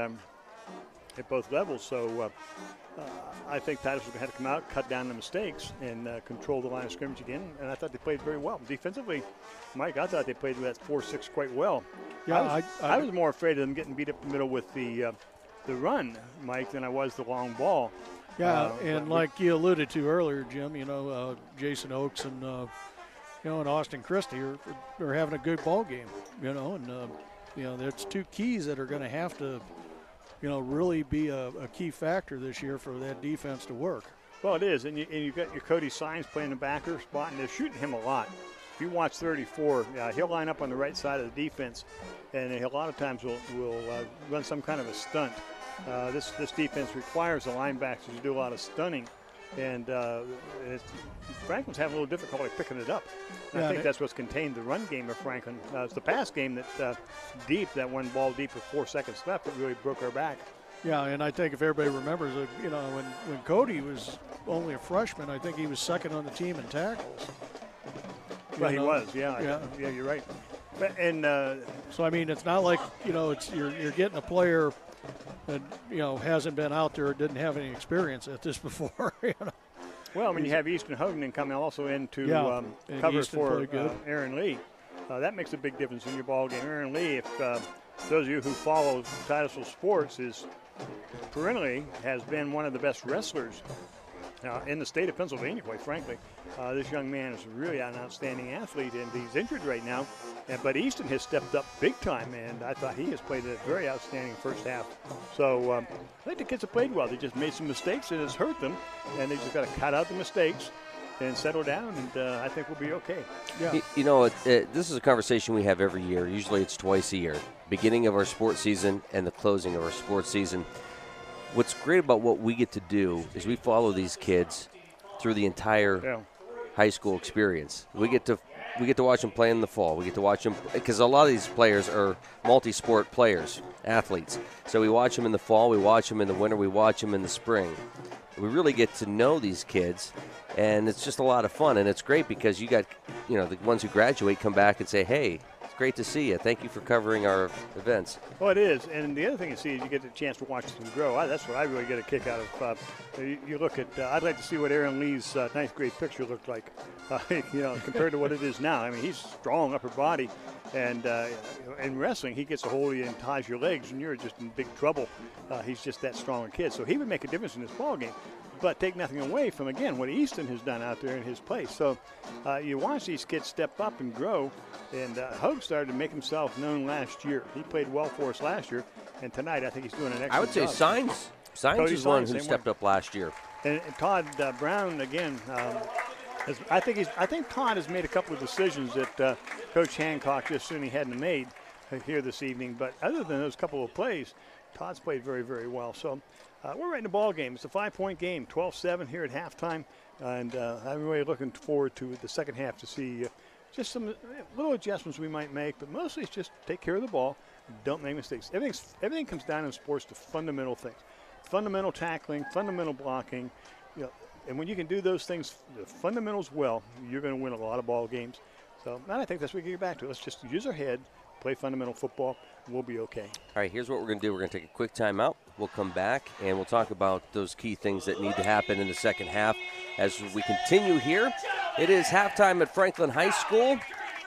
at both levels. So I think Titusville had to come out, cut down the mistakes, and control the line of scrimmage again. And I thought they played very well. Defensively, Mike, I thought they played that 4-6 quite well. Yeah, I was more afraid of them getting beat up the middle with the run, Mike, than I was the long ball. Yeah, and like you alluded to earlier, Jim, Jason Oakes and and Austin Christie are having a good ball game, and there's two keys that are going to have to, really be a key factor this year for that defense to work. Well, it is, and you've got your Cody Sines playing the backer spot, and they're shooting him a lot. If you watch 34, he'll line up on the right side of the defense, and a lot of times will run some kind of a stunt. This defense requires the linebackers to do a lot of stunning, and Franklin's having a little difficulty picking it up. I think that's what's contained the run game of Franklin. It's the pass game that one ball deep with 4 seconds left that really broke our back. Yeah, and I think if everybody remembers, when Cody was only a freshman, I think he was second on the team in tackles. Well, he was, yeah, you're right. And so I mean, it's not like you're getting a player that hasn't been out there or didn't have any experience at this before. Well, when you have Easton Hogan coming also in to cover Easton for Aaron Lee, that makes a big difference in your ball game. Aaron Lee, if those of you who follow Titusville sports, perennially has been one of the best wrestlers in the state of Pennsylvania, quite frankly. This young man is really an outstanding athlete, and he's injured right now. But Easton has stepped up big time, and I thought he has played a very outstanding first half. So I think the kids have played well. They just made some mistakes, and it's hurt them, and they just got to cut out the mistakes and settle down, and I think we'll be okay. Yeah. This is a conversation we have every year. Usually it's twice a year, beginning of our sports season and the closing of our sports season. What's great about what we get to do is we follow these kids through the entire high school experience. We get to watch them play in the fall. We get to watch them because a lot of these players are multi-sport players, athletes. So we watch them in the fall, we watch them in the winter, we watch them in the spring. We really get to know these kids, and it's just a lot of fun. And it's great because you got, the ones who graduate come back and say, hey, it's great to see you. Thank you for covering our events. Well, it is. And the other thing you see is you get the chance to watch them grow. That's what I really get a kick out of. You look at, I'd like to see what Aaron Lee's ninth grade picture looked like, compared to what it is now. I mean, he's strong upper body. And in wrestling, he gets a hold of you and ties your legs, and you're just in big trouble. He's just that strong a kid. So he would make a difference in this ball game. But take nothing away from, again, what Easton has done out there in his place. So you watch these kids step up and grow. And Hogue started to make himself known last year. He played well for us last year. And tonight, I think he's doing an excellent job. I would say Sines is one who stepped up last year. And Todd Brown, again, I think Todd has made a couple of decisions that Coach Hancock just assumed he hadn't made here this evening. But other than those couple of plays, Todd's played very, very well. So we're right in the ball game. It's a 5-point game, 12-7 here at halftime. And I'm really looking forward to the second half to see just some little adjustments we might make. But mostly it's just take care of the ball, Don't make mistakes. Everything comes down in sports to fundamental things. Fundamental tackling, fundamental blocking. And when you can do those things, the fundamentals well, you're going to win a lot of ball games. So I think that's what we get back to. Let's just use our head, play fundamental football, and we'll be okay. All right, here's what we're going to do. We're going to take a quick timeout. We'll come back, and we'll talk about those key things that need to happen in the second half as we continue here. It is halftime at Franklin High School,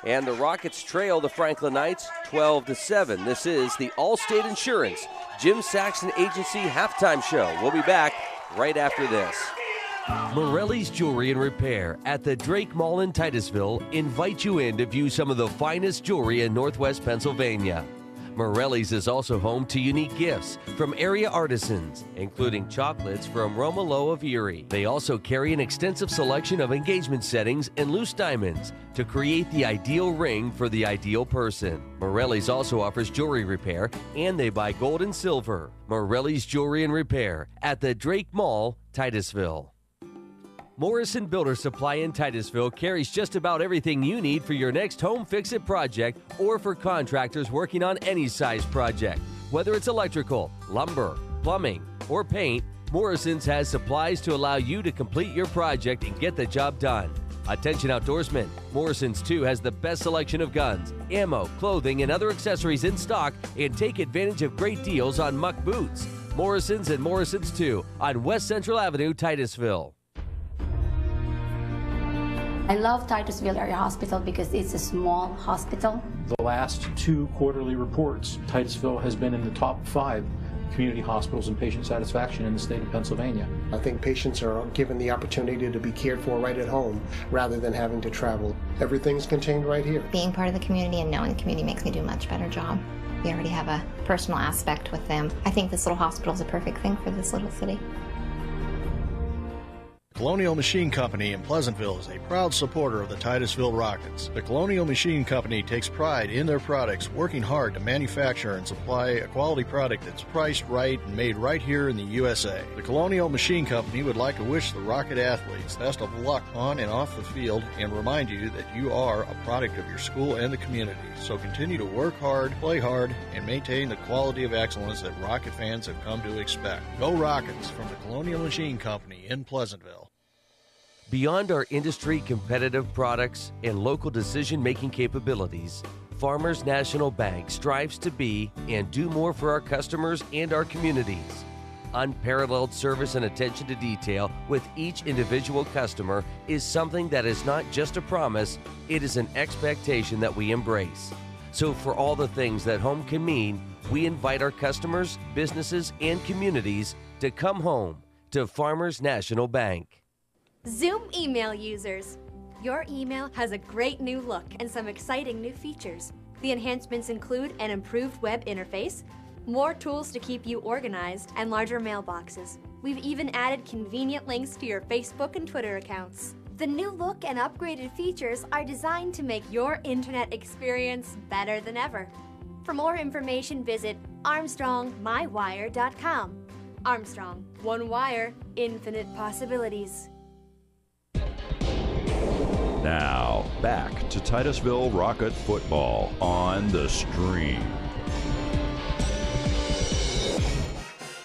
and the Rockets trail the Franklin Knights 12-7. This is the Allstate Insurance Jim Saxon Agency halftime show. We'll be back right after this. Morelli's Jewelry and Repair at the Drake Mall in Titusville invite you in to view some of the finest jewelry in Northwest Pennsylvania. Morelli's is also home to unique gifts from area artisans, including chocolates from Romolo of Erie. They also carry an extensive selection of engagement settings and loose diamonds to create the ideal ring for the ideal person. Morelli's also offers jewelry repair, and they buy gold and silver. Morelli's Jewelry and Repair at the Drake Mall, Titusville. Morrison Builder Supply in Titusville carries just about everything you need for your next home fix-it project or for contractors working on any size project. Whether it's electrical, lumber, plumbing, or paint, Morrison's has supplies to allow you to complete your project and get the job done. Attention outdoorsmen, Morrison's too has the best selection of guns, ammo, clothing, and other accessories in stock, and take advantage of great deals on muck boots. Morrison's and Morrison's too on West Central Avenue, Titusville. I love Titusville Area Hospital because it's a small hospital. The last 2 quarterly reports, Titusville has been in the top 5 community hospitals and patient satisfaction in the state of Pennsylvania. I think patients are given the opportunity to be cared for right at home rather than having to travel. Everything's contained right here. Being part of the community and knowing the community makes me do a much better job. We already have a personal aspect with them. I think this little hospital is a perfect thing for this little city. Colonial Machine Company in Pleasantville is a proud supporter of the Titusville Rockets. The Colonial Machine Company takes pride in their products, working hard to manufacture and supply a quality product that's priced right and made right here in the USA. The Colonial Machine Company would like to wish the Rocket athletes best of luck on and off the field and remind you that you are a product of your school and the community. So continue to work hard, play hard, and maintain the quality of excellence that Rocket fans have come to expect. Go Rockets from the Colonial Machine Company in Pleasantville. Beyond our industry competitive products and local decision-making capabilities, Farmers National Bank strives to be and do more for our customers and our communities. Unparalleled service and attention to detail with each individual customer is something that is not just a promise, it is an expectation that we embrace. So for all the things that home can mean, we invite our customers, businesses, and communities to come home to Farmers National Bank. Zoom email users. Your email has a great new look and some exciting new features. The enhancements include an improved web interface, more tools to keep you organized, and larger mailboxes. We've even added convenient links to your Facebook and Twitter accounts. The new look and upgraded features are designed to make your internet experience better than ever. For more information, visit ArmstrongMyWire.com. Armstrong, one wire, infinite possibilities. Now, back to Titusville Rocket football on the stream.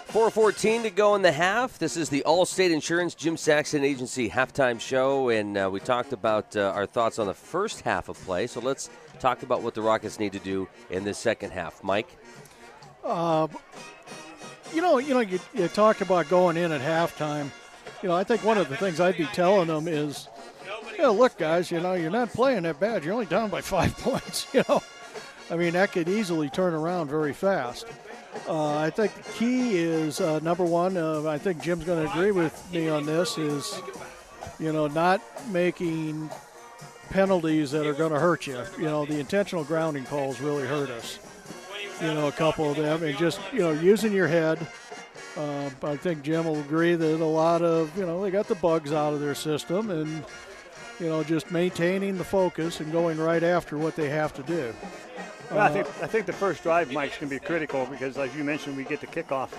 4:14 to go in the half. This is the Allstate Insurance Jim Saxon Agency halftime show, and we talked about our thoughts on the first half of play. So let's talk about what the Rockets need to do in this second half. Mike? You talked about going in at halftime. I think one of the things I'd be telling them is, look, guys, you're not playing that bad. You're only down by 5 points, I mean, that could easily turn around very fast. I think the key is, number one, I think Jim's going to agree with me on this, is, not making penalties that are going to hurt you. The intentional grounding calls really hurt us. A couple of them. And just, using your head. I think Jim will agree that a lot of, they got the bugs out of their system and, just maintaining the focus and going right after what they have to do. Well, I think the first drive, Mike's going to be critical because, as you mentioned, we get the kickoff,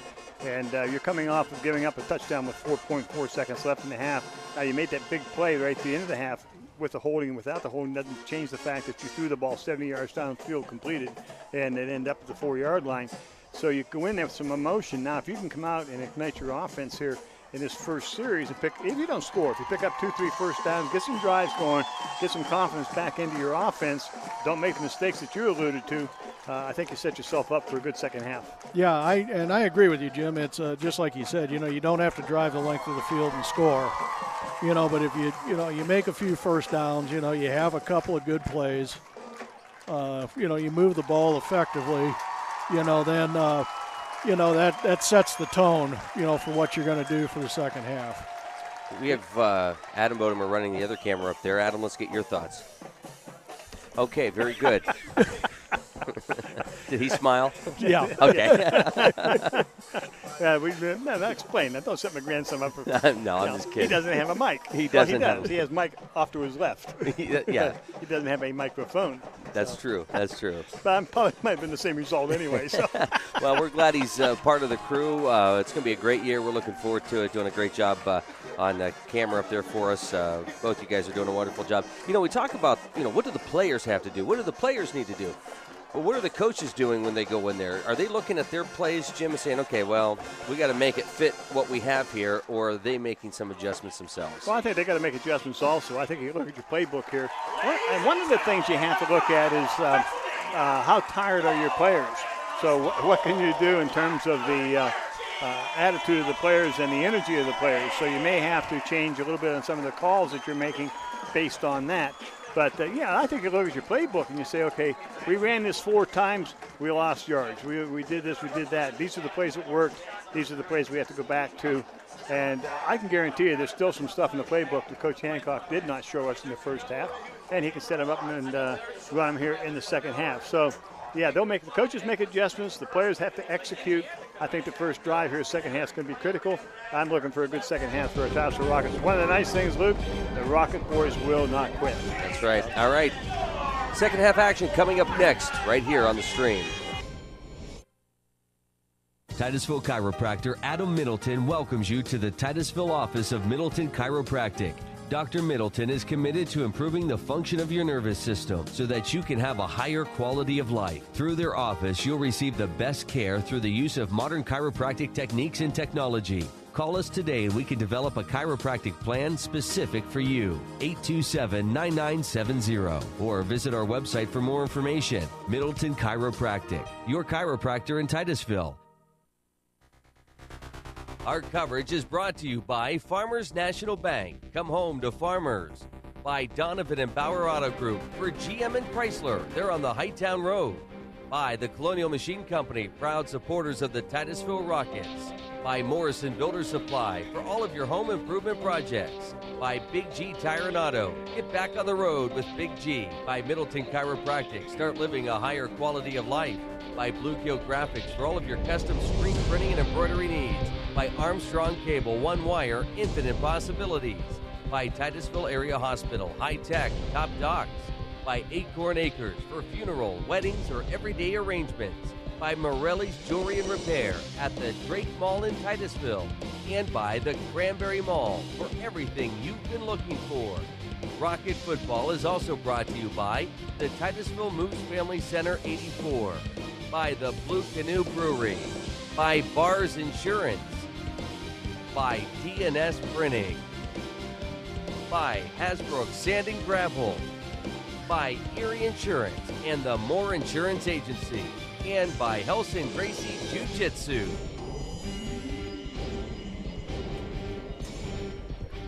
and you're coming off of giving up a touchdown with 4.4 seconds left in the half. Now, you made that big play right at the end of the half. with the holding and without the holding doesn't change the fact that you threw the ball 70 yards downfield completed and it ended up at the 4-yard line. So you go in there with some emotion. Now, if you can come out and ignite your offense here in this first series and if you don't score, if you pick up 2-3 first downs, get some drives going, get some confidence back into your offense, don't make the mistakes that you alluded to, I think you set yourself up for a good second half. Yeah, I agree with you, Jim. It's just like you said, you don't have to drive the length of the field and score, but if you make a few first downs, you have a couple of good plays, you move the ball effectively, then that sets the tone, for what you're going to do for the second half. We have Adam Bodimer running the other camera up there. Adam, let's get your thoughts. Okay, very good. Did he smile? Yeah. Okay. Explain. I don't set my grandson up for. No, I'm just kidding. He doesn't have a mic. He doesn't have. He has mic off to his left. Yeah. He doesn't have a microphone. That's true. That's true. But probably might have been the same result anyway. So. Well, we're glad he's part of the crew. It's going to be a great year. We're looking forward to it. Doing a great job on the camera up there for us. Both you guys are doing a wonderful job. We talk about, what do the players have to do? What do the players need to do? Well, what are the coaches doing when they go in there? Are they looking at their plays, Jim, and saying, okay, well, we got to make it fit what we have here, or are they making some adjustments themselves? Well, I think they got to make adjustments also. I think you look at your playbook here. And one of the things you have to look at is how tired are your players? So what can you do in terms of the attitude of the players and the energy of the players? So you may have to change a little bit on some of the calls that you're making based on that. But, I think you look at your playbook and you say, okay, we ran this 4 times, we lost yards. We did this, we did that. These are the plays that worked. These are the plays we have to go back to. And I can guarantee you there's still some stuff in the playbook that Coach Hancock did not show us in the first half. And he can set them up and run them here in the second half. So, the coaches make adjustments. The players have to execute. I think the first drive here, second half, is going to be critical. I'm looking for a good second half for our Titusville Rockets. One of the nice things, Luke, the Rocket boys will not quit. That's right. All right. Second half action coming up next, right here on the stream. Titusville chiropractor Adam Middleton welcomes you to the Titusville office of Middleton Chiropractic. Dr. Middleton is committed to improving the function of your nervous system so that you can have a higher quality of life. Through their office, you'll receive the best care through the use of modern chiropractic techniques and technology. Call us today and we can develop a chiropractic plan specific for you. 827-9970. Or visit our website for more information. Middleton Chiropractic, your chiropractor in Titusville. Our coverage is brought to you by Farmers National Bank. Come home to Farmers. By Donovan and Bauer Auto Group for GM and Chrysler. They're on the Hightown Road. By the Colonial Machine Company, proud supporters of the Titusville Rockets. By Morrison Builder Supply for all of your home improvement projects. By Big G Tire and Auto. Get back on the road with Big G. By Middleton Chiropractic. Start living a higher quality of life. By Bluegill Graphics for all of your custom screen printing and embroidery needs. By Armstrong Cable, one wire, infinite possibilities. By Titusville Area Hospital, high tech, top docs. By Acorn Acres for funeral, weddings, or everyday arrangements. By Morelli's Jewelry and Repair at the Drake Mall in Titusville. And by the Cranberry Mall for everything you've been looking for. Rocket Football is also brought to you by the Titusville Moose Family Center 84. By the Blue Canoe Brewery. By Bars Insurance. By DNS Printing. By Hasbrook Sanding Gravel. By Erie Insurance and the Moore Insurance Agency. And by Helson Gracie Jiu-Jitsu.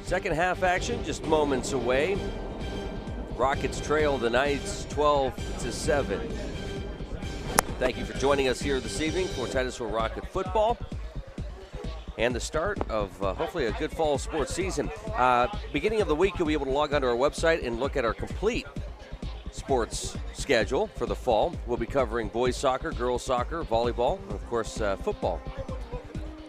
Second half action just moments away. Rockets trail the Knights 12-7. Thank you for joining us here this evening for Titusville Rocket football and the start of hopefully a good fall sports season. Beginning of the week, you'll be able to log onto our website and look at our complete sports schedule for the fall. We'll be covering boys soccer, girls soccer, volleyball, and of course football.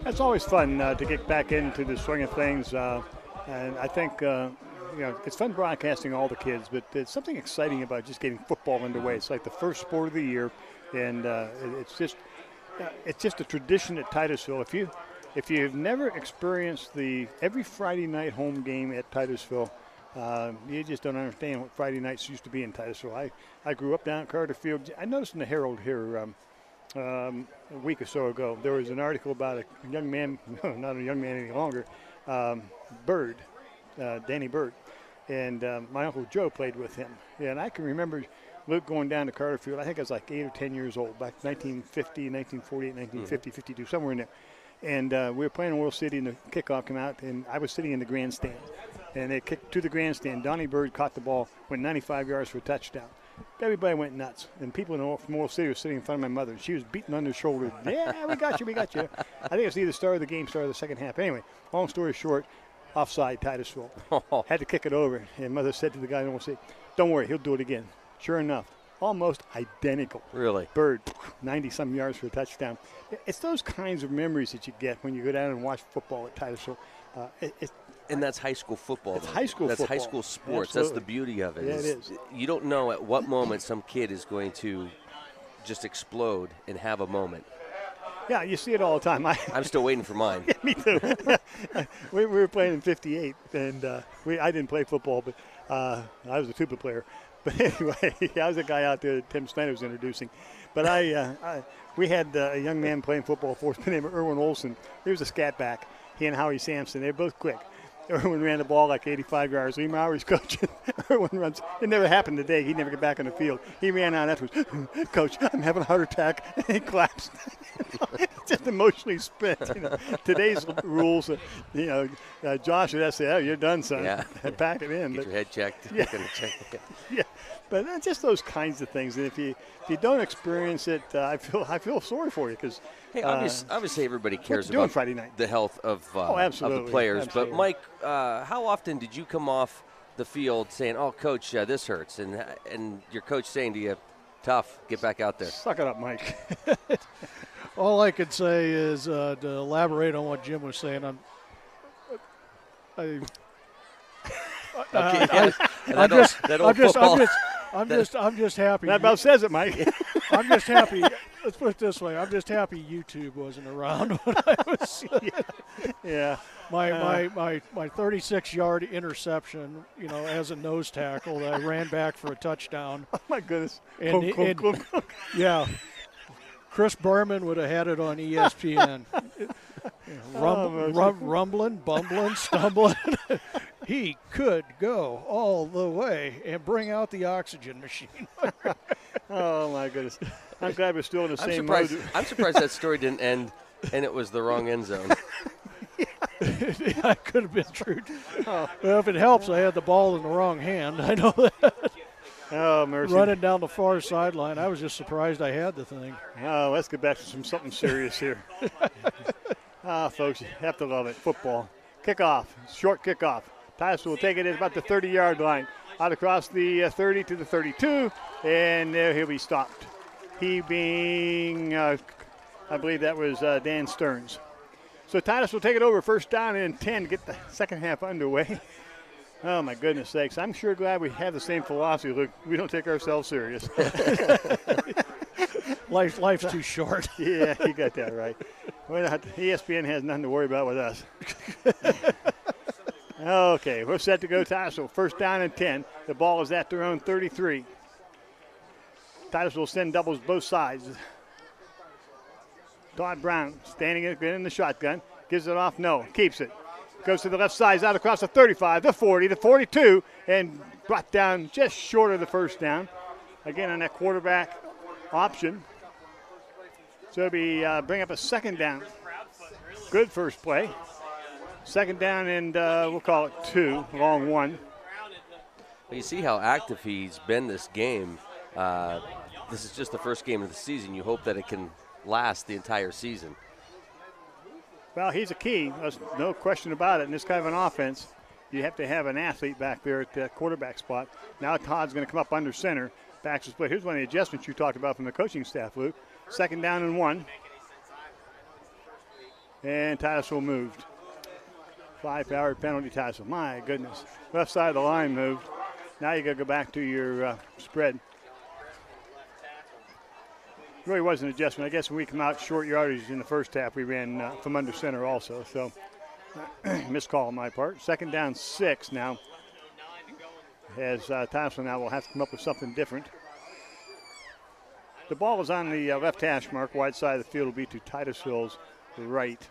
It's always fun to get back into the swing of things, and I think it's fun broadcasting all the kids, but there's something exciting about just getting football underway. It's like the first sport of the year, and it's just a tradition at Titusville. If you've never experienced every Friday night home game at Titusville, You just don't understand what Friday nights used to be in Titusville. I grew up down at Carter Field. I noticed in the Herald here a week or so ago, there was an article about a young man, no, not a young man any longer, Bird, Danny Bird. And my Uncle Joe played with him. And I can remember Luke going down to Carter Field. I think I was like 8 or 10 years old, back 1950, 1948, 1950, 52, somewhere in there. And we were playing in World City, and the kickoff came out, and I was sitting in the grandstand. And they kicked to the grandstand. Donnie Bird caught the ball, went 95 yards for a touchdown. Everybody went nuts. And people from World City were sitting in front of my mother. She was beating on their shoulder. Yeah, we got you, we got you. I think it was either start of the game, start of the second half. Anyway, long story short, offside Titusville. Had to kick it over. And mother said to the guy in World City, don't worry, he'll do it again. Sure enough, almost identical. Really? Bird, 90-some yards for a touchdown. It's those kinds of memories that you get when you go down and watch football at Titusville. And that's high school football. It's high school football. That's high school sports. Absolutely. That's the beauty of it. Yeah, it is. You don't know at what moment some kid is going to just explode and have a moment. Yeah, you see it all the time. I'm still waiting for mine. Yeah, me too. we were playing in 58, and I didn't play football, but I was a tuba player. But anyway, I was a guy out there that Tim Snyder was introducing. But we had a young man playing football for us named Erwin Olson. He was a scat back. He and Howie Sampson, they were both quick. Erwin ran the ball like 85 yards. Lee Mowry's coaching. Erwin runs. It never happened today. He'd never get back on the field. He ran out afterwards. Coach, I'm having a heart attack. And he collapsed. Just emotionally spent. Today's rules, Josh would have to say, oh, you're done, son. Yeah. Pack it in. Get your head checked. Yeah. Check. Yeah. But just those kinds of things. And if you don't experience it, I feel sorry for you because obviously everybody cares about Friday night? The health of the players. Absolutely. But Mike, how often did you come off the field saying, "Oh, coach, this hurts," and your coach saying to you, "Tough, get back out there." Suck it up, Mike. All I could say is to elaborate on what Jim was saying. I'm just happy. That about says it, Mike. I'm just happy. Let's put it this way. I'm just happy YouTube wasn't around when I was. Yeah. My 36-yard interception, as a nose tackle that I ran back for a touchdown. Oh my goodness. Yeah. Chris Berman would have had it on ESPN. Rumbling, bumbling, stumbling. He could go all the way and bring out the oxygen machine. Oh, my goodness. I'm glad we're still in the same mode. I'm surprised that story didn't end and it was the wrong end zone. That could have been true. Well, if it helps, I had the ball in the wrong hand. I know that. Oh, mercy. Running down the far sideline. I was just surprised I had the thing. Oh, let's get back to something serious here. Folks, you have to love it. Football. Kickoff. Short kickoff. Titusville will take it at about the 30-yard line. Out across the 30 to the 32, and there he'll be stopped. He being, I believe that was Dan Stearns. So Titusville will take it over, first down and 10 to get the second half underway. Oh, my goodness sakes. I'm sure glad we have the same philosophy. Look, we don't take ourselves serious. Life's too short. Yeah, you got that right. ESPN has nothing to worry about with us. Okay, we're set to go Titusville. First down and 10. The ball is at their own 33. Titusville send doubles both sides. Todd Brown standing in the shotgun. Gives it off. No. Keeps it. Goes to the left side. Out across the 35, the 40, the 42, and brought down just short of the first down. Again on that quarterback option. So it'll be bring up a second down. Good first play. Second down and we'll call it 2, long 1. Well, you see how active he's been this game. This is just the first game of the season. You hope that it can last the entire season. Well, he's a key. There's no question about it. In this kind of an offense, you have to have an athlete back there at the quarterback spot. Now Todd's going to come up under center. Backs the split. Here's one of the adjustments you talked about from the coaching staff, Luke. Second down and 1. And Titusville moved. 5-yard penalty, Titusville. My goodness. Left side of the line moved. Now you got to go back to your spread. Really was an adjustment. I guess when we come out short yardage in the first half, we ran from under center also. So, missed call on my part. Second down 6 now. as Titusville now will have to come up with something different. The ball is on the left hash mark. Wide side of the field will be to Titusville's right.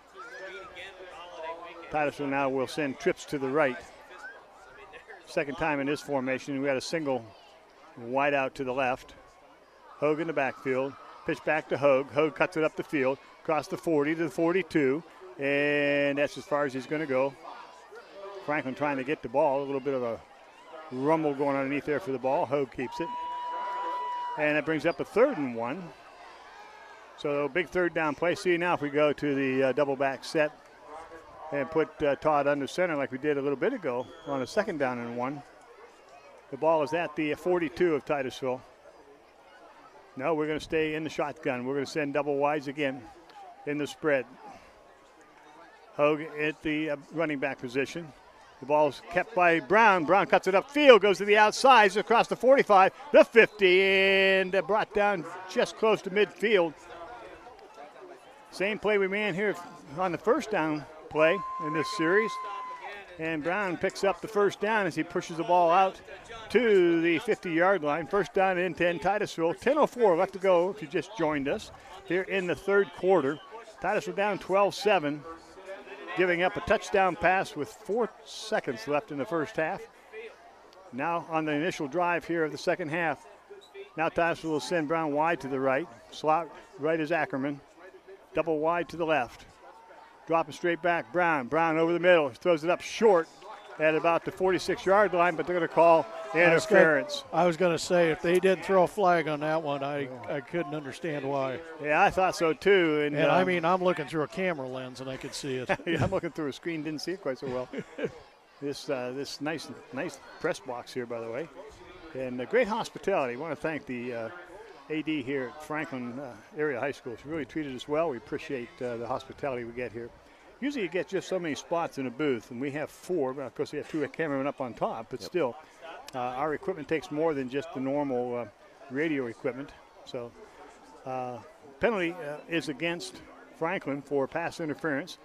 Titusville now will send trips to the right. Second time in this formation. We had a single wide out to the left. Hogue in the backfield. Pitch back to Hogue. Hogue cuts it up the field. Across the 40 to the 42. And that's as far as he's going to go. Franklin trying to get the ball. A little bit of a rumble going underneath there for the ball. Hogue keeps it. And that brings up a 3rd and 1. So big third down play. See now if we go to the double back set and put Todd under center like we did a little bit ago on a 2nd down and 1. The ball is at the 42 of Titusville. No, we're going to stay in the shotgun. We're going to send double wides again in the spread. Hogue at the running back position. The ball's kept by Brown. Brown cuts it upfield, goes to the outside, across the 45, the 50, and brought down just close to midfield. Same play we ran here on the first down play in this series. And Brown picks up the first down as he pushes the ball out to the 50-yard line. First down and 10, Titusville. 10:04 left to go if you just joined us here in the third quarter. Titusville down 12-7, giving up a touchdown pass with 4 seconds left in the first half. Now on the initial drive here of the second half. Now Titusville will send Brown wide to the right. Slot right is Ackerman. Double wide to the left. Dropping straight back, Brown. Brown over the middle. Throws it up short at about the 46-yard line, but they're going to call interference. I was going to say, if they didn't throw a flag on that one, I couldn't understand why. Yeah, I thought so too. And I mean, I'm looking through a camera lens, and I could see it. Yeah, I'm looking through a screen, didn't see it quite so well. This nice press box here, by the way. And great hospitality. I want to thank the AD here at Franklin Area High School. She really treated us well. We appreciate the hospitality we get here. Usually you get just so many spots in a booth, and we have 4. But of course, we have 2 cameramen up on top, but still, our equipment takes more than just the normal radio equipment. So penalty is against Franklin for pass interference,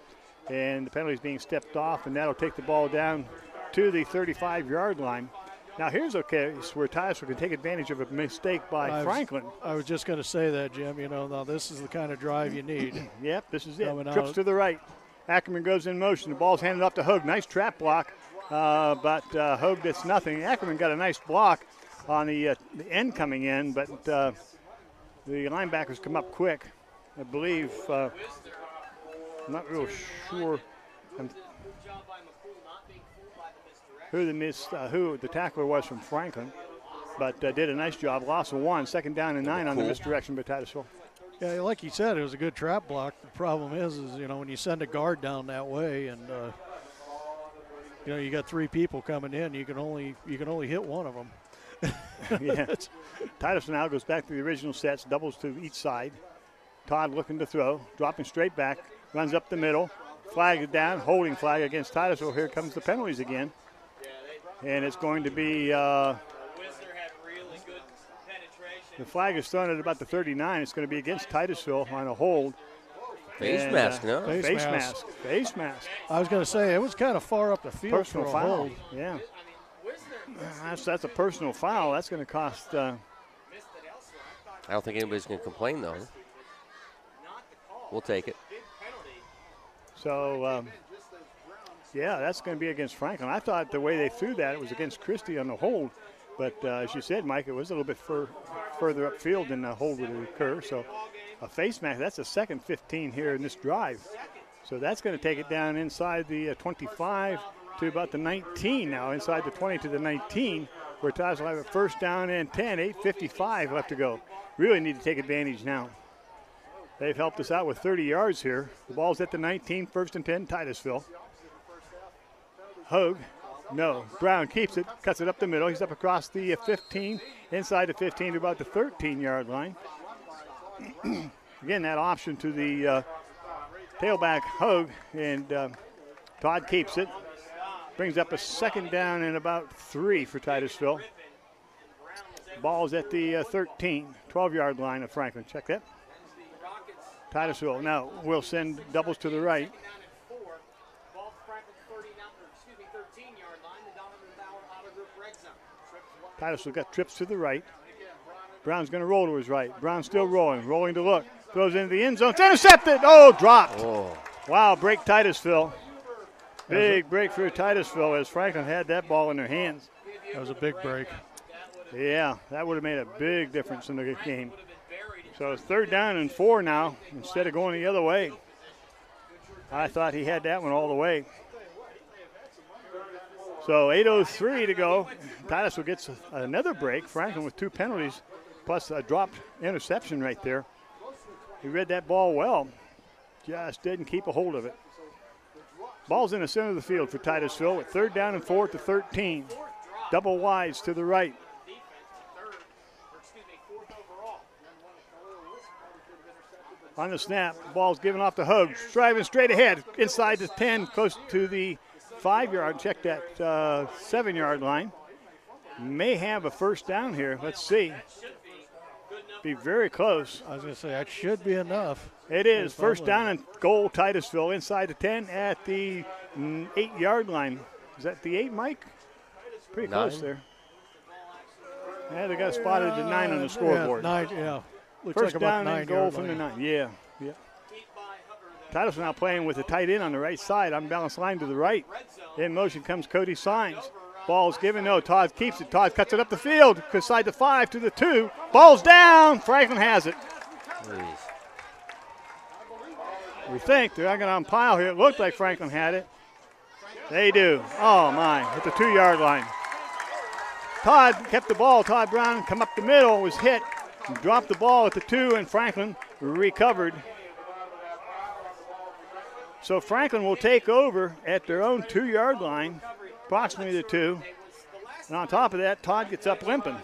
and the penalty is being stepped off, and that'll take the ball down to the 35-yard line. Now here's a case where Titusville can take advantage of a mistake by Franklin. I was just going to say that, Jim. You know, now this is the kind of drive you need. Yep, this is it. Trips to the right. Ackerman goes in motion. The ball's handed off to Hogue. Nice trap block, but Hogue gets nothing. Ackerman got a nice block on the end coming in, but the linebackers come up quick. I believe, I'm not real sure who the tackler was from Franklin, but did a nice job. Loss of 1, 2nd down and 9 on the misdirection by Titusville. Yeah, like you said, it was a good trap block. The problem is you know, when you send a guard down that way, and you know, you got 3 people coming in, you can only hit one of them. Yeah. Titusville now goes back to the original sets, doubles to each side. Todd looking to throw, dropping straight back, runs up the middle, flag is down, holding flag against Titusville. Here comes the penalties again, and it's going to be. The flag is thrown at about the 39. It's going to be against Titusville on a hold. Face mask, no? Face mask. Face mask. I was going to say, it was kind of far up the field. Personal for a foul. hold. Yeah. That's a personal foul. That's going to cost. I don't think anybody's going to complain, though. We'll take it. So, yeah, that's going to be against Franklin. I thought the way they threw that, it was against Christie on the hold. But as you said, Mike, it was a little bit further upfield than the hold would occur. So a face mask, that's a 2nd 15 here in this drive. So that's going to take it down inside the 25 to about the 19 now, inside the 20 to the 19, where Titusville will have a first down and 10, 8:55 left to go. Really need to take advantage now. They've helped us out with 30 yards here. The ball's at the 19, 1st and 10, Titusville. Hogue. No, Brown keeps it, cuts it up the middle. He's up across the 15, inside the 15 to about the 13-yard line. Again, that option to the tailback Hogue, and Todd keeps it. Brings up a 2nd down and about 3 for Titusville. Ball's at the 13, 12-yard line of Franklin. Check that. Titusville now will send doubles to the right. ball at Franklin 13-yard line, the Donovan Bauer Auto Group red zone. Titusville got trips to the right. Brown's going to roll to his right. Brown's still rolling to look. Throws into the end zone. It's intercepted. Oh, dropped. Oh. Wow, break Titusville. Big break for Titusville as Franklin had that ball in their hands. That was a big break. Yeah, that would have made a big difference in the game. So it's 3rd down and 4 now instead of going the other way. I thought he had that one all the way. So 8:03 to go. Titusville gets another break. Franklin with 2 penalties plus a dropped interception right there. He read that ball well. Just didn't keep a hold of it. Ball's in the center of the field for Titusville with 3rd down and 4 at the 13. Double wides to the right. On the snap, ball's given off to Huggs. Driving straight ahead, inside the 10, close to the 5-yard. Check that 7-yard line. May have a first down here. Let's see. Be very close. I was going to say, that should be enough. It is. First down and goal, Titusville inside the 10 at the 8-yard line. Is that the 8, Mike? Pretty close there. Yeah, they got spotted at 9 on the scoreboard. Yeah, 9, yeah. Looks First like down about and goal from the 9. Yeah. Titusville now playing with the tight end on the right side. Unbalanced line to the right. In motion comes Cody Signs. Ball's given. No, Todd keeps it. Todd cuts it up the field. Beside the 5 to the 2. Ball's down. Franklin has it. Jeez. We think they're not going to umpile here. It looked like Franklin had it. They do. Oh, my. At the 2-yard line. Todd kept the ball. Todd Brown come up the middle, was hit, dropped the ball at the 2, and Franklin recovered. So Franklin will take over at their own 2-yard line, approximately the 2. And on top of that, Todd gets up limping.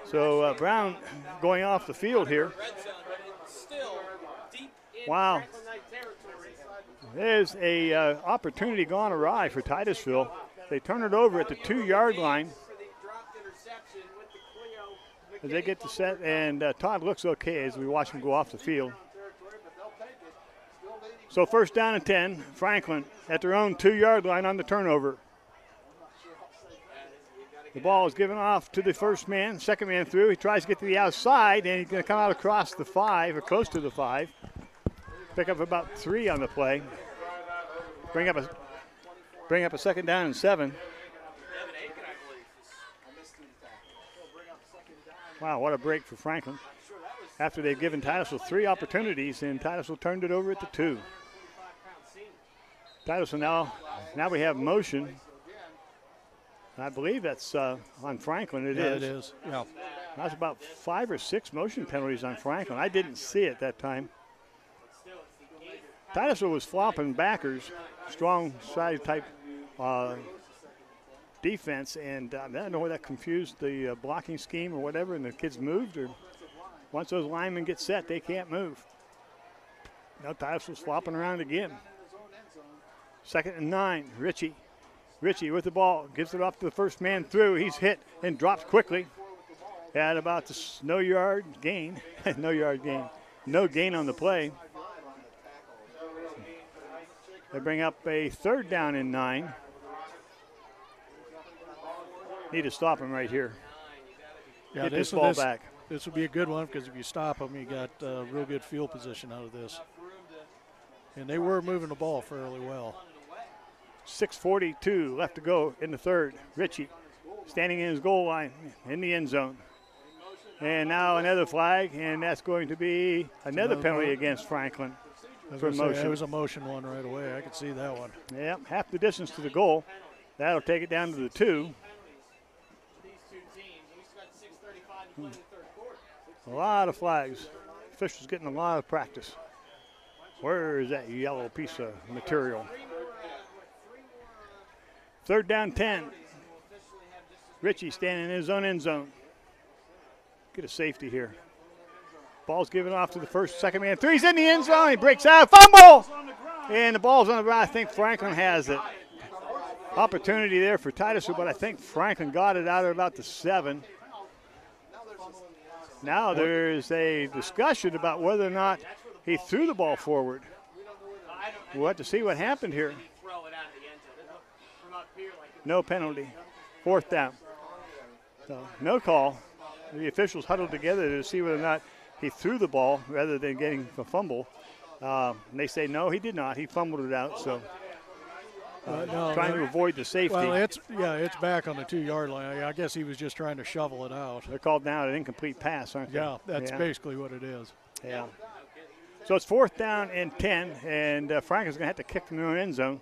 So Brown going off the field here. Wow. There's a opportunity gone awry for Titusville. They turn it over at the 2-yard line. As they get the set, and Todd looks okay as we watch him go off the field. So first down and 10, Franklin at their own 2-yard line on the turnover. The ball is given off to the first man, second man through. He tries to get to the outside, and he's going to come out across the 5 or close to the 5. Pick up about 3 on the play. Bring up a second down and 7. Wow, what a break for Franklin. After they've given Titusville 3 opportunities, and Titusville turned it over at the 2. Titusville now we have motion. I believe that's on Franklin. It is. It is. Yeah. That's about 5 or 6 motion penalties on Franklin. I didn't see it that time. Titusville was flopping backers, strong side type defense, and I don't know whether that confused the blocking scheme or whatever, and the kids moved, or once those linemen get set, they can't move. Now Titusville's flopping around again. 2nd and 9, Ritchie with the ball, gives it off to the first man through. He's hit and drops quickly at about the no gain on the play. They bring up a 3rd down and 9. Need to stop him right here. Yeah, Get this ball back. This would be a good one because if you stop them, you got real good field position out of this. And they were moving the ball fairly well. 6:42 left to go in the 3rd. Ritchie standing in his goal line in the end zone. And now another flag, and that's going to be another penalty against Franklin for motion. It was a motion one right away. I could see that one. Yep, half the distance to the goal. That'll take it down to the 2. A lot of flags. Fisher's getting a lot of practice. Where is that yellow piece of material? 3rd down 10. Ritchie standing in his own end zone. Get a safety here. Ball's given off to the second man through. He's in the end zone. He breaks out. Fumble! And the ball's on the ground. I think Franklin has it. Opportunity there for Titusville, but I think Franklin got it out at about the 7. Now there's a discussion about whether or not he threw the ball forward. We'll have to see what happened here. No penalty. Fourth down. So no call. The officials huddled together to see whether or not he threw the ball rather than getting a fumble. And they say no, he did not. He fumbled it out. So trying to avoid the safety. Well, it's back on the 2-yard line. I guess he was just trying to shovel it out. They're called now an incomplete pass, aren't they? Yeah, that's basically what it is. Yeah. So it's 4th down and 10, and Franklin's going to have to kick from their own end zone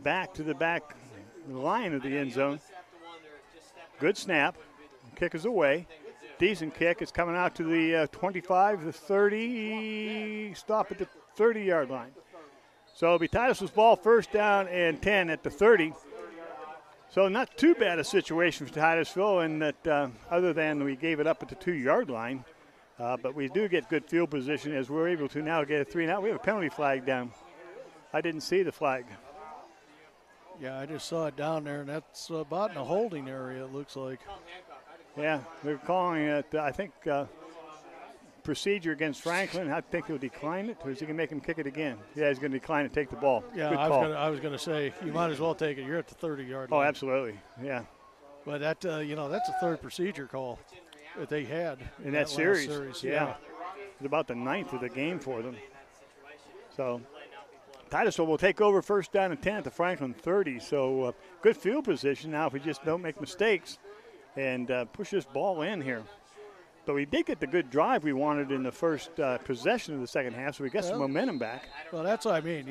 back to the back line of the end zone. Good snap. Kick is away. Decent kick. It's coming out to the 25, the 30. Stop at the 30-yard line. So it'll be Titusville's ball, 1st down and 10 at the 30. So not too bad a situation for Titusville, in that other than we gave it up at the 2-yard line. But we do get good field position as we're able to now get a 3 and out. We have a penalty flag down. I didn't see the flag. Yeah, I just saw it down there, and that's about in a holding area, it looks like. Yeah, they're calling it, I think, procedure against Franklin. I think he'll decline it, or is he going to make him kick it again? Yeah, he's going to decline it, take the ball. Yeah, good call. I was going to say, you might as well take it. You're at the 30-yard line. Oh, absolutely, yeah. But that, that's a third procedure call that they had in that series. Yeah. It's about the 9th of the game for them. So Titusville will take over 1st down and 10 at the Franklin 30. So good field position now if we just don't make mistakes and push this ball in here. But we did get the good drive we wanted in the first possession of the second half, so we got some momentum back. Well, that's what I mean.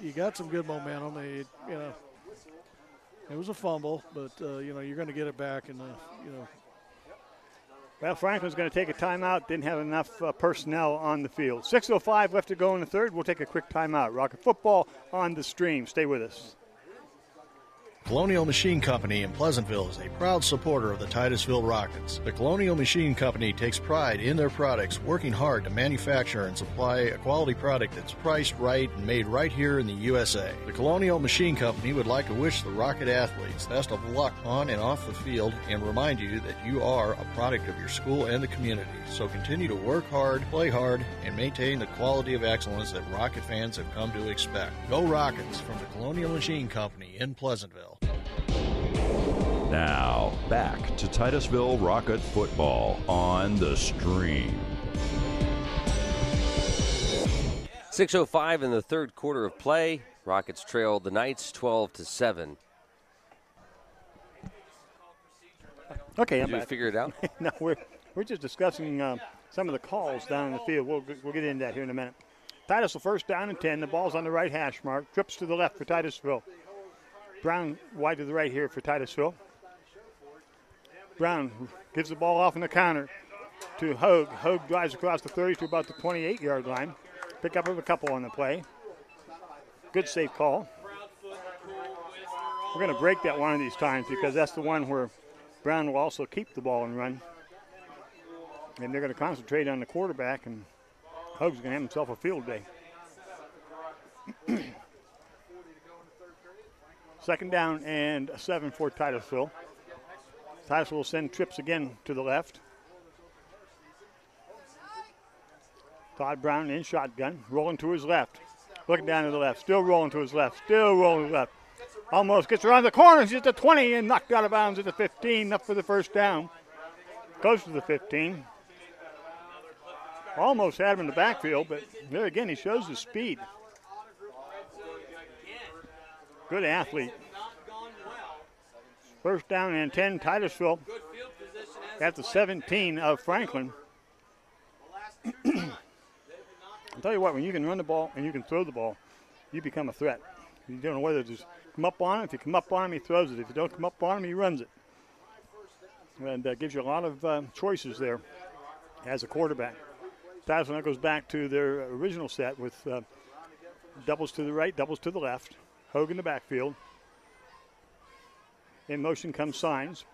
You got some good momentum. It was a fumble, but, you're going to get it back in the. Well, Franklin's going to take a timeout. Didn't have enough personnel on the field. 6:05 left to go in the third. We'll take a quick timeout. Rocket football on the stream. Stay with us. Colonial Machine Company in Pleasantville is a proud supporter of the Titusville Rockets. The Colonial Machine Company takes pride in their products, working hard to manufacture and supply a quality product that's priced right and made right here in the USA. The Colonial Machine Company would like to wish the Rocket athletes best of luck on and off the field and remind you that you are a product of your school and the community. So continue to work hard, play hard, and maintain the quality of excellence that Rocket fans have come to expect. Go Rockets from the Colonial Machine Company in Pleasantville. Now, back to Titusville Rocket football on the stream. 6:05 in the third quarter of play. Rockets trailed the Knights 12-7. Okay, Did you figure it out? No, we're just discussing some of the calls down in the field. We'll get into that here in a minute. Titusville 1st down and 10. The ball's on the right hash mark. Trips to the left for Titusville. Brown wide to the right here for Titusville. Brown gives the ball off in the counter to Hogue. Hogue drives across the 30 to about the 28-yard line. Pick up a couple on the play. Good safe call. We're going to break that one of these times because that's the one where Brown will also keep the ball and run. And they're going to concentrate on the quarterback, and Hogue's going to have himself a field day. 2nd down and 7 for Titusville. Titusville will send trips again to the left. Todd Brown in shotgun, rolling to his left. Looking down to the left, still rolling to his left, still rolling to the left. Almost gets around the corner, he's at the 20 and knocked out of bounds at the 15, up for the 1st down. Close to the 15. Almost had him in the backfield, but there again, he shows his speed. Good athlete. 1st down and 10, Titusville at the 17 of Franklin. I'll tell you what, when you can run the ball and you can throw the ball, you become a threat. You don't know whether to just come up on him. If you come up on him, he throws it. If you don't come up on him, he runs it. And gives you a lot of choices there as a quarterback. Titusville goes back to their original set with doubles to the right, doubles to the left. Hogue in the backfield. In motion comes Signs.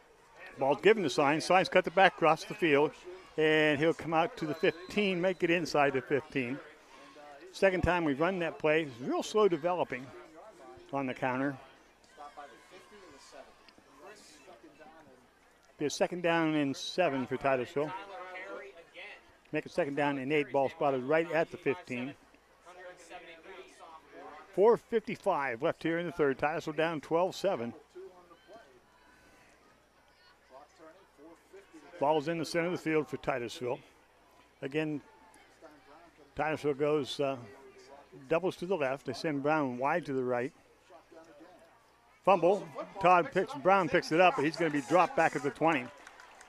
Ball's given to Signs. Signs cut the back across the field, and he'll come out to the 15, make it inside the 15. Second time we've run that play. It's real slow developing on the counter. Be a 2nd down and 7 for Titusville. Make it 2nd down and 8. Ball spotted right at the 15. 4:55 left here in the third. Titusville down 12-7. Ball's in the center of the field for Titusville. Again, Titusville goes doubles to the left. They send Brown wide to the right. Fumble. Brown picks it up, but he's going to be dropped back at the 20.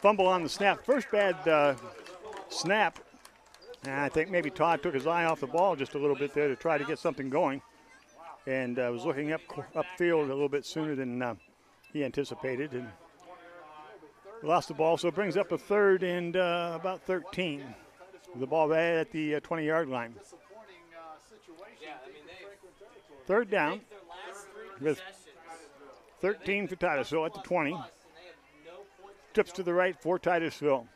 Fumble on the snap. First bad snap. And I think maybe Todd took his eye off the ball just a little bit there to try to get something going. And was looking upfield a little bit sooner than he anticipated. And lost the ball, so it brings up a third and about 13. The ball right at the 20-yard line. Third down with 13 for Titusville at the 20. Trips to the right for Titusville.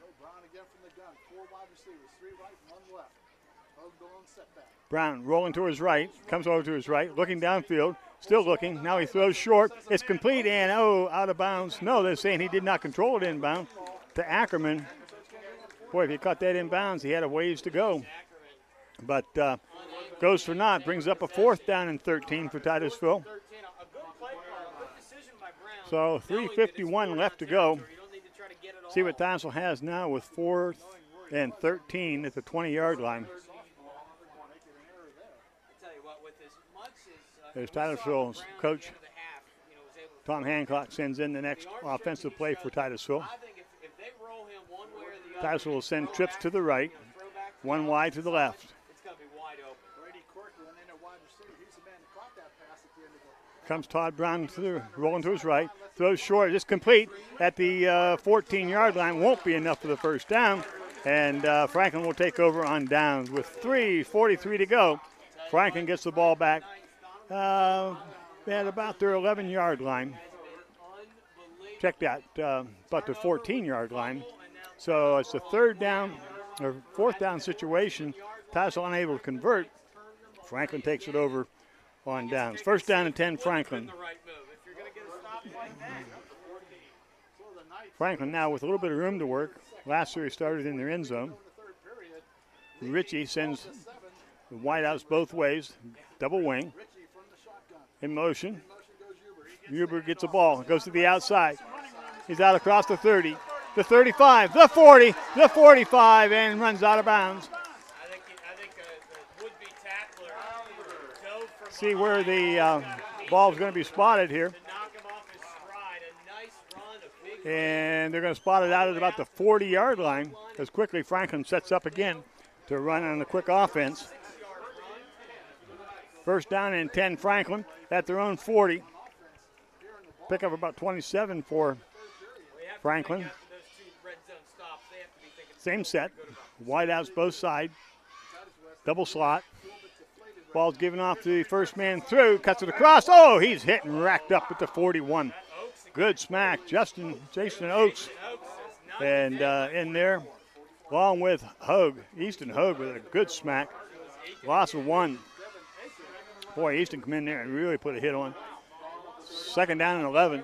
Brown rolling to his right, comes over to his right, looking downfield, still looking. Now he throws short. It's complete and, out of bounds. No, they're saying he did not control it inbound to Ackerman. Boy, if he caught that inbounds, he had a ways to go. But goes for naught, brings up a fourth down and 13 for Titusville. So 3:51 left to go. See what Titusville has now with 4th and 13 at the 20-yard line. There's Titusville's coach. Tom Hancock sends in the next offensive play for Titusville. Titusville will send trips to the right, one wide to the left. Comes Todd Brown rolling to his right, throws short, just complete at the 14-yard line. Won't be enough for the first down, and Franklin will take over on downs with 3:43 to go. Franklin gets the ball back at about their 11-yard line. Check that, about the 14-yard line. So it's a third down or fourth down situation. Titusville unable to convert. Franklin takes it over on downs. First down and 10, Franklin. Franklin now with a little bit of room to work. Last year he started in their end zone. Ritchie sends the wideouts both ways, double wing. In motion. Huber gets the ball, goes to the outside. He's out across the 30, the 35, the 40, the 45, and runs out of bounds. See where the ball is going to be spotted here. And they're going to spot it out at about the 40-yard line as quickly Franklin sets up again to run on the quick offense. First down and 10, Franklin at their own 40. Pick up about 27 for Franklin. Same set, wideouts both sides, double slot. Ball's given off to the first man through, cuts it across. Oh, he's hit and racked up at the 41. Good smack, Jason Oakes, and in there, along with Easton Hogue with a good smack. Loss of 1. Boy, Easton come in there and really put a hit on. Second down and 11.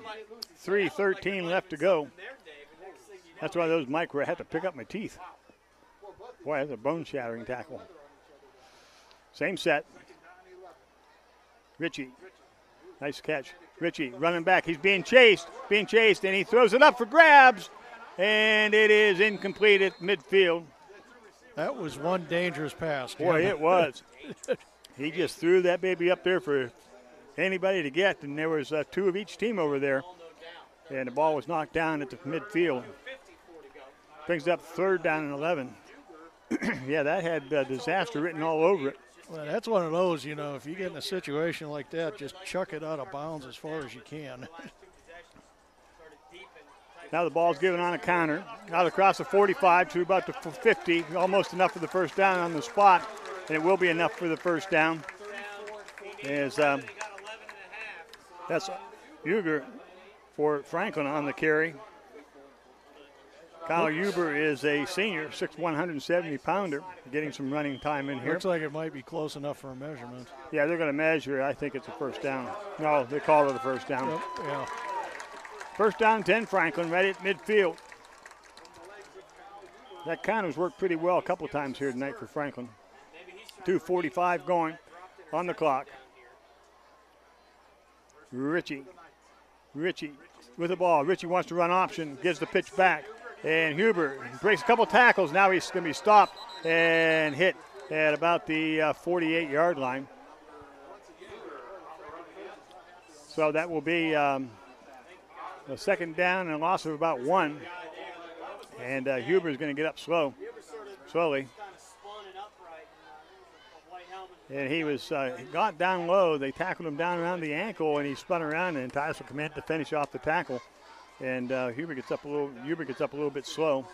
3:13 left to go. That's why those Mike where I had to pick up my teeth. Boy, that's a bone-shattering tackle. Same set. Ritchie. Nice catch. Ritchie running back. He's being chased, and he throws it up for grabs, and it is incomplete at midfield. That was one dangerous pass. Boy, it was. He just threw that baby up there for anybody to get, and there was 2 of each team over there, and the ball was knocked down at the midfield. Brings up third down and 11. Yeah, that had disaster written all over it. Well, that's one of those, if you get in a situation like that, just chuck it out of bounds as far as you can. Now the ball's given on a counter. Out across the 45 to about the 50. Almost enough for the first down on the spot. And it will be enough for the first down. As that's Huger for Franklin on the carry. Kyle Huber is a senior, 6'1", 170-pounder, getting some running time in here. Looks like it might be close enough for a measurement. Yeah, they're going to measure it. I think it's a first down. No, they call it a first down. Yep, yeah. First down, 10, Franklin, right at midfield. That counter's worked pretty well a couple of times here tonight for Franklin. 2:45 going on the clock. Ritchie with the ball. Ritchie wants to run option, gives the pitch back. And Huber breaks a couple tackles. Now he's going to be stopped and hit at about the 48-yard line. So that will be a second down and a loss of about 1. And Huber is going to get up slowly. And he was got down low. They tackled him down around the ankle, and he spun around, and Titusville come in to finish off the tackle. And Huber gets up a little bit slow.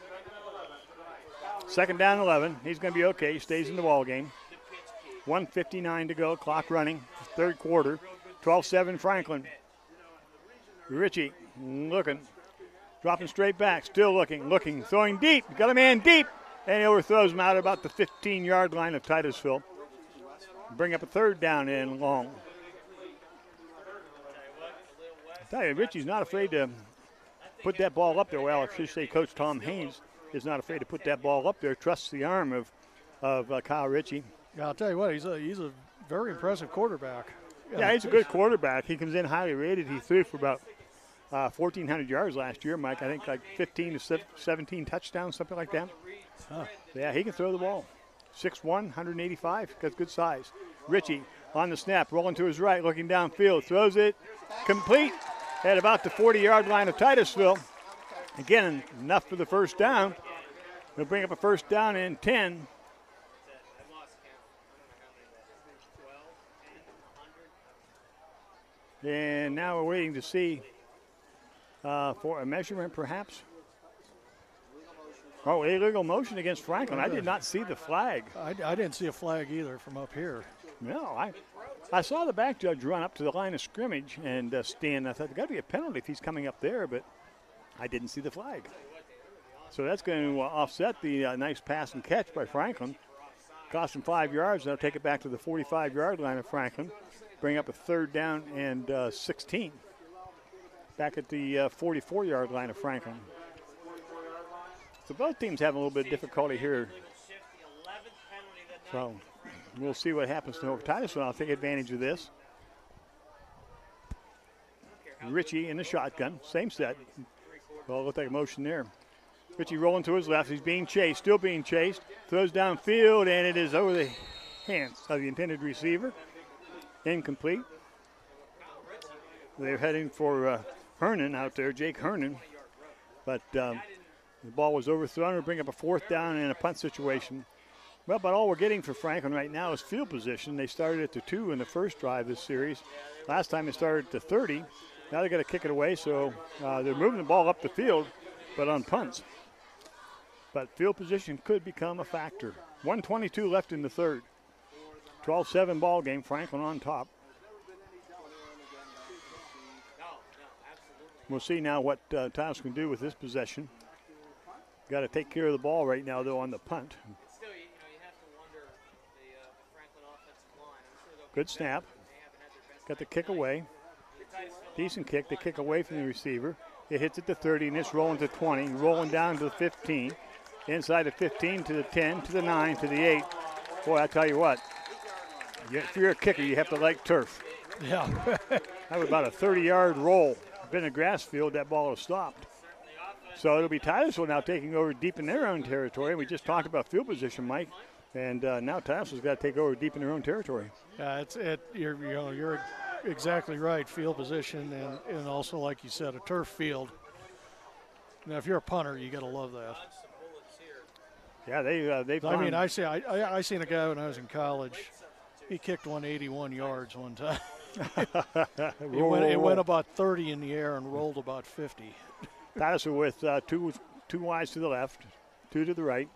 Second down 11. He's going to be okay. He stays in the ball game. 1:59 to go. Clock running. Third quarter. 12-7 Franklin. Ritchie looking. Dropping straight back. Still looking. Throwing deep. Got a man deep. And he overthrows him out about the 15-yard line of Titusville. Bring up a third down and long. I tell you, Ritchie's not afraid to put that ball up there. Well, I should say Coach Tom Haynes is not afraid to put that ball up there. Trusts the arm of Kyle Ritchie. Yeah, I'll tell you what, he's a very impressive quarterback. Yeah, he's a good quarterback. He comes in highly rated. He threw for about 1,400 yards last year, Mike. I think like 15 to 17 touchdowns, something like that. Huh. Yeah, he can throw the ball. 6'1", 185, got good size. Ritchie on the snap, rolling to his right, looking downfield, throws it complete at about the 40-yard line of Titusville. Again, enough for the first down. They'll bring up a first down and 10. And now we're waiting to see for a measurement, perhaps. Oh, illegal motion against Franklin. I did not see the flag. I didn't see a flag either from up here. No, I saw the back judge run up to the line of scrimmage and stand. I thought there's got to be a penalty if he's coming up there, but I didn't see the flag. So that's going to offset the nice pass and catch by Franklin. Cost him 5 yards. They'll take it back to the 45-yard line of Franklin. Bring up a third down and 16. Back at the 44-yard line of Franklin. So both teams have a little bit of difficulty here. So we'll see what happens to Titusville. I'll take advantage of this. Ritchie in the shotgun, same set. Well, looks like a motion there. Ritchie rolling to his left. He's being chased, still being chased. Throws downfield, and it is over the hands of the intended receiver. Incomplete. They're heading for Hernan out there, Jake Hernan. But the ball was overthrown. We'll bring up a fourth down in a punt situation. Well, but all we're getting for Franklin right now is field position. They started at the 2 in the first drive this series. Last time they started at the 30. Now they're going to kick it away, so they're moving the ball up the field, but on punts. But field position could become a factor. 1:22 left in the third. 12-7 ball game. Franklin on top. We'll see now what Titus can do with this possession. Got to take care of the ball right now, though, on the punt. Good snap. Got the kick away. Decent kick. The kick away from the receiver. It hits at the 30, and it's rolling to 20. Rolling down to the 15. Inside the 15 to the 10 to the 9 to the 8. Boy, I tell you what. If you're a kicker, you have to like turf. Yeah. That was about a 30-yard roll. Been a grass field, that ball was stopped. So it'll be Titusville now taking over deep in their own territory. We just talked about field position, Mike, and now Titusville's got to take over deep in their own territory. Yeah, you're exactly right. Field position and also, like you said, a turf field. Now, if you're a punter, you got to love that. Yeah, they've. I mean, I seen a guy when I was in college. He kicked 181 yards one time. It went about 30 in the air and rolled about 50. Titusville with two wides to the left, 2 to the right.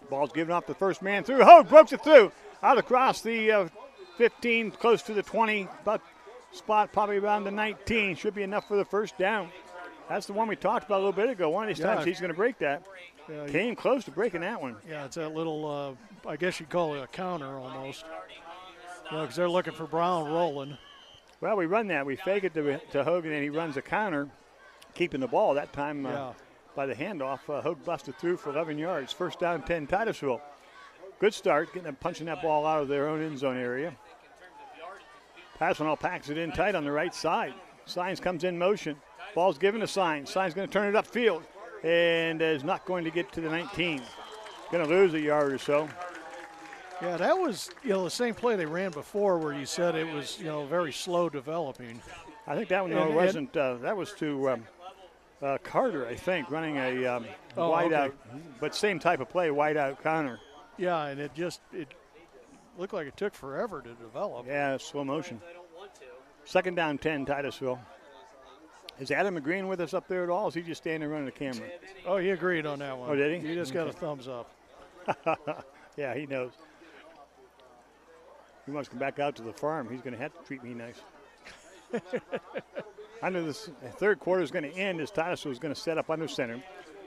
Ball's given off the first man through. Hogue broke it through. Out across the 15, close to the 20, but spot probably around the 19. Should be enough for the first down. That's the one we talked about a little bit ago. One of these times he's going to break that. Came close to breaking that one. Yeah, it's that little, I guess you'd call it a counter almost. Because they're looking for Brown rolling. Well, we run that. We fake it to Hogan, and he runs a counter, keeping the ball. That time by the handoff, Hogue busted through for 11 yards. First down, 10, Titusville. Good start, getting them punching that ball out of their own end zone area. Titusville packs it in tight on the right side. Signs comes in motion. Ball's given to Signs. Signs going to turn it upfield. and is not going to get to the 19. Going to lose a yard or so. Yeah, that was, the same play they ran before where you said it was, very slow developing. I think that one wasn't. That was to Carter, I think, running a wide out, but same type of play, wide out counter. Yeah, and it looked like it took forever to develop. Yeah, slow motion. Second down 10, Titusville. Is Adam McGreen with us up there at all? Or is he just standing running the camera? Oh, he agreed on that one. Oh, did he? He just got a thumbs up. Yeah, he knows. He wants to come back out to the farm. He's going to have to treat me nice. I know this third quarter is going to end as Titusville is going to set up under center.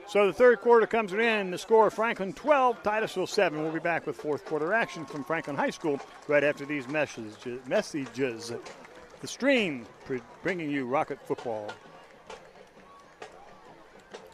So the third quarter comes in. The score, Franklin 12, Titusville 7. We'll be back with fourth quarter action from Franklin High School right after these messages. The Stream bringing you Rocket football.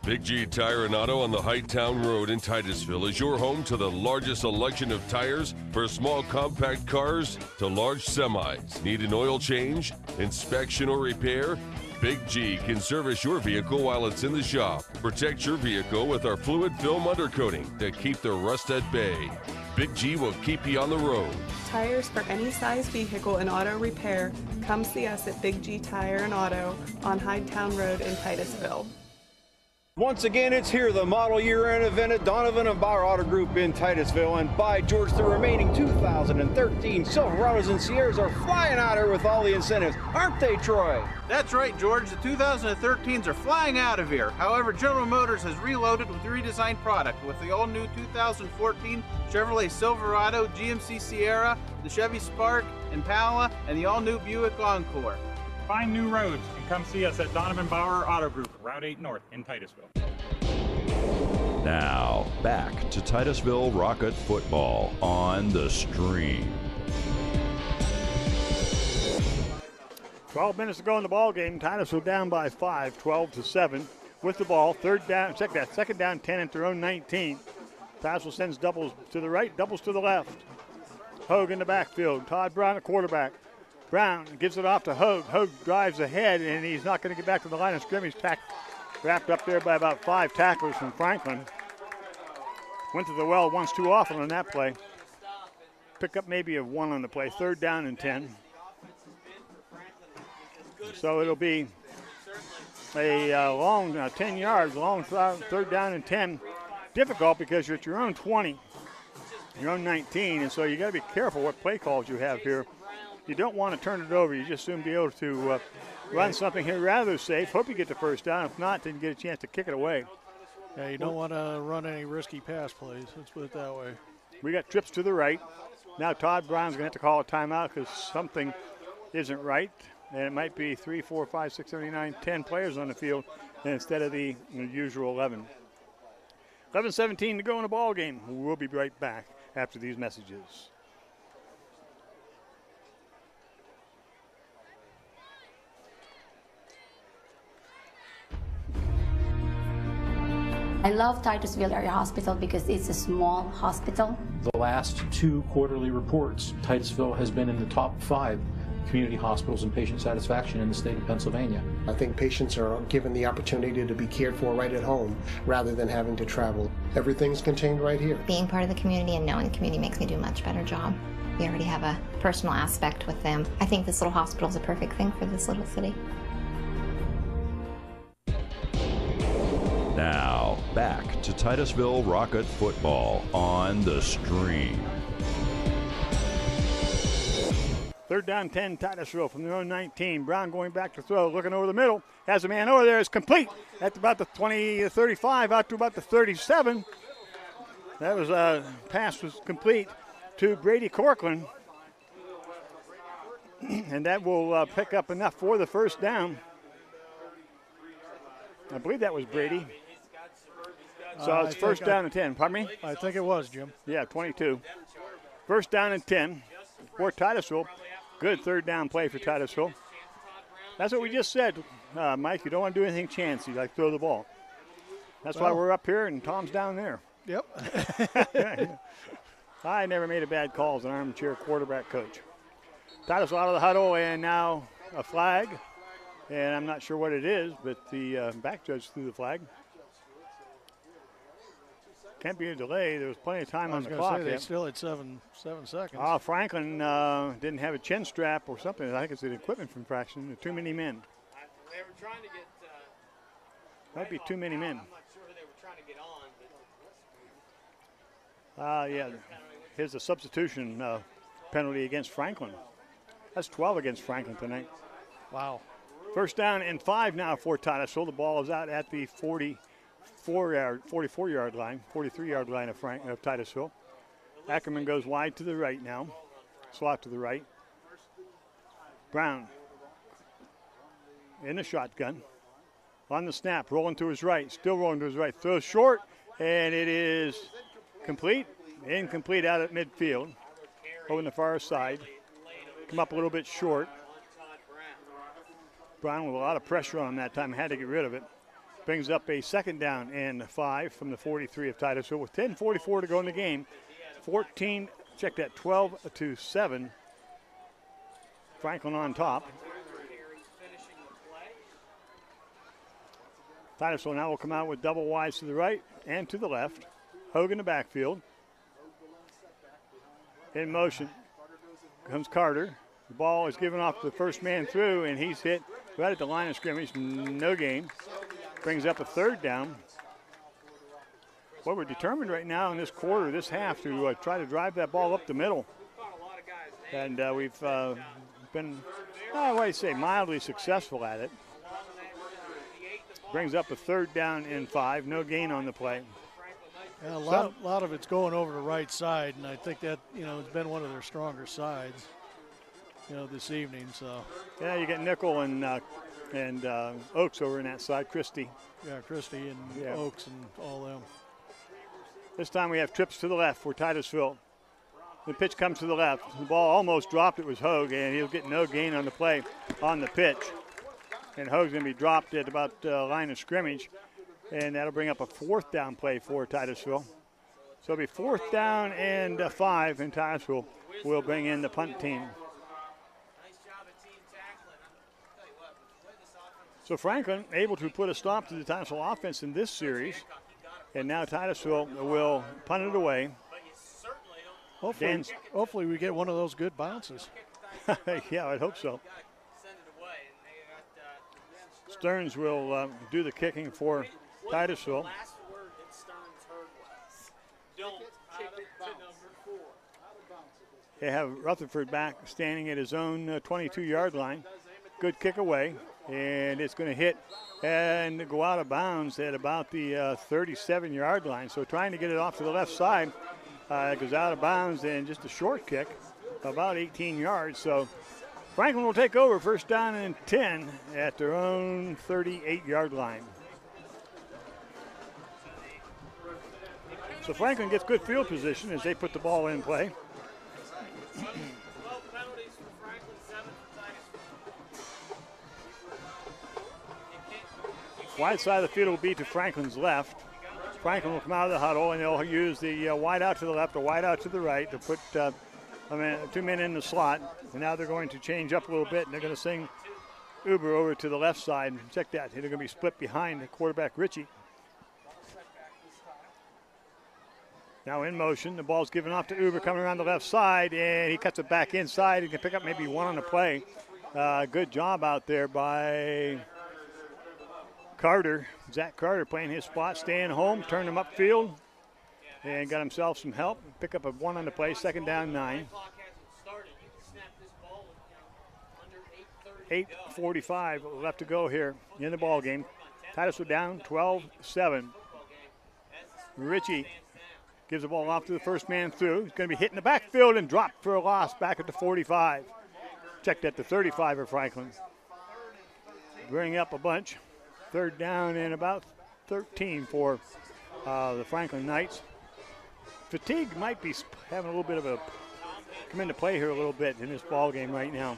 Big G Tire and Auto on the Hightown Road in Titusville is your home to the largest selection of tires for small compact cars to large semis. Need an oil change, inspection, or repair? Big G can service your vehicle while it's in the shop. Protect your vehicle with our fluid film undercoating to keep the rust at bay. Big G will keep you on the road. Tires for any size vehicle and auto repair. Come see us at Big G Tire and Auto on Hightown Road in Titusville. Once again, it's here, the model year-end event at Donovan and Bauer Auto Group in Titusville. And by George, the remaining 2013 Silverados and Sierras are flying out here with all the incentives. Aren't they, Troy? That's right, George. The 2013s are flying out of here. However, General Motors has reloaded with redesigned product with the all-new 2014 Chevrolet Silverado, GMC Sierra, the Chevy Spark, Impala, and the all-new Buick Encore. Find new roads and come see us at Donovan Bauer Auto Group, Route 8 North in Titusville. Now, back to Titusville Rocket football on the Stream. 12 minutes to go in the ball game. Titusville down by 5, 12-7. With the ball, second down 10 at their own 19. Titusville sends doubles to the right, doubles to the left. Hogue in the backfield. Todd Brown, a quarterback. Brown gives it off to Hogue. Hogue drives ahead, and he's not going to get back to the line of scrimmage. Wrapped up there by about 5 tacklers from Franklin. Went to the well once too often on that play. Pick up maybe a 1 on the play. Third down and 10. So it'll be a long 10 yards, long third down and 10. Difficult because you're at your own 20, your own 19, and so you got to be careful what play calls you have here. You don't want to turn it over. You just soon be able to run something here rather safe. Hope you get the first down. If not, then you get a chance to kick it away. Yeah, you don't want to run any risky pass plays. Let's put it that way. We got trips to the right. Now Todd Brown's going to have to call a timeout because something isn't right. And it might be 3, 4, 5, 6, 7, 8, 9, 10 players on the field instead of the usual 11. 11-17 to go in the ball game. We'll be right back after these messages. I love Titusville Area Hospital because it's a small hospital. The last 2 quarterly reports, Titusville has been in the top 5 community hospitals and patient satisfaction in the state of Pennsylvania. I think patients are given the opportunity to be cared for right at home rather than having to travel. Everything's contained right here. Being part of the community and knowing the community makes me do a much better job. We already have a personal aspect with them. I think this little hospital is a perfect thing for this little city. Now, back to Titusville Rocket football on the Stream. Third down 10, Titusville from their own 19. Brown going back to throw, looking over the middle. Has a man over there. It's complete at about the 35, out to about the 37. That was pass was complete to Brady Corcoran. And that will pick up enough for the first down. I believe that was Brady. So it's first down and 10. Pardon me? I think it was, Jim. Yeah, 22. First down and 10 for Titusville. Good third down play for Titusville. That's what we just said, Mike. You don't want to do anything chancy, like throw the ball. That's why we're up here and Tom's down there. Yep. I never made a bad call as an armchair quarterback coach. Titusville out of the huddle, and now a flag. And I'm not sure what it is, but the back judge threw the flag. can't be a delay. There was plenty of time I on was the gonna clock. say they still at 7 seconds. Franklin didn't have a chin strap or something. I think it's an equipment infraction. Too many men. They were trying to get. Might be too many men. I'm not sure they were trying to get on. Yeah. Here's a substitution penalty against Franklin. That's 12 against Franklin tonight. Wow. First down and 5 now for Titusville. The ball is out at the 44-yard line, 43-yard line of Titusville. Ackerman goes wide to the right now. Slot to the right. Brown in the shotgun. On the snap, rolling to his right, still rolling to his right. Throws short, and it is complete. Incomplete out at midfield. Over on the far side. Come up a little bit short. Brown with a lot of pressure on him that time, had to get rid of it. Brings up a second down and 5 from the 43 of Titusville with 10:44 to go in the game. 12-7. Franklin on top. Titusville now will come out with double wides to the right and to the left. Hogue in the backfield. In motion comes Carter. The ball is given off to the first man through, and he's hit right at the line of scrimmage. No gain. Brings up a third down. Well, we're determined right now in this quarter, this half, to try to drive that ball up the middle. And we've been, mildly successful at it. Brings up a third down and 5. No gain on the play. Yeah, a lot of it's going over the right side, and I think that, has been one of their stronger sides, this evening. So yeah, you get Nickel and Oaks over in that side, Christie. Yeah, Christie and Oaks and all them. This time we have trips to the left for Titusville. The pitch comes to the left. The ball almost dropped. It was Hogue, and he'll get no gain on the play on the pitch. And Hogue's going to be dropped at about the line of scrimmage, and that'll bring up a fourth down play for Titusville. So it'll be fourth down and 5, and Titusville will bring in the punt team. So Franklin able to put a stop to the Titusville offense in this series, and now Titusville will punt it away. Hopefully we get one of those good bounces. Yeah, I'd hope so. Stearns will do the kicking for Titusville. They have Rutherford back standing at his own 22-yard line. Good kick away, and it's going to hit and go out of bounds at about the 37-yard line. So trying to get it off to the left side. It goes out of bounds, and just a short kick, about 18 yards. So Franklin will take over first down and 10 at their own 38-yard line. So Franklin gets good field position as they put the ball in play. Wide side of the field will be to Franklin's left. Franklin will come out of the huddle, and they'll use the wide out to the left or wide out to the right to put 2 men in the slot. And now they're going to change up a little bit, and they're going to sing Uber over to the left side. Check that. They're going to be split behind the quarterback, Ritchie. Now in motion. The ball's given off to Uber coming around the left side, and he cuts it back inside. He can pick up maybe one on the play. Good job out there by Carter. Zach Carter playing his spot, staying home, turned him upfield, and got himself some help. Pick up a one on the play, second down 9. 8:45 left to go here in the ball game. Titusville down 12-7. Ritchie gives the ball off to the first man through. He's going to be hit in the backfield and dropped for a loss back at the 45. Checked at the 35 of Franklin. Bring up a bunch. Third down and about 13 for the Franklin Knights. Fatigue might be having a little bit of a come into play here a little bit in this ball game right now.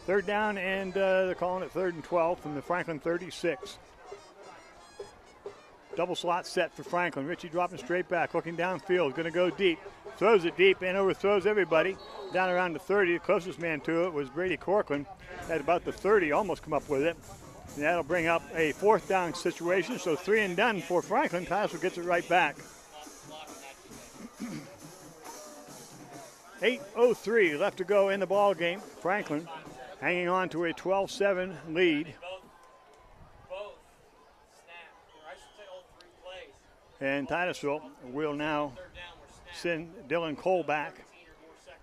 Third down, and they're calling it 3rd and 12 from the Franklin 36. Double slot set for Franklin. Ritchie dropping straight back, looking downfield, going to go deep. Throws it deep and overthrows everybody. Down around the 30, the closest man to it was Brady Corcoran. At about the 30, almost come up with it. That'll bring up a 4th down situation, so 3 and done for Franklin. Titusville gets it right back. 8:03 left to go in the ball game. Franklin hanging on to a 12-7 lead. And Titusville will now send Dylan Cole back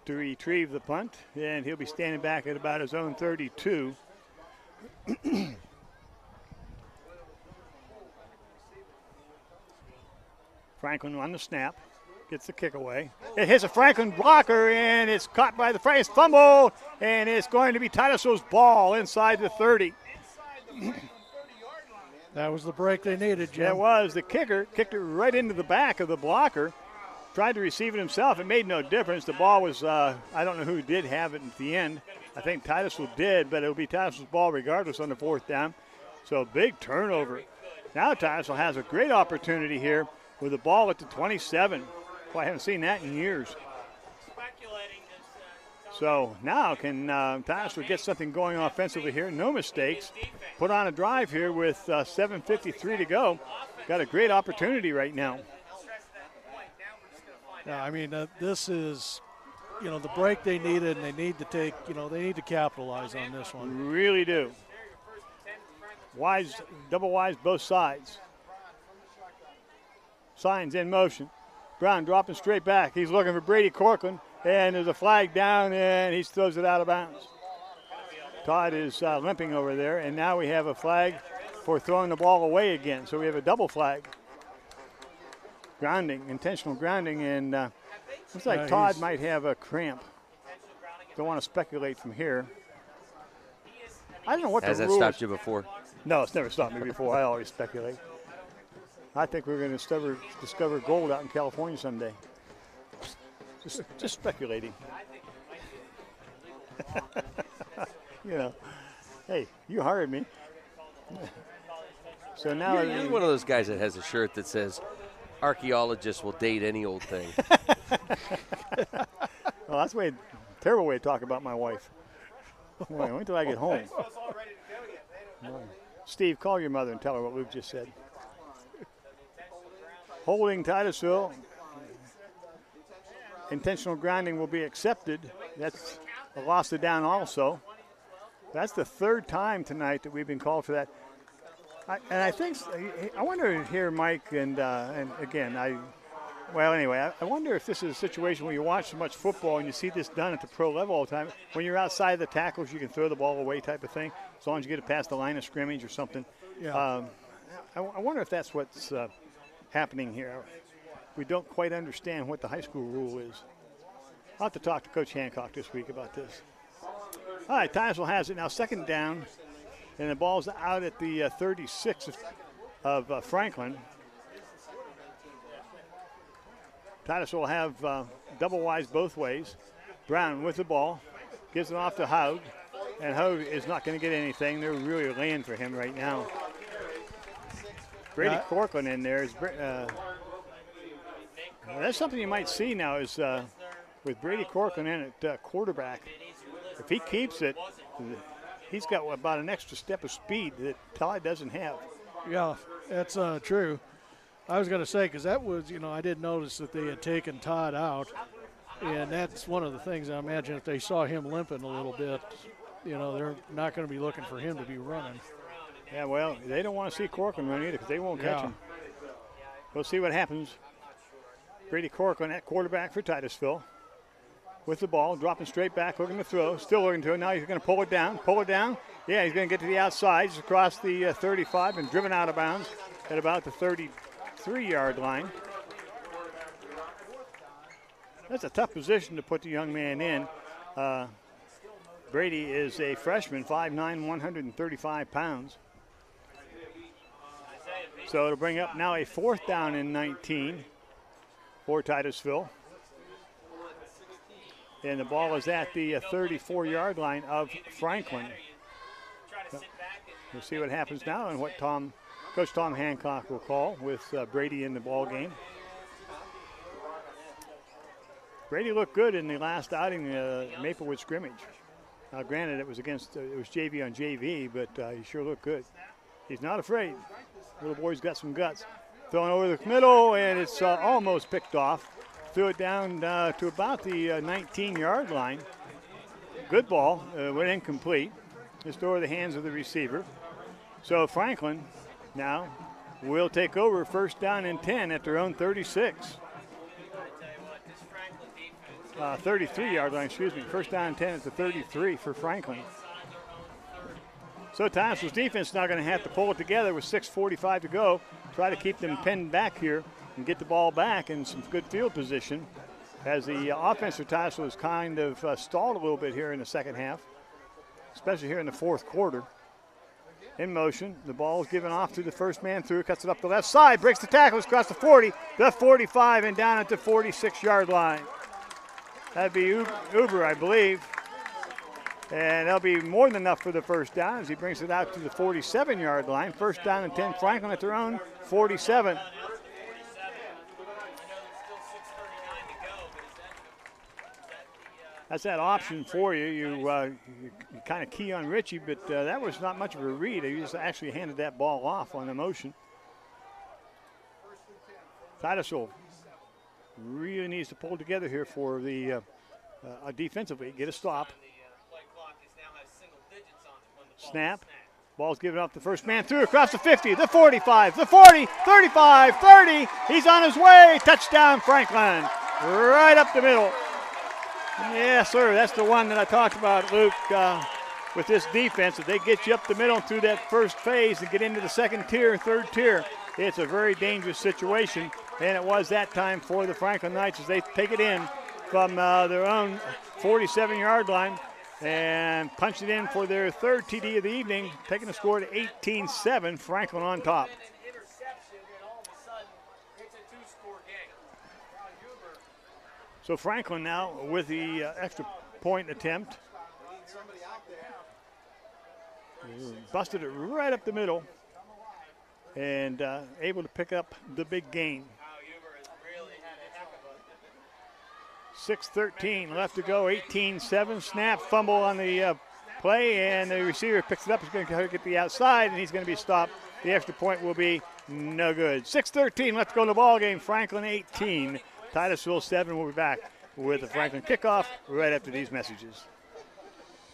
to retrieve the punt, and he'll be standing back at about his own 32. Franklin on the snap, gets the kick away. It hits a Franklin blocker, and it's caught by the Franklin fumble, and it's going to be Titusville's ball inside the 30. That was the break they needed, Jim. That was. The kicker kicked it right into the back of the blocker. Tried to receive it himself. It made no difference. The ball was, I don't know who did have it at the end. I think Titusville did, but it'll be Titusville's ball regardless on the 4th down. So big turnover. Now Titusville has a great opportunity here with the ball at the 27. Well, I haven't seen that in years. So now can Titusville get something going offensively here? No mistakes. Put on a drive here with 7:53 to go. Got a great opportunity right now. Yeah, I mean, this is, the break they needed, and they need to take, they need to capitalize on this one. Really do. Wise, double wise, both sides. Signs in motion. Brown dropping straight back. He's looking for Brady Corcoran, and there's a flag down, and he throws it out of bounds. Todd is limping over there, and now we have a flag for throwing the ball away again. So we have a double flag. Grounding, intentional grounding, and looks like Todd might have a cramp. Don't want to speculate from here. I don't know what the rules. Has that stopped you before? No, it's never stopped me before. I always speculate. I think we're going to discover gold out in California someday. Just speculating. Hey, you hired me. So now you're one of those guys that has a shirt that says, "Archaeologists will date any old thing." Well, that's a terrible way to talk about my wife. Wait until I get home. Steve, call your mother and tell her what Luke just said. Holding Titusville. Intentional grounding will be accepted. That's a loss to down also. That's the 3rd time tonight that we've been called for that. I wonder here, Mike, and again, I wonder if this is a situation where you watch so much football and you see this done at the pro level all the time. When you're outside the tackles, you can throw the ball away type of thing, as long as you get it past the line of scrimmage or something. Yeah. I wonder if that's what's happening here. We don't quite understand what the high school rule is. I'll have to talk to Coach Hancock this week about this. All right, Titusville has it now, 2nd down, and the ball's out at the 36 of Franklin. Titusville will have double wise both ways. Brown with the ball, gives it off to Hogue, and Hogue is not going to get anything. They're really laying for him right now. Brady Corcoran in there is. That's something you might see now is with Brady Corcoran in at quarterback. If he keeps it, he's got about an extra step of speed that Todd doesn't have. Yeah, that's true. I was going to say, because that was, I did notice that they had taken Todd out, and that's one of the things I imagine if they saw him limping a little bit, they're not going to be looking for him to be running. Yeah, well, they don't want to see Corcoran run either because they won't catch him. We'll see what happens. Brady Corcoran at quarterback for Titusville. With the ball, dropping straight back, looking to throw, still looking to it. Now he's going to pull it down. Yeah, he's going to get to the outside, just across the 35 and driven out of bounds at about the 33-yard line. That's a tough position to put the young man in. Brady is a freshman, 5'9", 135 pounds. So it'll bring up now a 4th down and 19 for Titusville. And the ball is at the 34-yard line of Franklin. We'll see what happens now and what Coach Tom Hancock will call with Brady in the ball game. Brady looked good in the last outing, Maplewood scrimmage. Now, granted, it was JV on JV, but he sure looked good. He's not afraid. Little boy's got some guts. Throwing over the middle, and it's almost picked off. Threw it down to about the 19-yard line. Good ball. Went incomplete. Just over the hands of the receiver. So Franklin now will take over first down and 10 at their own 36. 33-yard line, excuse me. First down and 10 at the 33 for Franklin. So Titusville's defense is now going to have to pull it together with 6:45 to go. Try to keep them pinned back here and get the ball back in some good field position as the offense of Titusville has kind of stalled a little bit here in the second half, especially here in the fourth quarter. In motion, the ball is given off to the first man through, cuts it up the left side, breaks the tackles across the 40, the 45, and down at the 46-yard line. That'd be Uber, I believe. And that'll be more than enough for the first down as he brings it out to the 47-yard line. First down and 10, Franklin at their own 47. That's that option for you. You kind of key on Richie, but that was not much of a read. He just actually handed that ball off on the motion. Titusville really needs to pull together here for the defensively, get a stop. Snap. Ball's given up. The first man through across the 50, the 45, the 40, 35, 30. He's on his way. Touchdown, Franklin. Right up the middle. Yes, sir. That's the one that I talked about, Luke, with this defense. If they get you up the middle through that first phase and get into the second tier, third tier, it's a very dangerous situation. And it was that time for the Franklin Knights as they take it in from their own 47-yard line and punch it in for their third TD of the evening, taking the score to 18-7, Franklin on top. So Franklin now with the extra point attempt. Busted it right up the middle and able to pick up the big gain. 6:13 left to go, 18-7. Snap, fumble on the play, and the receiver picks it up. He's going to get the outside, and he's going to be stopped. The extra point will be no good. 6:13 left to go in the ball game. Franklin 18, Titusville 7. We'll be back with the Franklin kickoff right after these messages.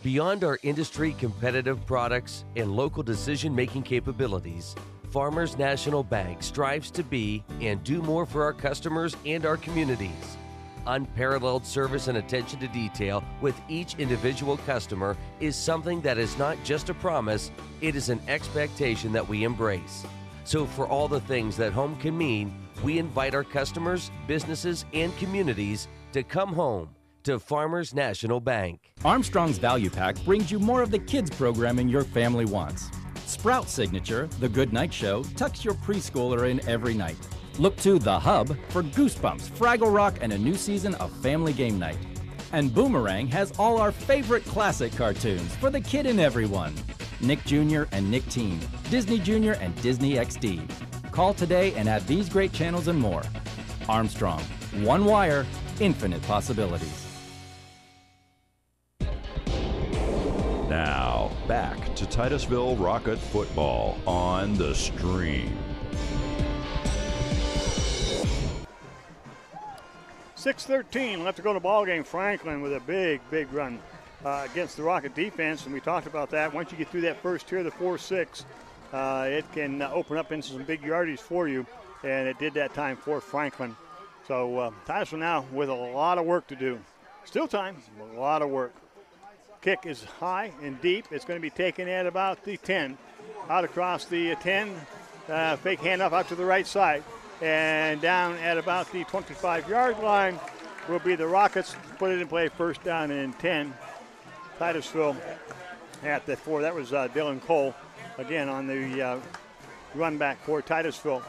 Beyond our industry competitive products and local decision-making capabilities, Farmers National Bank strives to be and do more for our customers and our communities. Unparalleled service and attention to detail with each individual customer is something that is not just a promise, it is an expectation that we embrace. So for all the things that home can mean, we invite our customers, businesses, and communities to come home to Farmers National Bank. Armstrong's Value Pack brings you more of the kids programming your family wants. Sprout Signature, The Good Night Show, tucks your preschooler in every night. Look to The Hub for Goosebumps, Fraggle Rock, and a new season of Family Game Night. And Boomerang has all our favorite classic cartoons for the kid in everyone. Nick Jr. and Nick Teen, Disney Jr. and Disney XD. Call today and add these great channels and more. Armstrong, one wire, infinite possibilities. Now, back to Titusville Rocket football on the stream. 6:13 left to go in the ball game. Franklin with a big run against the Rocket defense, and we talked about that. Once you get through that first tier, the 4-6, it can open up into some big yardage for you, and it did that time for Franklin. So Titusville now with a lot of work to do. Still time, a lot of work. Kick is high and deep. It's going to be taken at about the 10. Out across the 10, fake handoff out to the right side. And down at about the 25-yard line will be the Rockets. Put it in play, first down and 10. Titusville at the 4. That was Dylan Cole, again, on the run back for Titusville.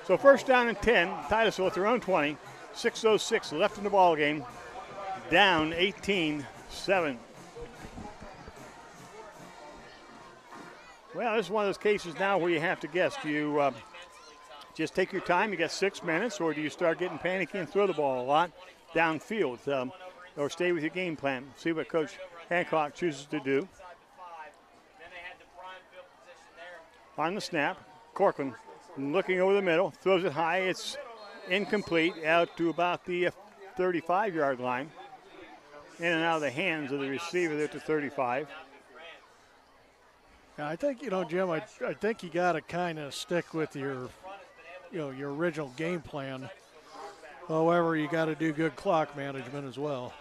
So first down and 10, Titusville at their own 20. 6:06 left in the ball game. Down 18-7. Well, this is one of those cases now where you have to guess. Do you just take your time, you got 6 minutes, or do you start getting panicky and throw the ball a lot downfield, or stay with your game plan? See what Coach Hancock chooses to do. On the snap, Corcoran looking over the middle, throws it high. It's incomplete, out to about the 35-yard line. In and out of the hands of the receiver there to 35. Yeah, I think, Jim, I think you got to kind of stick with your original game plan. However, you got to do good clock management as well.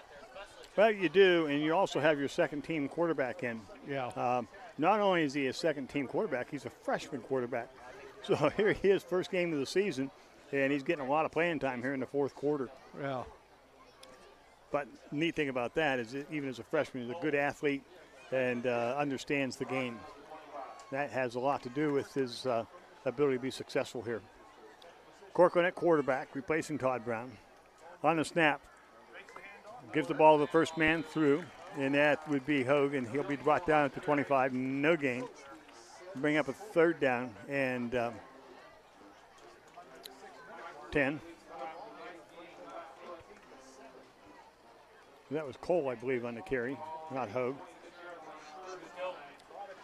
Well, you do, and you also have your second-team quarterback in. Yeah. Not only is he a second-team quarterback, he's a freshman quarterback. So here he is, first game of the season, and he's getting a lot of playing time here in the fourth quarter. Yeah. But neat thing about that is that even as a freshman, he's a good athlete and understands the game. That has a lot to do with his ability to be successful here. Corcoran at quarterback, replacing Todd Brown. On the snap, gives the ball to the first man through, and that would be Hogan. He'll be brought down at the 25, no gain. Bring up a third down and 10. That was Cole, I believe, on the carry, not Hogue.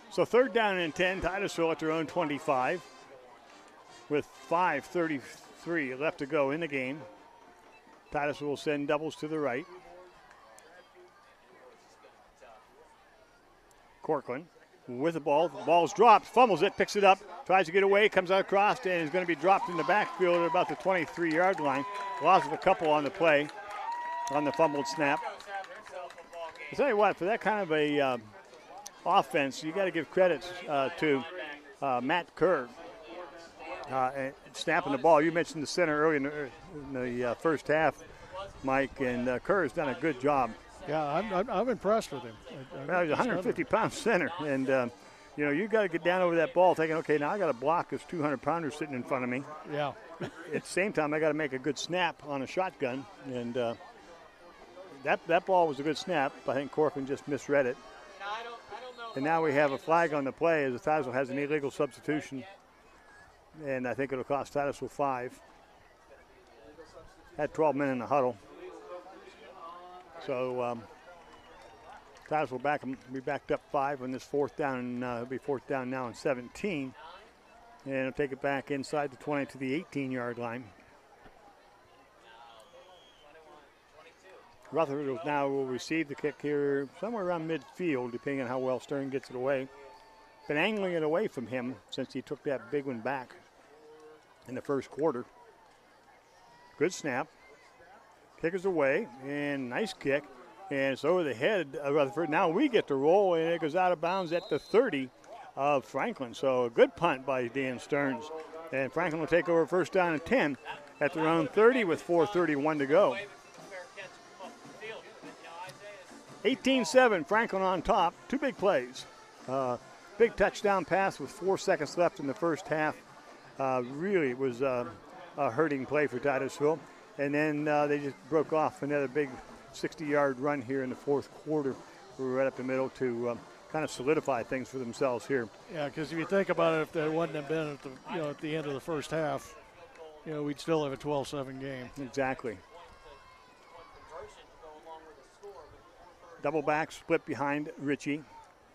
So third down and 10, Titusville at their own 25 with 5:33 left to go in the game. Titusville will send doubles to the right. Corcoran with the ball. The ball's dropped, fumbles it, picks it up, tries to get away, comes out across, and is going to be dropped in the backfield at about the 23-yard line. Loss of a couple on the play, on the fumbled snap. I'll tell you what, for that kind of a offense, you got to give credit to Matt Kerr. Snapping the ball. You mentioned the center early in the first half, Mike, and Kerr has done a good job. Yeah, I'm impressed with him. Well, he's a 150-pound center, and you got to get down over that ball thinking, okay, now I got to block this 200-pounder sitting in front of me. Yeah. At the same time, I got to make a good snap on a shotgun, and that ball was a good snap. I think Corcoran just misread it. And now we have a flag on the play as the Titusville has an illegal substitution, and I think it'll cost Titusville 5. Had 12 men in the huddle. So Titusville be backed up 5 on this fourth down, and it'll be fourth down now and 17. And it'll take it back inside the 20 to the 18-yard line. Rutherford now will receive the kick here somewhere around midfield, depending on how well Stern gets it away. Been angling it away from him since he took that big one back in the first quarter. Good snap. Kick is away, and nice kick. And it's over the head of Rutherford. Now we get to roll, and it goes out of bounds at the 30 of Franklin. So a good punt by Dan Stearns. And Franklin will take over first down and 10 at their own 30 with 4:31 to go. 18-7, Franklin on top. 2 big plays. Big touchdown pass with 4 seconds left in the first half. Really was a hurting play for Titusville. And then they just broke off another big 60-yard run here in the fourth quarter. We were right up the middle to kind of solidify things for themselves here. Yeah, because if you think about it, if there wouldn't have been at the end of the first half, we'd still have a 12-7 game. Exactly. Double back, split behind Ritchie.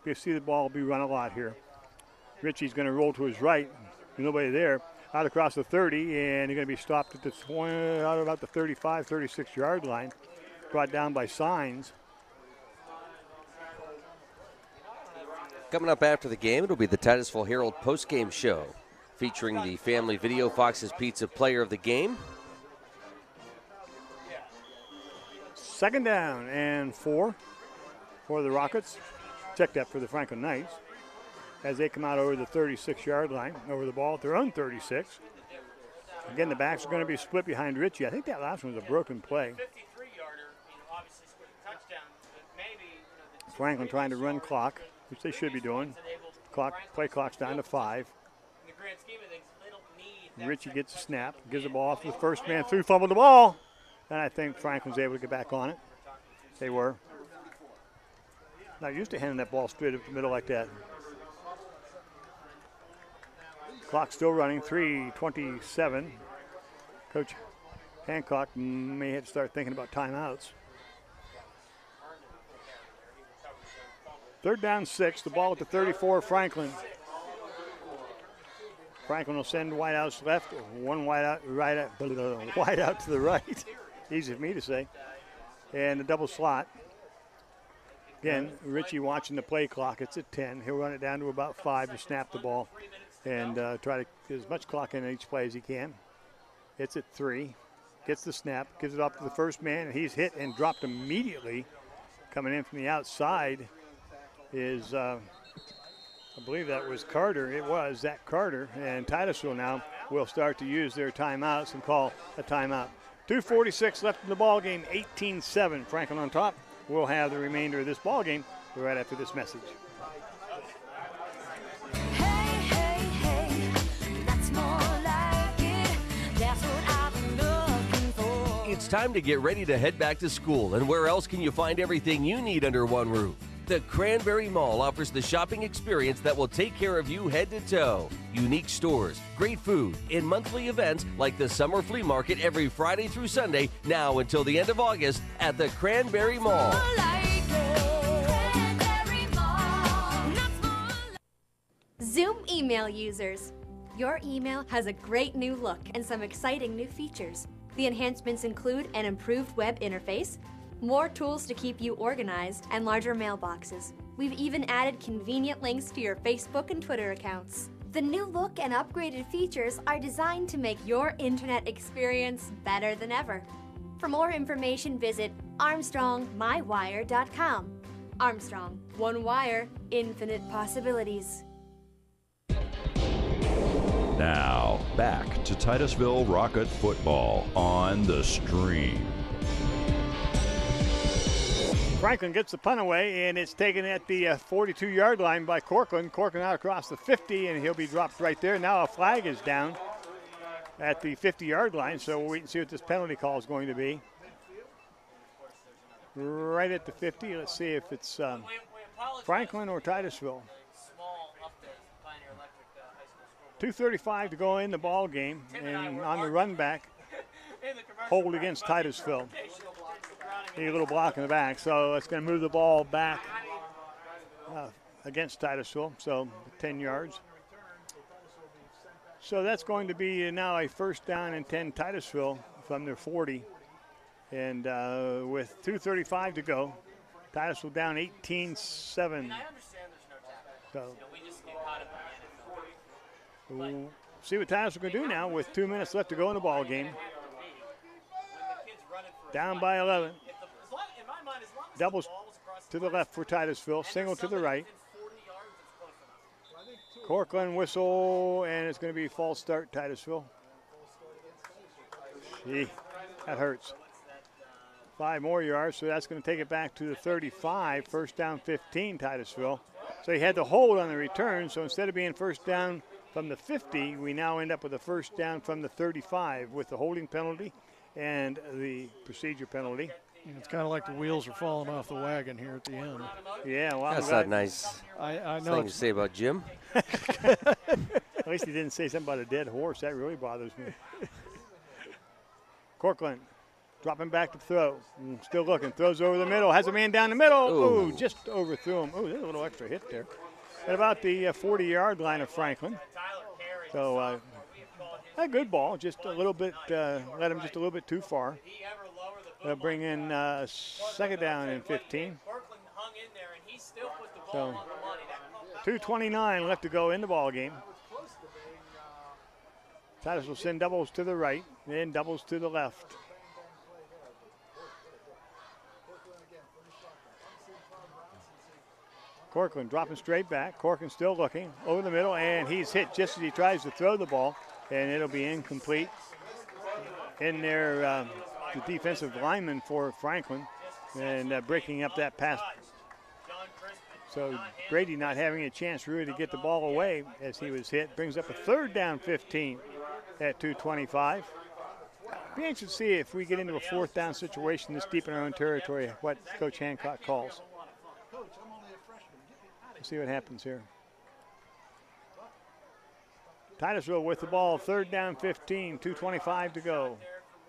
You see the ball be run a lot here. Ritchie's going to roll to his right. There's nobody there. Out across the 30, and he's going to be stopped at the 20, out about the 35, 36-yard line. Brought down by Signs. Coming up after the game, it'll be the Titusville Herald postgame show featuring the Family Video Fox's Pizza Player of the Game. Second down and 4 for the Rockets. Check that for the Franklin Knights as they come out over the 36-yard line, over the ball at their own 36. Again, the backs are going to be split behind Ritchie. I think that last one was a broken play. Franklin trying to run clock, which they should be doing. Play clock's down to 5. Ritchie gets a snap, gives the ball off to the first man through, fumbled the ball. And I think Franklin's able to get back on it. They were. Not used to handing that ball straight up the middle like that. Clock still running, 3:27. Coach Hancock may have to start thinking about timeouts. Third down 6, the ball at the 34, Franklin. Franklin will send wideouts left, one wideout wide out to the right. Easy for me to say. And a double slot. Again, Richie watching the play clock. It's at 10. He'll run it down to about 5 to snap the ball and try to get as much clock in each play as he can. It's at 3. Gets the snap, gives it off to the first man, and he's hit and dropped immediately. Coming in from the outside is, I believe that was Carter. It was Zach Carter, and Titusville now will start to use their timeouts and call a timeout. 2:46 left in the ball game, 18-7. Franklin on top. We'll have the remainder of this ball game right after this message. It's time to get ready to head back to school, and where else can you find everything you need under one roof? The Cranberry Mall offers the shopping experience that will take care of you head to toe. Unique stores, great food, and monthly events like the Summer Flea Market every Friday through Sunday, now until the end of August at the Cranberry Mall. Zoom email users. Your email has a great new look and some exciting new features. The enhancements include an improved web interface, more tools to keep you organized, and larger mailboxes. We've even added convenient links to your Facebook and Twitter accounts. The new look and upgraded features are designed to make your internet experience better than ever. For more information, visit ArmstrongMyWire.com. Armstrong, one wire, infinite possibilities. Now, back to Titusville Rocket football on the stream. Franklin gets the punt away, and it's taken at the 42-yard line by Corcoran. Corcoran out across the 50, and he'll be dropped right there. Now a flag is down at the 50-yard line, so we'll wait and see what this penalty call is going to be. Right at the 50. Let's see if it's Franklin or Titusville. 2:35 to go in the ball game, and on the run back, hold against Titusville. Need a little block in the back, so it's going to move the ball back against Titusville, so 10 yards. So that's going to be now a first down and 10 Titusville from their 40. And with 2:35 to go, Titusville down 18-7. So we'll see what Titusville can do now with 2 minutes left to go in the ball game. Down by 11. Doubles to the left for Titusville, single to the right. Corcoran whistle, and it's going to be false start, Titusville. Gee, that hurts. 5 more yards, so that's going to take it back to the 35. First down 15, Titusville. So he had the hold on the return, so instead of being first down from the 50, we now end up with a first down from the 35 with the holding penalty and the procedure penalty. It's kind of like the wheels are falling off the wagon here at the end. Yeah, well, that's not nice. I know. Thing to say about Jim. At least he didn't say something about a dead horse. That really bothers me. Corcoran dropping back to throw. Still looking. Throws over the middle. Has a man down the middle. Ooh, just overthrew him. Ooh, there's a little extra hit there. At about the 40-yard line of Franklin. So a good ball. Just a little bit, led him just a little bit too far. They'll bring in second down and 15. So 2:29 left to go in the ball game. Titusville will send doubles to the right, then doubles to the left. Corcoran dropping straight back. Corcoran still looking over the middle, and he's hit just as he tries to throw the ball, and it'll be incomplete. In there, the defensive lineman for Franklin, and breaking up that pass. So Brady not having a chance really to get the ball away as he was hit. Brings up a third down 15 at 2:25. Be anxious to see if we get into a fourth down situation this deep in our own territory, what Coach Hancock calls. Let's see what happens here. Titusville with the ball, third down 15, 2:25 to go.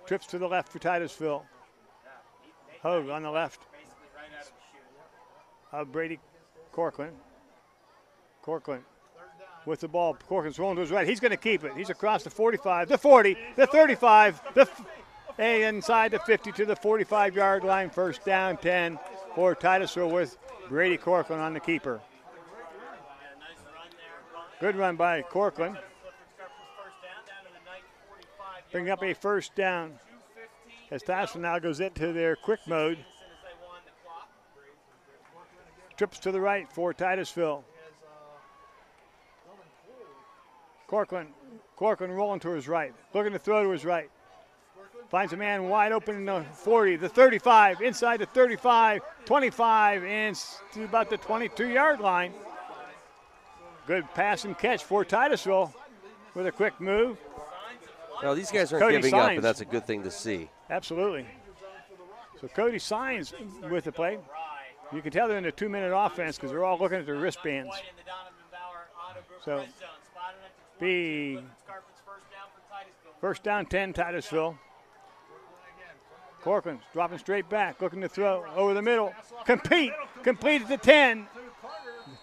Trips to the left for Titusville. Hogue on the left. Brady Corcoran with the ball. Corcoran's rolling to his right. He's going to keep it. He's across the 45, the 40, the 35, and inside the 50 to the 45-yard line. First down, 10 for Titusville with Brady Corcoran on the keeper. Good run by Corcoran. Bring up a first down as Titusville now goes into their quick mode. Trips to the right for Titusville. Corcoran rolling to his right, looking to throw to his right. Finds a man wide open in the 40, the 35, inside the 35, 25, and to about the 22-yard line. Good pass and catch for Titusville with a quick move. No, these guys aren't Cody giving Signs. up, and that's a good thing to see. Absolutely. So Cody Signs with the play. You can tell they're in a 2-minute offense because they're all looking at their wristbands. So be first down 10, Titusville. Corcoran's dropping straight back, looking to throw over the middle. Complete at the 10.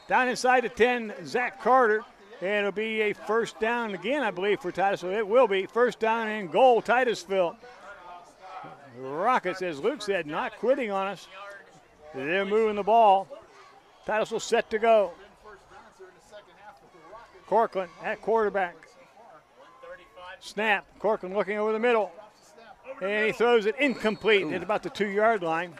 Down inside the 10, Zach Carter. And it'll be a first down again, I believe, for Titusville. It will be first down and goal, Titusville. Rockets, as Luke said, not quitting on us. They're moving the ball. Titusville set to go. Corcoran at quarterback. Snap. Corcoran looking over the middle. And he throws it incomplete at about the 2-yard line.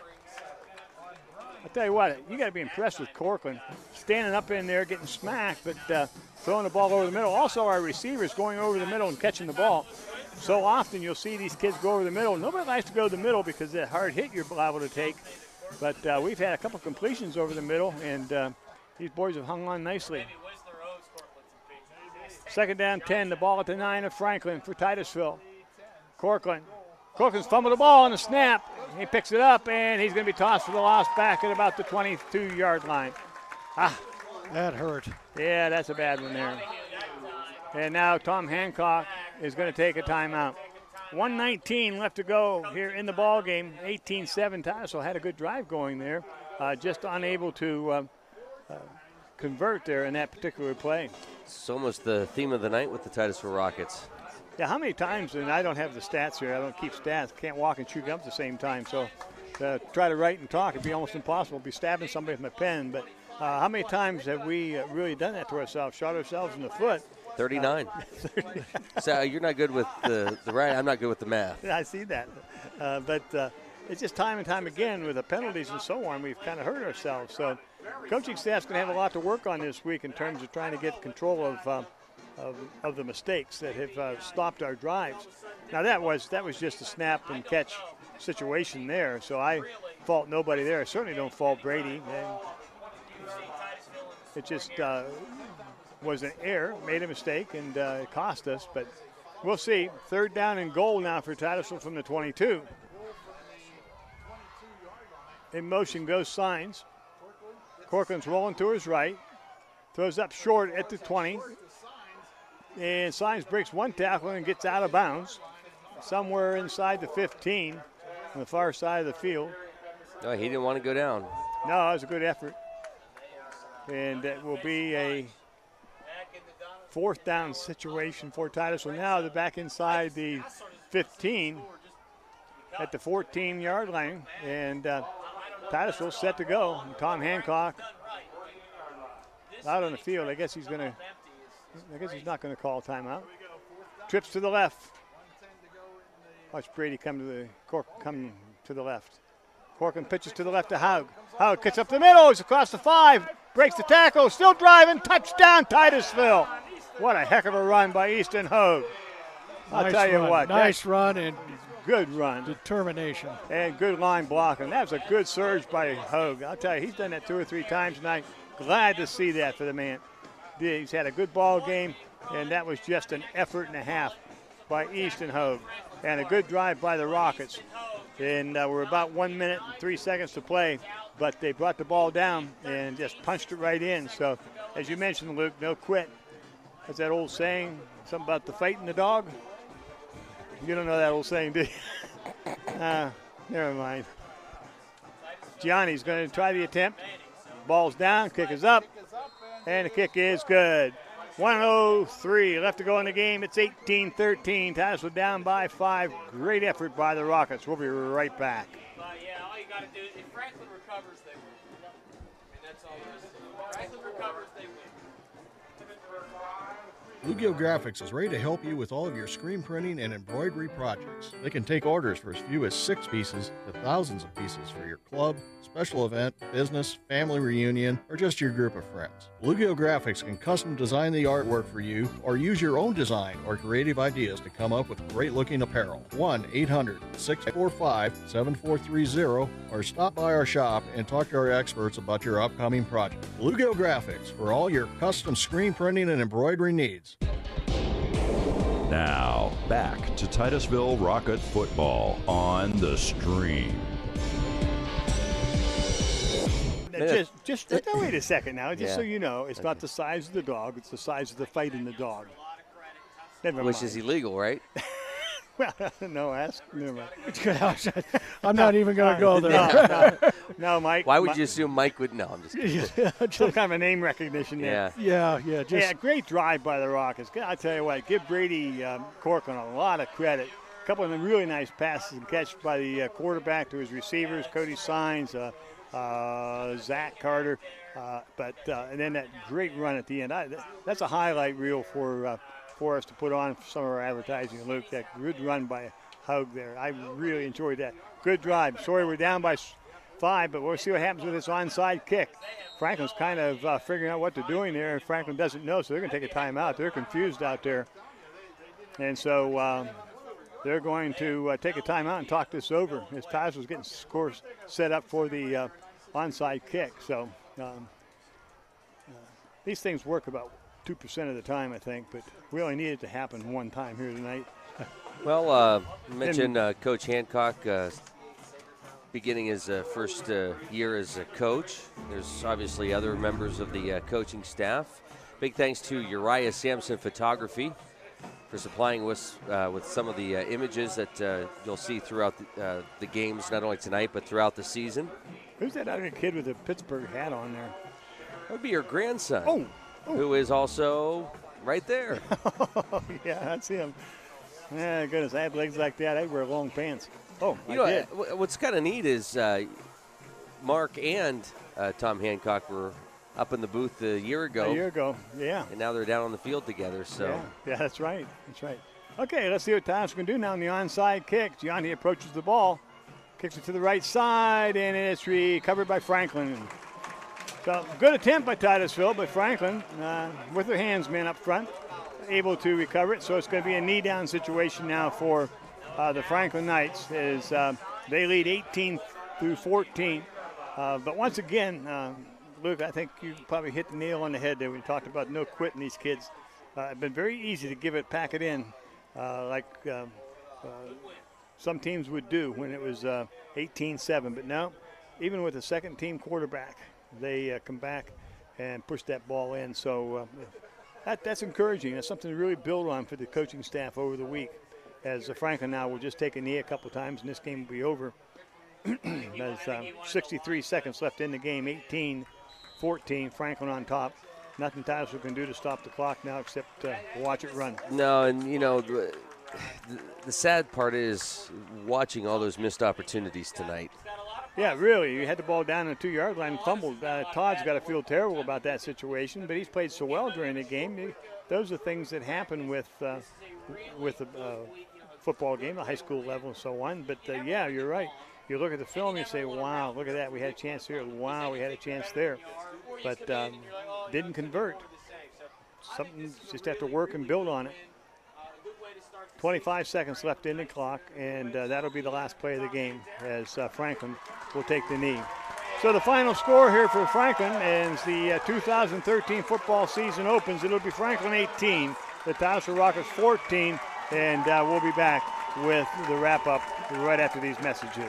I'll tell you what, you got to be impressed with Corcoran. Standing up in there, getting smacked, but throwing the ball over the middle. Also, our receivers going over the middle and catching the ball. So often you'll see these kids go over the middle. Nobody likes to go to the middle because of the hard hit you're liable to take. But we've had a couple completions over the middle, and these boys have hung on nicely. Second down 10, the ball at the 9 of Franklin for Titusville. Corcoran's fumbled the ball on the snap. He picks it up, and he's going to be tossed for the loss back at about the 22-yard line. That hurt. Yeah, that's a bad one there. And now Tom Hancock is going to take a timeout. 1:19 left to go here in the ball game. 18-7. Titusville had a good drive going there, just unable to convert there in that particular play. It's almost the theme of the night with the Titusville Rockets. Yeah, how many times, and I don't have the stats here, I don't keep stats, can't walk and chew gum at the same time, so to try to write and talk would be almost impossible. I'd be stabbing somebody with my pen, but how many times have we really done that to ourselves, shot ourselves in the foot? 39. So you're not good with the right, I'm not good with the math. Yeah, I see that. But it's just time and time again with the penalties and so on, we've kind of hurt ourselves. So coaching staff's going to have a lot to work on this week in terms of trying to get control of the mistakes that have stopped our drives. Now that was just a snap and catch situation there, so I fault nobody there. I certainly don't fault Brady. And it just was an error, made a mistake, and it cost us, but we'll see. Third down and goal now for Titusville from the 22. In motion goes Signs. Corcoran's rolling to his right. Throws up short at the 20. And Signs breaks one tackle and gets out of bounds somewhere inside the 15 on the far side of the field. No, he didn't want to go down. No, that was a good effort. And it will be a fourth down situation for Titusville. Now they're back inside the 15 at the 14-yard line. And Titusville set to go. And Tom Hancock out on the field. I guess he's not going to call timeout. Trips to the left. Watch Brady come to the left. Corcoran pitches to the left to Haug. Haug gets up the middle. He's across the 5. Breaks the tackle. Still driving. Touchdown, Titusville. What a heck of a run by Easton Haug. I'll tell you what. Nice run and good run. Determination. And good line blocking. That was a good surge by Haug. I'll tell you, he's done that 2 or 3 times tonight. Glad to see that for the man. He's had a good ball game, and that was just an effort and a half by Easton Haug. And a good drive by the Rockets. And we're about 1 minute and 3 seconds to play, but they brought the ball down and just punched it right in. So, as you mentioned, Luke, no quit. That's that old saying, something about the fighting the dog. You don't know that old saying, do you? Never mind. Gianni's going to try the attempt. Ball's down, kick is up, and the kick is good. 1:03 left to go in the game. It's 18-13. Titusville down by 5. Great effort by the Rockets. We'll be right back. Yeah, all you got to do is if Franklin recovers, they win. And that's all there is to it. If Franklin recovers, they win. Bluegill Graphics is ready to help you with all of your screen printing and embroidery projects. They can take orders for as few as 6 pieces to thousands of pieces for your club, special event, business, family reunion, or just your group of friends. Bluegill Graphics can custom design the artwork for you or use your own design or creative ideas to come up with great-looking apparel. 1-800-645-7430 or stop by our shop and talk to our experts about your upcoming project. Bluegill Graphics for all your custom screen printing and embroidery needs. Now, back to Titusville Rocket football on the stream. Just wait a second now. Just so you know, it's not the size of the dog. It's the size of the fight in the dog. Never Which mind. is illegal, right? Well, no, never mind. I'm not even going to go there. No, Mike. Why would you assume Mike would? No, I'm just kidding. Some kind of a name recognition there. Yeah. Great drive by the Rockets. I tell you what, give Brady Corcoran a lot of credit. A couple of them really nice passes and catch by the quarterback to his receivers, Cody Sines, Zach Carter, and then that great run at the end. That's a highlight reel for us to put on for some of our advertising. Luke, that good run by Hug there. I really enjoyed that. Good drive. Sorry, we're down by 5, but we'll see what happens with this onside kick. Franklin's kind of figuring out what they're doing there, and Franklin doesn't know, so they're going to take a timeout. They're confused out there. And so they're going to take a timeout and talk this over as Titusville's getting scores set up for the onside kick. So these things work about 2% of the time, I think, but we only need it to happen one time here tonight. Well, you mentioned Coach Hancock beginning his first year as a coach. There's obviously other members of the coaching staff. Big thanks to Uriah Sampson Photography for supplying us with some of the images that you'll see throughout the games, not only tonight, but throughout the season. Who's that other kid with the Pittsburgh hat on there? That would be your grandson. Oh. Who is also right there. Yeah, that's him. Yeah, goodness, I had legs like that. I'd wear long pants. Oh, you know, what's kind of neat is Mark and Tom Hancock were up in the booth a year ago. Yeah. And now they're down on the field together. So yeah, that's right. Okay, let's see what Titusville can do now on the onside kick. Gianni approaches the ball, kicks it to the right side, and it's recovered by Franklin. So good attempt by Titusville, but Franklin, with their hands man up front, able to recover it. So it's going to be a knee-down situation now for the Franklin Knights as they lead 18-14. But once again, Luke, I think you probably hit the nail on the head there when you talked about no quitting these kids. It's been very easy to pack it in like some teams would do when it was 18-7. But now, even with a second-team quarterback, they come back and push that ball in. So that's encouraging. That's something to really build on for the coaching staff over the week. As Franklin now will just take a knee a couple times, and this game will be over. There's 63 seconds left in the game, 18-14, Franklin on top. Nothing Titusville can do to stop the clock now except watch it run. No, and you know, the sad part is watching all those missed opportunities tonight. Yeah, really. You had the ball down on the 2-yard line and fumbled. Todd's got to feel terrible about that situation, but he's played so well during the game. Those are things that happen with a football game, a high school level and so on. But, yeah, you're right. You look at the film and you say, wow, look at that. We had a chance here. Wow, we had a chance there. But didn't convert. Something just have to work and build on it. 25 seconds left in the clock, and that'll be the last play of the game as Franklin will take the knee. So the final score here for Franklin as the 2013 football season opens. It'll be Franklin 18, the Titusville Rockets 14, and we'll be back with the wrap-up right after these messages.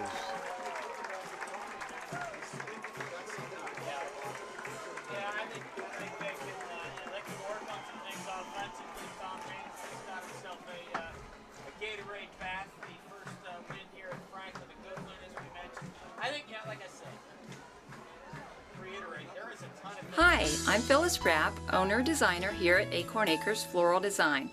I think, yeah, like I said, reiterate, there is I'm Phyllis Rapp, owner-designer here at Acorn Acres Floral Design.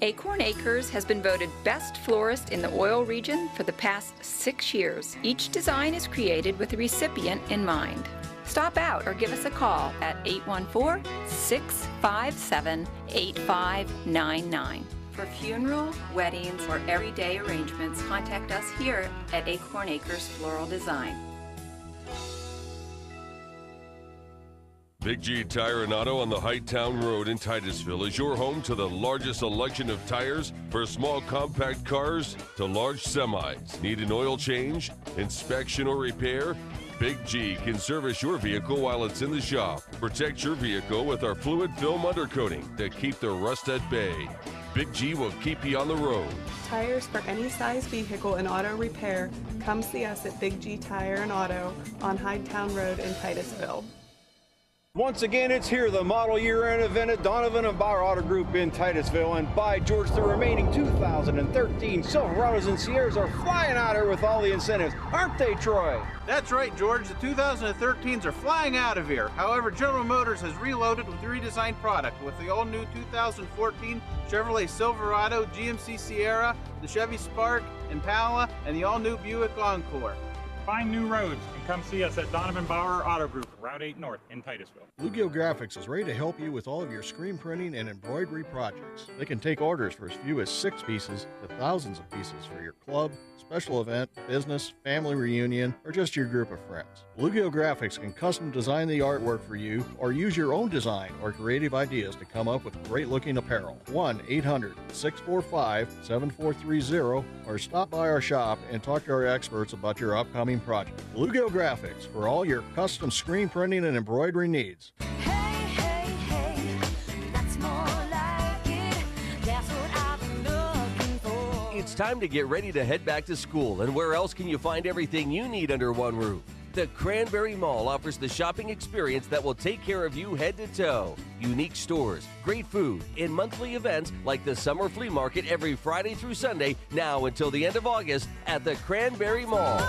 Acorn Acres has been voted best florist in the oil region for the past 6 years. Each design is created with the recipient in mind. Stop out or give us a call at 814-657-8599. For funeral, weddings, or everyday arrangements, contact us here at Acorn Acres Floral Design. Big G Tire and Auto on the Hightown Road in Titusville is your home to the largest selection of tires for small compact cars to large semis. Need an oil change, inspection, or repair? Big G can service your vehicle while it's in the shop. Protect your vehicle with our fluid film undercoating to keep the rust at bay. Big G will keep you on the road. Tires for any size vehicle and auto repair. Come see us at Big G Tire and Auto on Hightown Road in Titusville. Once again, it's here, the model year-end event at Donovan and Bauer Auto Group in Titusville. And by George, the remaining 2013 Silverados and Sierras are flying out here with all the incentives. Aren't they, Troy? That's right, George. The 2013s are flying out of here. However, General Motors has reloaded with redesigned product with the all-new 2014 Chevrolet Silverado, GMC Sierra, the Chevy Spark, Impala, and the all-new Buick Encore. Find new roads and come see us at Donovan Bauer Auto Group, Route 8 North in Titusville. Bluegill Graphics is ready to help you with all of your screen printing and embroidery projects. They can take orders for as few as 6 pieces to thousands of pieces for your club, special event, business, family reunion, or just your group of friends. Bluegill Graphics can custom design the artwork for you or use your own design or creative ideas to come up with great-looking apparel. 1-800-645-7430 or stop by our shop and talk to our experts about your upcoming project. Bluegill Graphics for all your custom screen printing and embroidery needs. It's time to get ready to head back to school, and where else can you find everything you need under one roof? The Cranberry Mall offers the shopping experience that will take care of you head to toe. Unique stores, great food, and monthly events like the Summer Flea Market every Friday through Sunday, now until the end of August at the Cranberry Mall.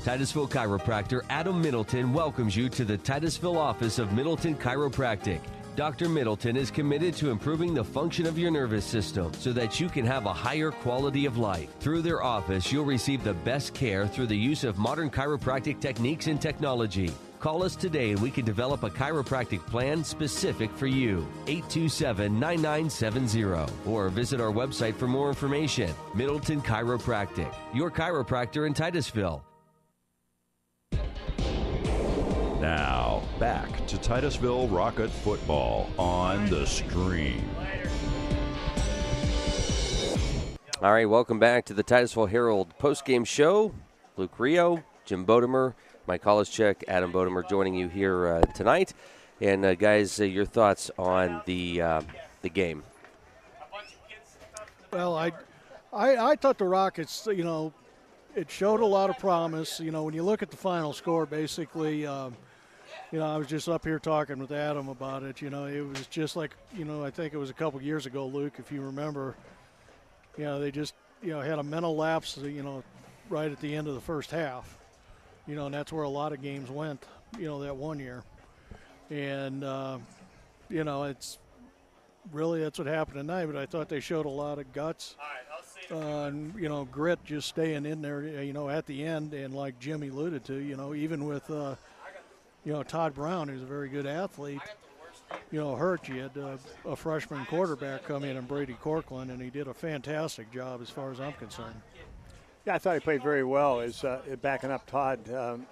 Titusville chiropractor Adam Middleton welcomes you to the Titusville office of Middleton Chiropractic. Dr. Middleton is committed to improving the function of your nervous system so that you can have a higher quality of life. Through their office, you'll receive the best care through the use of modern chiropractic techniques and technology. Call us today and we can develop a chiropractic plan specific for you. 827-9970 or visit our website for more information. Middleton Chiropractic, your chiropractor in Titusville. Now, back to Titusville Rocket football on the stream. All right, welcome back to the Titusville Herald postgame show. Luke Rio, Jim Bodemer, Mike Holischek, Adam Bodemer joining you here tonight. And guys, your thoughts on the game? Well, I thought the Rockets, it showed a lot of promise. When you look at the final score, basically, I was just up here talking with Adam about it. It was just like, I think it was a couple years ago, Luke, if you remember. They just, had a mental lapse, right at the end of the first half. And that's where a lot of games went, that one year. And, it's really that's what happened tonight. But I thought they showed a lot of guts. And, grit, just staying in there, at the end. And like Jim alluded to, even with, Todd Brown, who's a very good athlete, hurt. You had a freshman quarterback come in, and Brady Corkland, and he did a fantastic job as far as I'm concerned. Yeah, I thought he played very well as backing up Todd.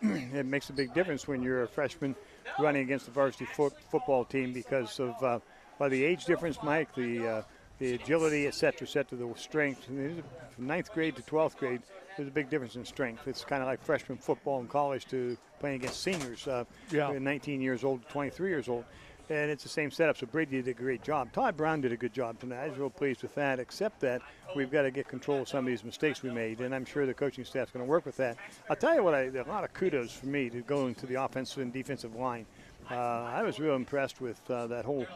It makes a big difference when you're a freshman running against the varsity football team because of by the age difference, Mike, the agility, et cetera, the strength. From 9th grade to 12th grade, there's a big difference in strength. It's kind of like freshman football in college to playing against seniors, 19 years old to 23 years old. And it's the same setup, so Brady did a great job. Todd Brown did a good job tonight. I was real pleased with that, except that we've got to get control of some of these mistakes we made, and I'm sure the coaching staff's going to work with that. I'll tell you what, a lot of kudos for me to go into the offensive and defensive line. I was real impressed with that whole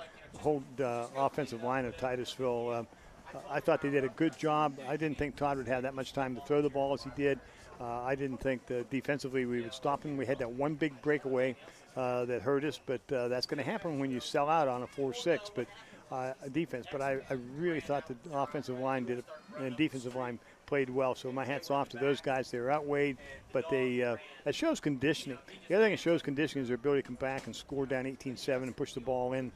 offensive line of Titusville. I thought they did a good job. I didn't think Todd would have that much time to throw the ball as he did. I didn't think that defensively we would stop them. We had that one big breakaway that hurt us, but that's going to happen when you sell out on a 4-6. But defense. But I really thought the offensive line did it, and defensive line played well. So my hat's off to those guys. They were outweighed, but that shows conditioning. The other thing it shows conditioning is their ability to come back and score down 18-7 and push the ball in,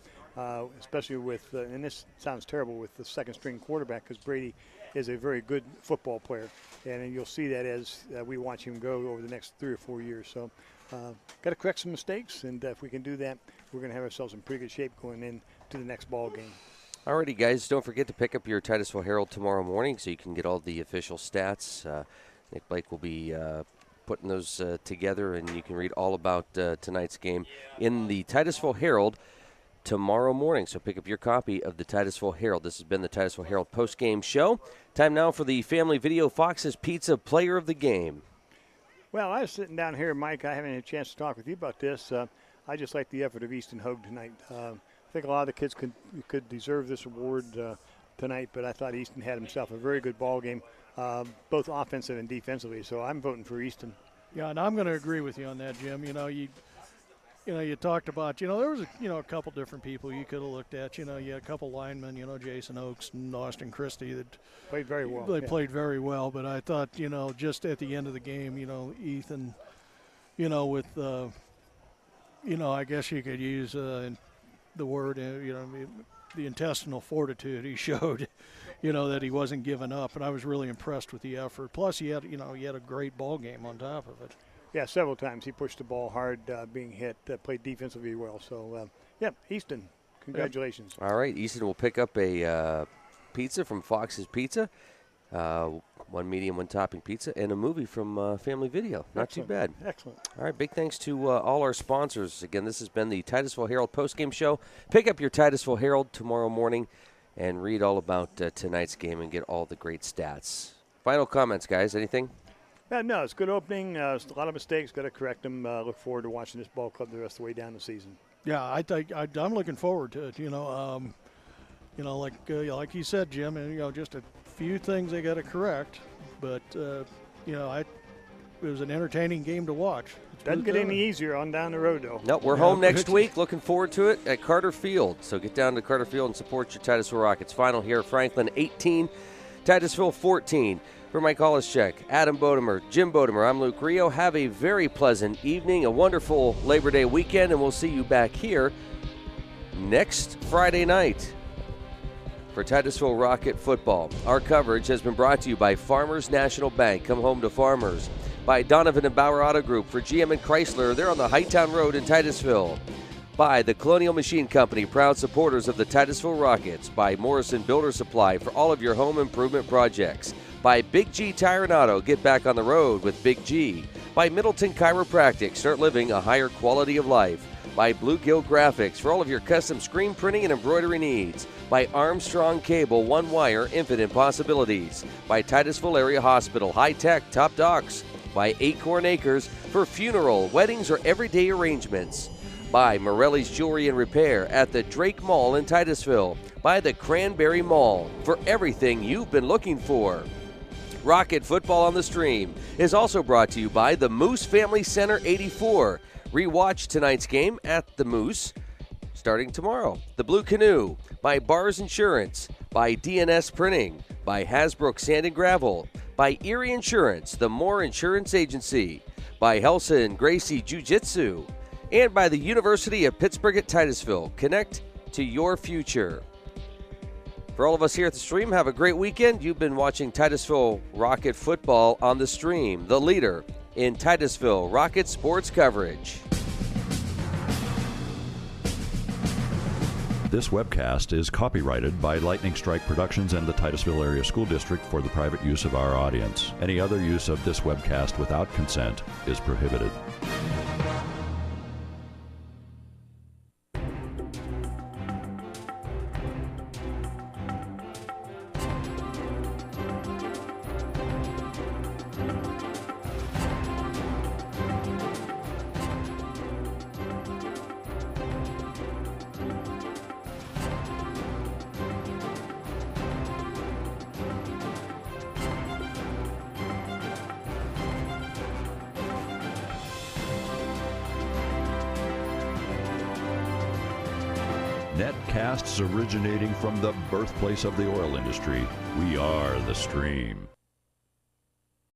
especially with, and this sounds terrible, with the second-string quarterback, because Brady is a very good football player, and you'll see that as we watch him go over the next 3 or 4 years. So got to correct some mistakes, and if we can do that, we're going to have ourselves in pretty good shape going into the next ball game. Alrighty, guys, don't forget to pick up your Titusville Herald tomorrow morning so you can get all the official stats. Nick Blake will be putting those together, and you can read all about tonight's game in the Titusville Herald tomorrow morning. So pick up your copy of the Titusville Herald. This has been the Titusville Herald post-game show. Time now for the Family Video Fox's Pizza Player of the Game. Well, I was sitting down here, Mike. I haven't had a chance to talk with you about this. I just like the effort of Easton Hogue tonight. I think a lot of the kids could deserve this award tonight, but I thought Easton had himself a very good ball game, both offensive and defensively. So I'm voting for Easton. Yeah, and I'm going to agree with you on that, Jim. You talked about, there was a couple different people you could have looked at. You had a couple linemen, Jason Oakes and Austin Christie that played very well. They played very well, but I thought, just at the end of the game, Ethan, with, I guess you could use the word, the intestinal fortitude he showed, that he wasn't giving up, and I was really impressed with the effort. Plus, he had a great ball game on top of it. Yeah, several times he pushed the ball hard, being hit, played defensively well. So, Easton, congratulations. Yep. All right, Easton will pick up a pizza from Fox's Pizza, one medium, one topping pizza, and a movie from Family Video. Not Excellent. Too bad. Excellent. All right, big thanks to all our sponsors. Again, this has been the Titusville Herald postgame show. Pick up your Titusville Herald tomorrow morning and read all about tonight's game and get all the great stats. Final comments, guys. Anything? No, it's a good opening. A lot of mistakes. Got to correct them. Look forward to watching this ball club the rest of the way down the season. Yeah, I'm looking forward to it. Like you said, Jim, just a few things they got to correct, but it was an entertaining game to watch. Doesn't get any easier on down the road, though. Nope, we're home next week. Looking forward to it at Carter Field. So get down to Carter Field and support your Titusville Rockets. Final here at Franklin, 18, Titusville 14. For Mike Holischek, Adam Bodemer, Jim Bodemer, I'm Luke Rio. Have a very pleasant evening, a wonderful Labor Day weekend, and we'll see you back here next Friday night for Titusville Rocket football. Our coverage has been brought to you by Farmers National Bank. Come home to Farmers. By Donovan and Bauer Auto Group for GM and Chrysler. They're on the Hightown Road in Titusville. By the Colonial Machine Company, proud supporters of the Titusville Rockets. By Morrison Builder Supply for all of your home improvement projects. By Big G Tire and Auto, get back on the road with Big G. By Middleton Chiropractic, start living a higher quality of life. By Bluegill Graphics for all of your custom screen printing and embroidery needs. By Armstrong Cable, one wire, infinite possibilities. By Titusville Area Hospital, high tech, top docs. By Acorn Acres for funeral, weddings, or everyday arrangements. By Morelli's Jewelry and Repair at the Drake Mall in Titusville. By the Cranberry Mall for everything you've been looking for. Rocket Football on the Stream is also brought to you by the Moose Family Center 84. Rewatch tonight's game at the Moose starting tomorrow. The Blue Canoe by Bars Insurance, by DNS Printing, by Hasbrook Sand and Gravel, by Erie Insurance, the Moore Insurance Agency, by Helson Gracie Jiu-Jitsu, and by the University of Pittsburgh at Titusville. Connect to your future. For all of us here at the Stream, have a great weekend. You've been watching Titusville Rocket football on the Stream, the leader in Titusville Rocket sports coverage. This webcast is copyrighted by Lightning Strike Productions and the Titusville Area School District for the private use of our audience. Any other use of this webcast without consent is prohibited. Netcasts originating from the birthplace of the oil industry. We are the Stream.